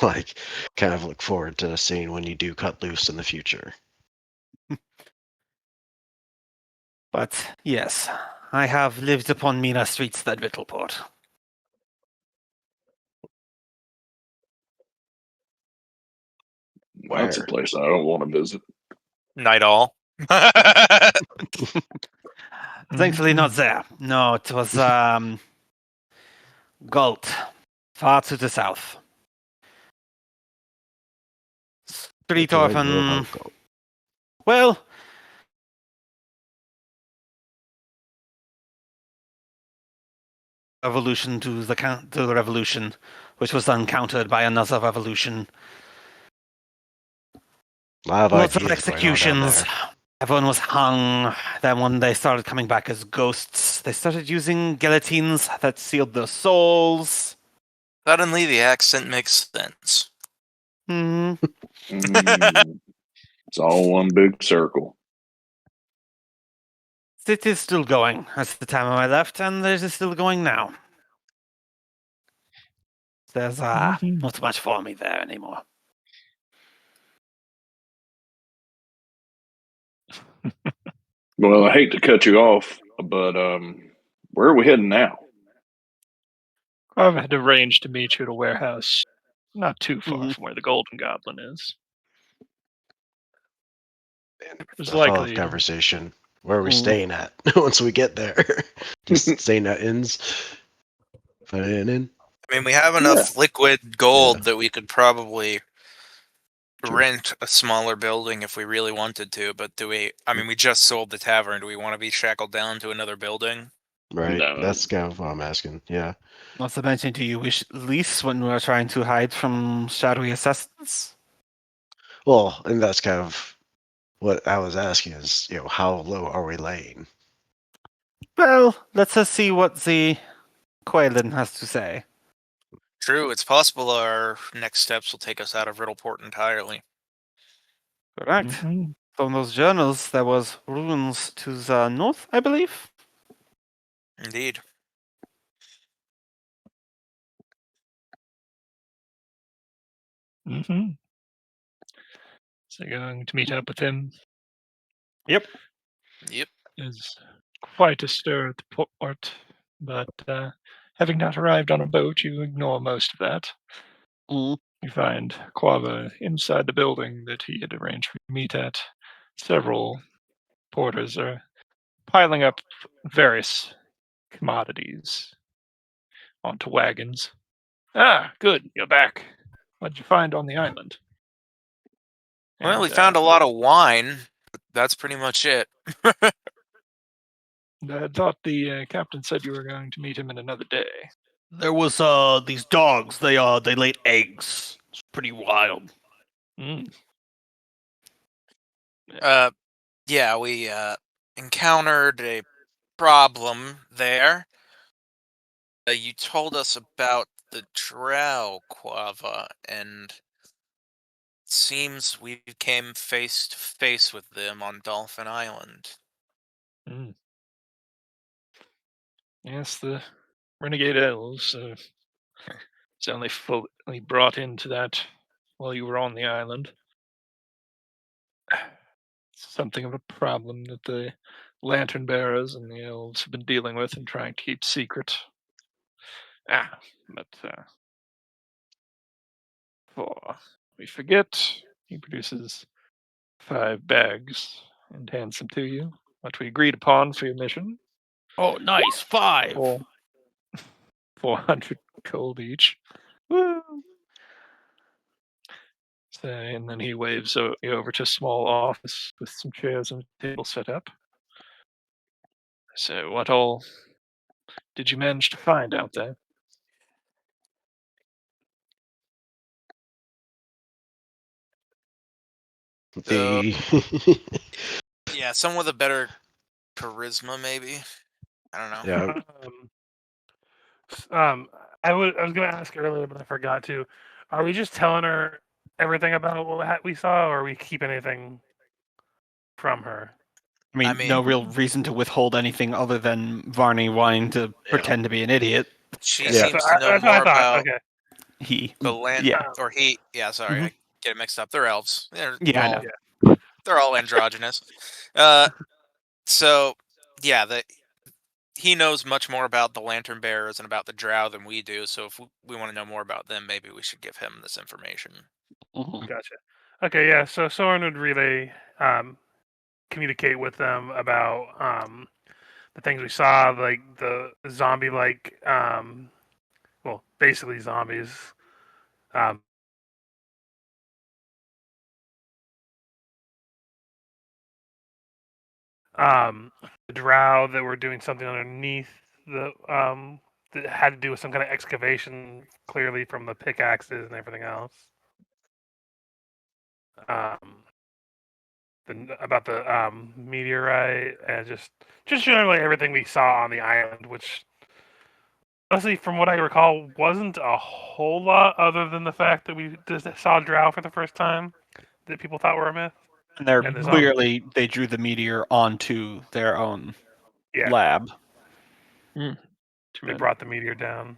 Like, kind of look forward to seeing when you do cut loose in the future. But yes, I have lived upon meaner streets than Riddleport. That's a Where? place I don't want to visit. Night all. Thankfully, not Mhm. there. No, it was Galt, far to the south. Street What do I know orphan. about gold? Well, revolution to the revolution, which was then countered by another revolution. A lot of Lots of ideas going on down executions. there. Everyone was hung. Then when they started coming back as ghosts, they started using guillotines that sealed their souls. Suddenly, the accent makes sense. Hmm. It's all one big circle. It is still going at the time I left, and it is still going now. There's Mhm. not much for me there anymore. Well, I hate to cut you off, but where are we heading now? I've had arranged to meet you at a warehouse not too far Mhm. from where the Golden Goblin is. And It's a follow-up likely. conversation. Where are we Mm. staying at once we get there? Just staying at inns? Put it in? I mean, we have enough liquid gold that we could probably True. rent a smaller building if we really wanted to, but do we? I mean, we just sold the tavern. Do we want to be shackled down to another building? Right. No. That's kind of what I'm asking. Yeah. Not to mention, do you wish lease when we are trying to hide from shadowy assassins? Well, and that's kind of what I was asking is, how low are we laying? Well, let's just see what the Quaylin has to say. True, it's possible our next steps will take us out of Riddleport entirely. Correct. Mhm. From those journals, there was ruins to the north, I believe. Indeed. Mhm. So you're going to meet up with him. Yep. There's quite a stir at the port, but having not arrived on a boat, you ignore most of that. Mm. You find Quava inside the building that he had arranged for you to meet at. Several porters are piling up various commodities onto wagons. Ah, good, you're back. What'd you find on the island? Well, we And, found a lot of wine. But that's pretty much it. I thought the captain said you were going to meet him in another day. There was these dogs. They laid eggs. It's pretty wild. Mm. Yeah, we encountered a problem there. You told us about the drow, Quava, and it seems we came face to face with them on Dolphin Island. Mm. Yes, the renegade elves. It's only fully brought into that while you were on the island. something of a problem that the lantern bearers and the elves have been dealing with and trying to keep secret. But for we forget, he produces 5 bags and hands them to you. What we agreed upon for your mission. Oh, nice. 5. For 400 gold each. Woo! So, and then he waves you over to a small office with some chairs and a table set up. So, what all did you manage to find out there? The Yeah, someone with a better charisma, maybe. I don't know. yeah, I was going to ask earlier, but I forgot to. Are we just telling her everything about what we saw, or are we keep anything from her? I mean, I mean- no real reason to withhold anything other than Varney wanting to pretend to be an idiot. She Yeah. seems So to know that's what I more thought. about Okay. He, the land, yeah, or he. Yeah, sorry, Mhm. I get it mixed up. They're elves. Yeah, I all, know. They're all androgynous. So yeah, he knows much more about the lantern bearers and about the drow than we do. So if we want to know more about them, maybe we should give him this information. Mhm. Gotcha. Okay, yeah. So Soren would relay, communicate with them about the things we saw, like the zombie-like, well, basically zombies. Um, the drow that were doing something underneath the that had to do with some kind of excavation, clearly from the pickaxes and everything else. About the meteorite and just generally everything we saw on the island, which honestly, from what I recall, wasn't a whole lot other than the fact that we just saw Drow for the first time that people thought were a myth. And they're And the clearly they drew the meteor onto their own Yeah, lab. they brought the meteor down,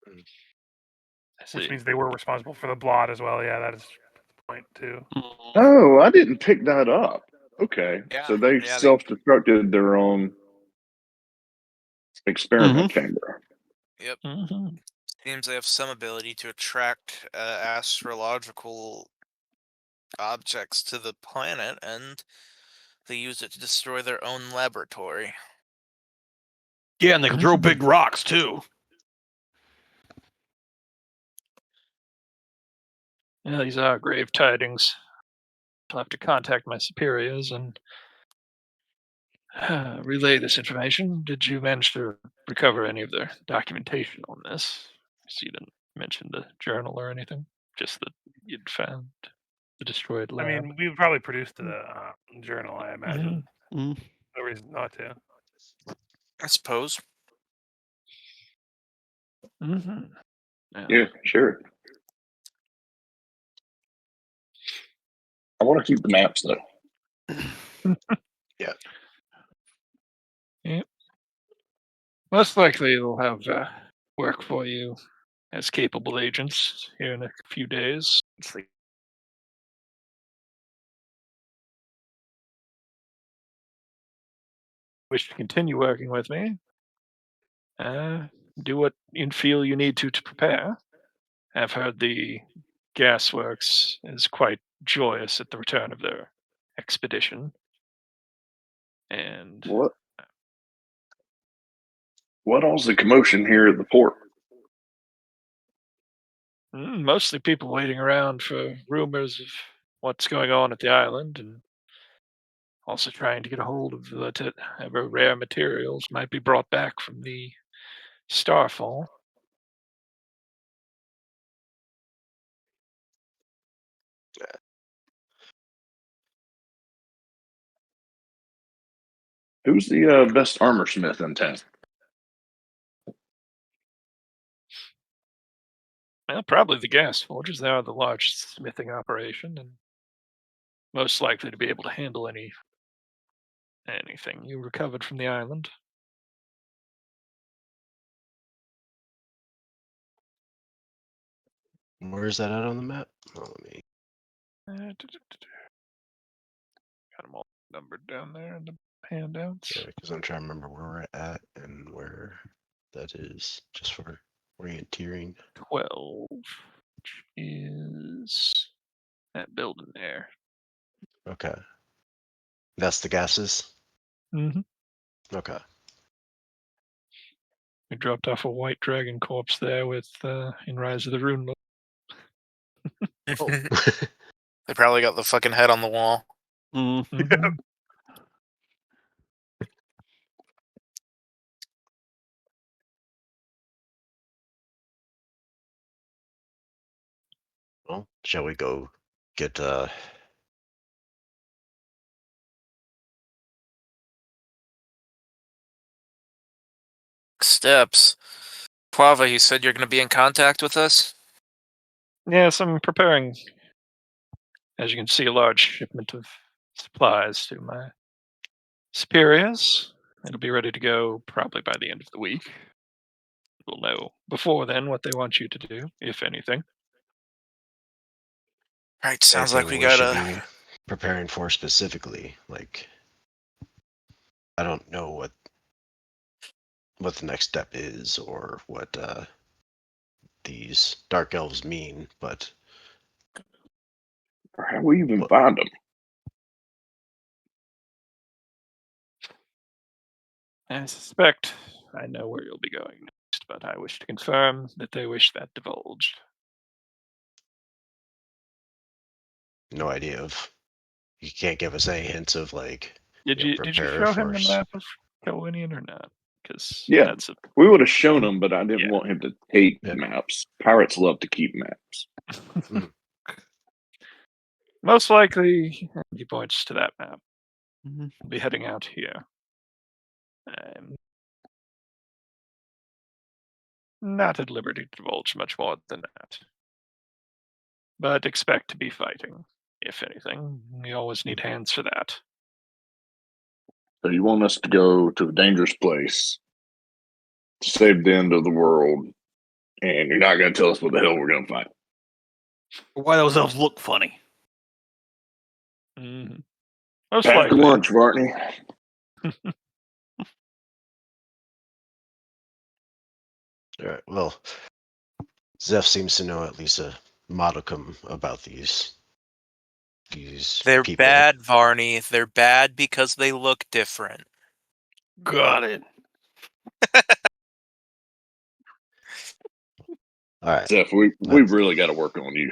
I see. which means they were responsible for the blot as well. Yeah, that is the point too. Mhm. Oh, I didn't pick that up. Okay, Yeah, so they yeah, they- self-destructed their own experiment chamber. Mhm. Seems they have some ability to attract astrological objects to the planet, and they use it to destroy their own laboratory. Yeah, and they can throw big rocks too. Yeah, these are grave tidings. I'll have to contact my superiors and relay this information. Did you manage to recover any of their documentation on this? So you didn't mention the journal or anything, just that you'd found the destroyed lab. I mean, we would probably produce the journal, I imagine. Mhm. No reason not to. I suppose. Mm-hmm. Yeah, sure. I want to keep the maps though. Most likely they'll have work for you as capable agents here in a few days. Wish to continue working with me, do what you feel you need to prepare. I've heard the Gasworks is quite joyous at the return of their expedition. And What all's the commotion here at the port? mostly people waiting around for rumors of what's going on at the island, and also trying to get a hold of whatever rare materials might be brought back from the Starfall. Who's the best armor smith in town? Well, probably the gas forges. They are the largest smithing operation, and most likely to be able to handle anything you recovered from the island. where is that at on the map? Oh, let me. Got 'em all numbered down there in the handouts. Yeah, because I'm trying to remember where we're at and where that is, just for orienteering. 12, which is that building there. Okay. That's the gases? Mm-hmm. Okay. We dropped off a white dragon corpse there with in Rise of the Rune. They probably got the fucking head on the wall. Mhm. Well, shall we go get Steps. Quava, you said you're going to be in contact with us? Yes, I'm preparing, as you can see, a large shipment of supplies to my superiors. It'll be ready to go probably by the end of the week. We'll know before then what they want you to do, if anything. Right, sounds like anything we should gotta... be preparing for specifically? Like, I don't know what the next step is or what these dark elves mean, but Or how we even What? find them? I suspect I know where you'll be going next, but I wish to confirm that they wish that divulged. no idea of. You can't give us any hints of like. Did you prepare show him the for map of Kelwinian or not? Because Yeah. that's a We would have shown him, but I didn't Yeah. want him to take Yeah. maps. Pirates love to keep maps. most likely he points to that map. Mhm. We'll be heading out here. I'm not at liberty to divulge much more than that. But expect to be fighting, if anything. We always need hands for that. So you want us to go to a dangerous place to save the end of the world, and you're not going to tell us what the hell we're going to fight. Why those elves look funny? Mhm. Most Pack likely. lunch, Bartney. All right. Well, Zeph seems to know at least a modicum about these They're people. bad, Varney. They're bad because they look different. Got it. All right. Zeph, we've really got to work on you.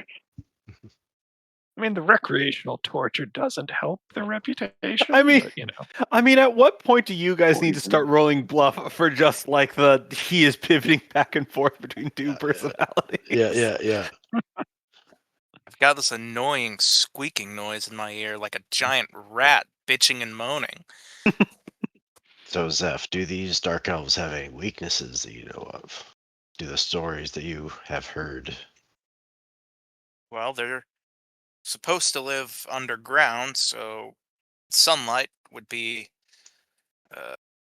I mean, the recreational torture doesn't help their reputation. I mean- but, you know, I mean, at what point do you guys need to Poison. start rolling bluff for just like he is pivoting back and forth between two personalities? Yeah. I've got this annoying squeaking noise in my ear like a giant rat bitching and moaning. So, Zeph, do these dark elves have any weaknesses that you know of? Do the stories that you have heard? Well, they're supposed to live underground, so sunlight would be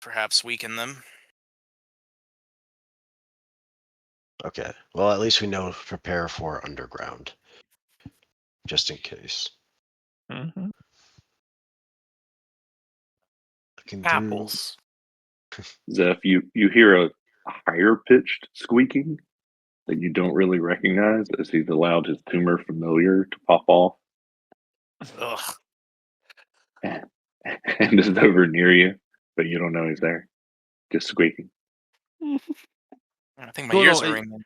perhaps weaken them. Okay. Well, at least we know to prepare for underground, just in case. mhm. I can do- Apples. Zeph, you hear a higher pitched squeaking that you don't really recognize as he's allowed his tumor familiar to pop off Ugh. and is over near you, but you don't know he's there. Just squeaking. I think my No, ears no, are it- ringing.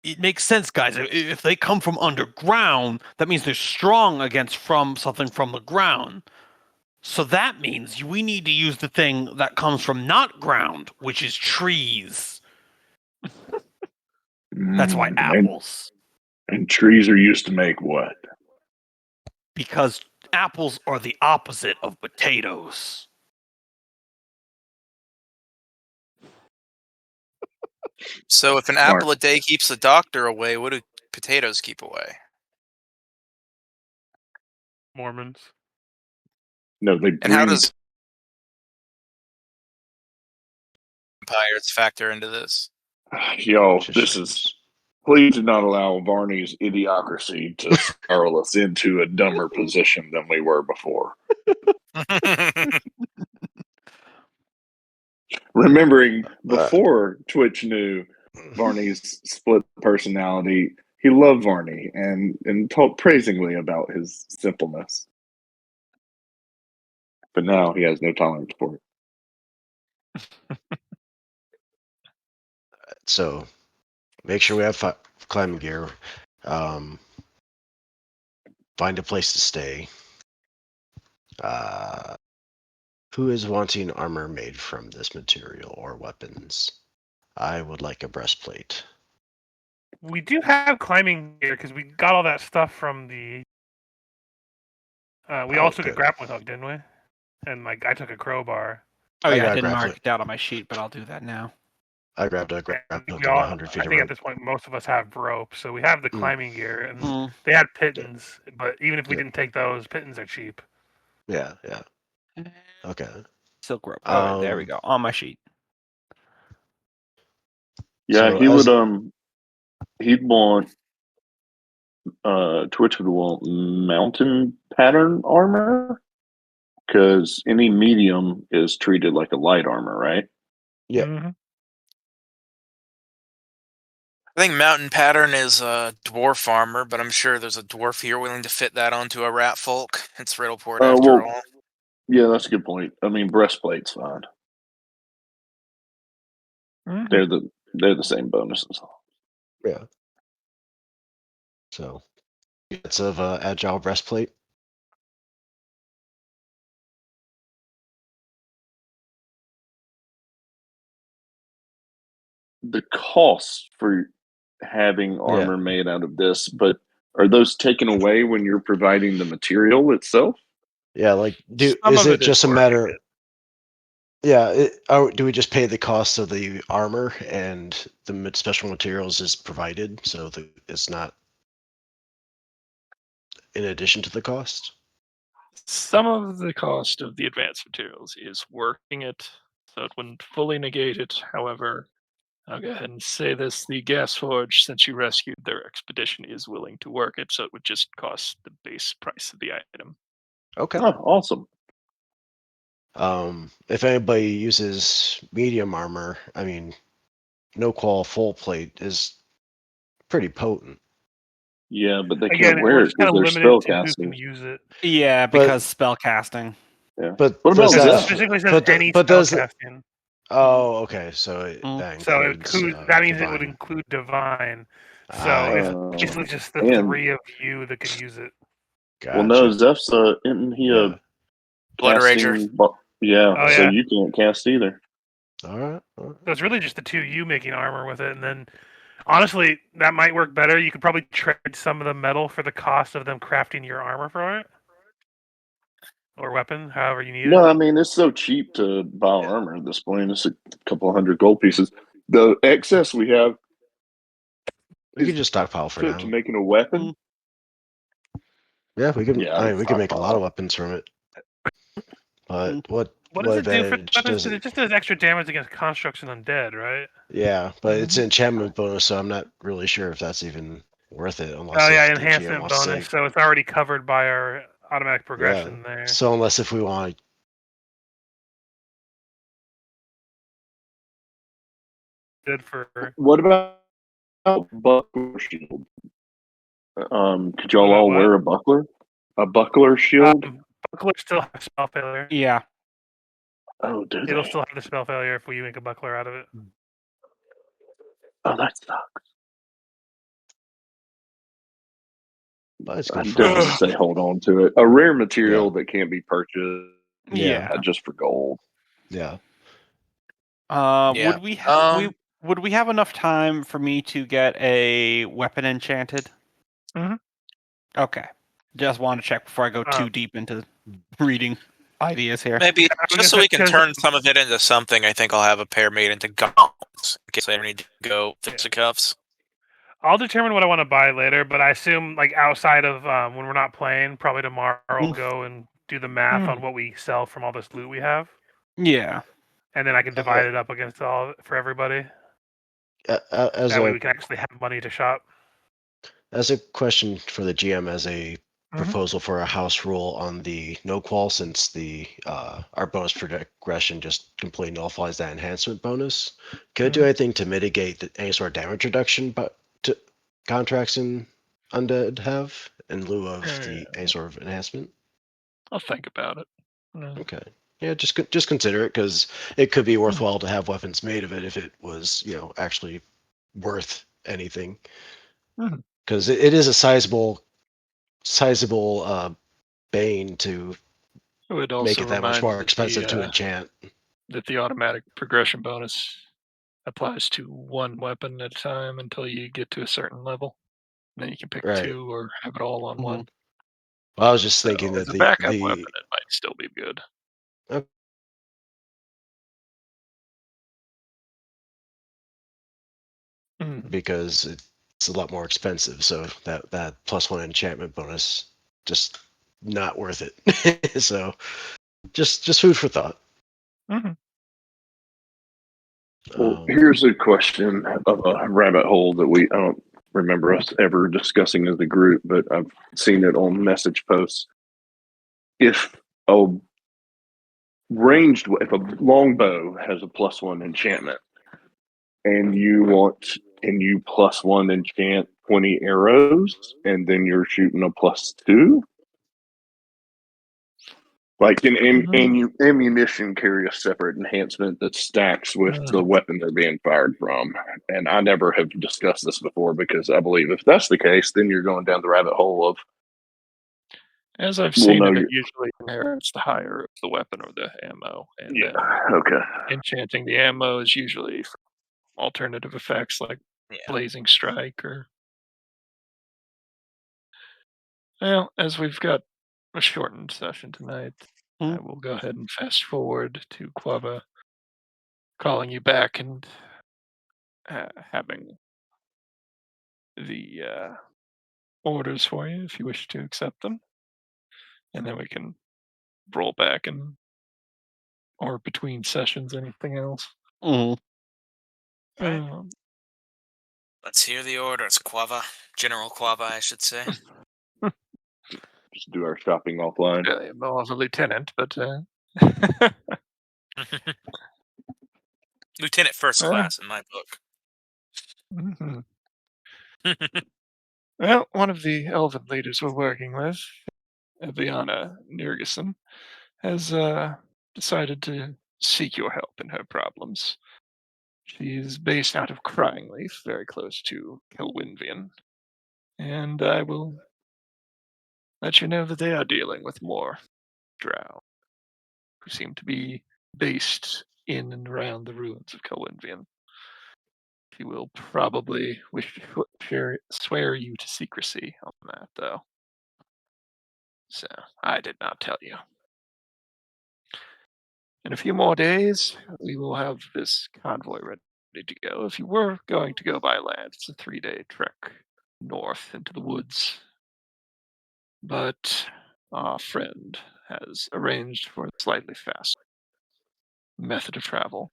It makes sense, guys. If they come from underground, that means they're strong against something from the ground. So that means we need to use the thing that comes from not ground, which is trees. That's why And- apples. And trees are used to make what? Because apples are the opposite of potatoes. So if an Smart. apple a day keeps the doctor away, what do potatoes keep away? Mormons. No, they And how breed. does vampires factor into this? Yo, Just this shapes. is Please do not allow Varney's idiocracy to spiral us into a dumber position than we were before. Remembering before Twitch knew Varney's split personality, he loved Varney and talked praisingly about his simpleness. But now he has no tolerance for it. So make sure we have climbing gear. Find a place to stay. Who is wanting armor made from this material or weapons? I would like a breastplate. We do have climbing gear because we got all that stuff from the. We Oh, also took a good. grappling hook, didn't we? And like I took a crowbar. Oh I yeah, I got didn't grappling. mark it down on my sheet, but I'll do that now. I grabbed a And grappling we hook all, and 100 feet I of think at rope. this point most of us have rope, so we have the Mm. climbing gear, and Mm, they had pittons. But even if we Yeah. didn't take those, pittons are cheap. Yeah. Okay. silk rope. Oh, there we Um, go. On my sheet. Yeah, So he as- would he'd want Twitch would want mountain pattern armor because any medium is treated like a light armor, right? Yeah. Mm-hmm. I think mountain pattern is a dwarf armor, but I'm sure there's a dwarf here willing to fit that onto a rat folk. It's Riddleport after Well, all. yeah, that's a good point. I mean, breastplate's fine. Mm-hmm. They're the same bonuses. Yeah. So it's of agile breastplate. The costs for having armor made out of this, but are those taken away when you're providing the material itself? Yeah, like Some is of it it is just a worth matter? it. Yeah, do we just pay the cost of the armor and the special materials is provided, so it's not in addition to the cost? Some of the cost of the advanced materials is working it, so it wouldn't fully negate it. However, I'll go ahead and say this: the Gas Forge, since you rescued their expedition, is willing to work it, so it would just cost the base price of the item. Okay. Oh, awesome. If anybody uses medium armor, I mean, no qual full plate is pretty potent. Yeah, but they Again, can't wear we're it just kind because of they're limited to who can spellcasters. use it. Yeah, But- because spell casting. Yeah. But What about does Because it that- Zeph? specifically says but any but spell does it- casting. Oh, okay. So Mm. that So includes that means it would divine. include divine. So Ah, it's Uh, basically just the and- 3 of you that can use it. gotcha. Well, no, Zeph's isn't he Yeah. a Blood Rager. casting? Yeah, Oh, so yeah. you can't cast either. All right. So it's really just the 2 of you making armor with it, and then honestly, that might work better. You could probably trade some of the metal for the cost of them crafting your armor for it, or weapon, however you need No, it. I mean it's so cheap to buy armor at this point. It's a couple of hundred gold pieces. The excess we have We could just stockpile for put now. to making a weapon. Yeah, we could. Yeah, I mean, we could make a lot stockpile. of weapons from it. But what What does it do for advantage weapons? does 'Cause it just does extra damage against constructs and undead, right? Yeah, but it's an enchantment bonus, so I'm not really sure if that's even worth it. Unless Oh yeah, if the GM enhancement wants to bonus. say- So it's already covered by our automatic progression there. So unless if we want to Good for. What about buckler shield? Could y'all What about all what? wear a buckler? A buckler shield? Buckler still has spell failure. Yeah. Oh, do It'll they? still have the spell failure if we make a buckler out of it. Oh, that sucks. but it's I good for don't us. say hold on to it. A rare material that can't be purchased Yeah. just for gold. Yeah. Yeah. Would we have enough time for me to get a weapon enchanted? Mhm. Okay. Just want to check before I go too deep into reading ideas here. Maybe I was just so gonna we say, can 'cause- turn some of it into something. I think I'll have a pair made into gauntlets in case I ever need to go fisticuffs. I'll determine what I want to buy later, but I assume like outside of when we're not playing, probably tomorrow I'll go and do the math on what we sell from all this loot we have, Yeah. and then I can divide it up against all for everybody. As That way a we can actually have money to shop. as a question for the GM, as a Mhm. proposal for a house rule on the no qual, since the our bonus progression just completely nullifies that enhancement bonus. Could it do anything to mitigate any sort of damage reduction, but to contracts in undead have in lieu of the any sort of enhancement? I'll think about it. Yeah. Okay. Yeah, just consider it, because it could be worthwhile to have weapons made of it if it was, actually worth anything. Mhm. Because it is a sizable bane to It would make also it that much remind more that expensive to enchant. the automatic progression bonus applies to one weapon at a time until you get to a certain level. Then you can pick Right. two or have it all on Mhm. one. Well, I was just So thinking as that a backup weapon, it might still be good. Okay. Mhm. because it's a lot more expensive, so that +1 enchantment bonus just not worth it. So just food for thought. Mhm. Well, Um, here's a question of a rabbit hole that I don't remember us ever discussing as a group, but I've seen it on message posts. If a if a longbow has a +1 enchantment, and you +1 enchant 20 arrows, and then you're shooting a +2. Like ammunition carry a separate enhancement that stacks with the weapon they're being fired from. And I never have discussed this before, because I believe if that's the case, then you're going down the rabbit hole of, As I've well, seen no, it usually inherits the higher of the weapon or the ammo, and then okay. enchanting the ammo is usually for alternative effects like Yeah. blazing strike or. Well, as we've got a shortened session tonight, I will go ahead and fast forward to Quava calling you back and having the orders for you if you wish to accept them. And then we can roll back and or between sessions, anything else. Mhm. Right. Um, Let's hear the orders, Quava. General Quava, I should say. Just do our shopping offline. I'm more of a lieutenant, but Lieutenant first class in my book. mhm. Well, one of the elven leaders we're working with, Eviana Nirgison, has decided to seek your help in her problems. She's based out of Cryingleaf, very close to Kelwynvian, and I will let you know that they are dealing with more drow, who seem to be based in and around the ruins of Kelwynvian. She will probably swear you to secrecy on that, though. So I did not tell you. In a few more days, we will have this convoy ready to go. If you were going to go by land, it's a 3-day trek north into the woods. But our friend has arranged for a slightly faster method of travel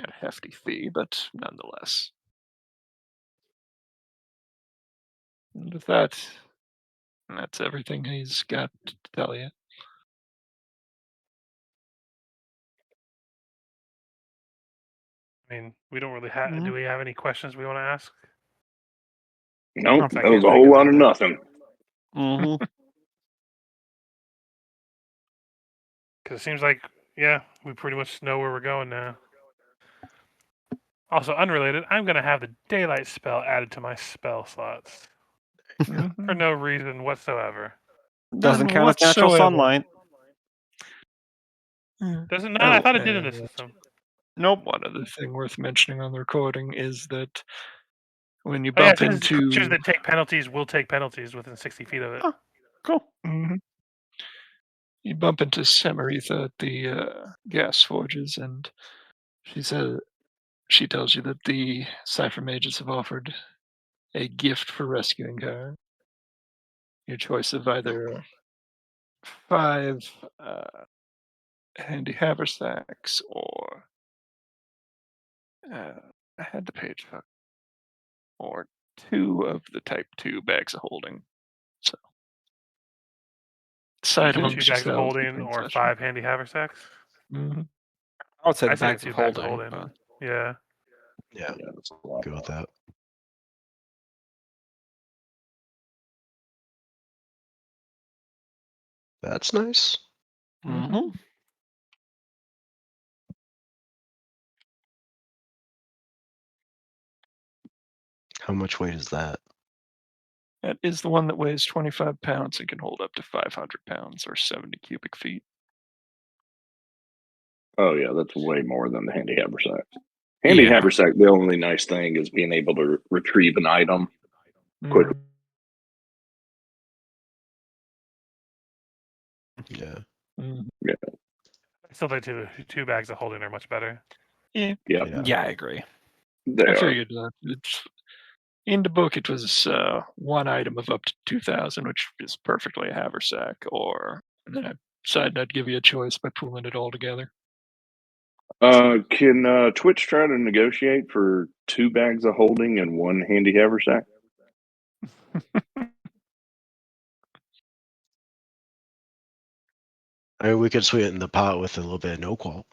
at a hefty fee, but nonetheless. And with that, that's everything he's got to tell you. I mean, we don't really have. Do we have any questions we want to ask? Nope, I that was can't a think whole of lot of anything. nothing. Mm-hmm. Because it seems like, yeah, we pretty much know where we're going now. Also, unrelated, I'm going to have the daylight spell added to my spell slots for no reason whatsoever. Doesn't None count as natural whatsoever. sunlight. Does it not? I thought it did in the And system. Nope. one other thing worth mentioning on the recording is that when you Oh, yeah, bump it says into creatures that take penalties will take penalties within 60 feet of it. Oh, cool. Mhm. You bump into Samaritha at the gas forges, and she tells you that the Cypher Mages have offered a gift for rescuing her. Your choice of either 5 handy haversacks or I had the page up. Or 2 of the Type 2 bags of holding. So. Side So of 2 them bags of holding or 5 handy haversacks. Mm-hmm. I would say I the say bags 2 of bags holding. of holding. Yeah. Yeah, Yeah, that's a lot. go with that. That's nice. Mm-hmm. How much weight is that? That is the one that weighs 25 pounds and can hold up to 500 pounds or 70 cubic feet. Oh yeah, that's way more than the handy haversack. Handy Yeah. haversack, the only nice thing is being able to retrieve an item quick. Mhm. Yeah. Mhm. I still think 2 bags of holding are much better. Yeah, Yep, Yeah, I agree. they I are. figured it's in the book. It was one item of up to 2,000, which is perfectly a haversack. Or and then I decided I'd give you a choice by pooling it all together. Can Twitch try to negotiate for 2 bags of holding and 1 handy haversack? I mean, we could sweeten the pot with a little bit of no qual.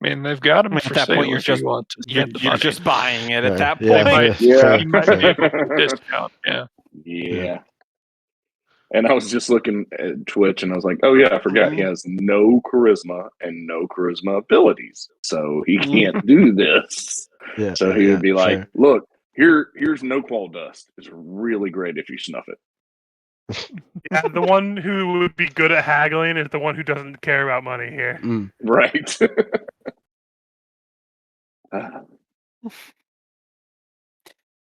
I mean, they've got them I mean, for at that sale point, you're if just you want to you're, spend the you're money. just buying it at that Yeah, point. Yeah. You might be able to get a discount. Yeah. Yeah. And I was just looking at Twitch and I was like, oh yeah, I forgot he has no charisma and no charisma abilities. So he can't do this. Yeah. So he would be like, fair. look, here's no qual dust. It's really great if you snuff it. Yeah, the one who would be good at haggling is the one who doesn't care about money here. Mm. Right.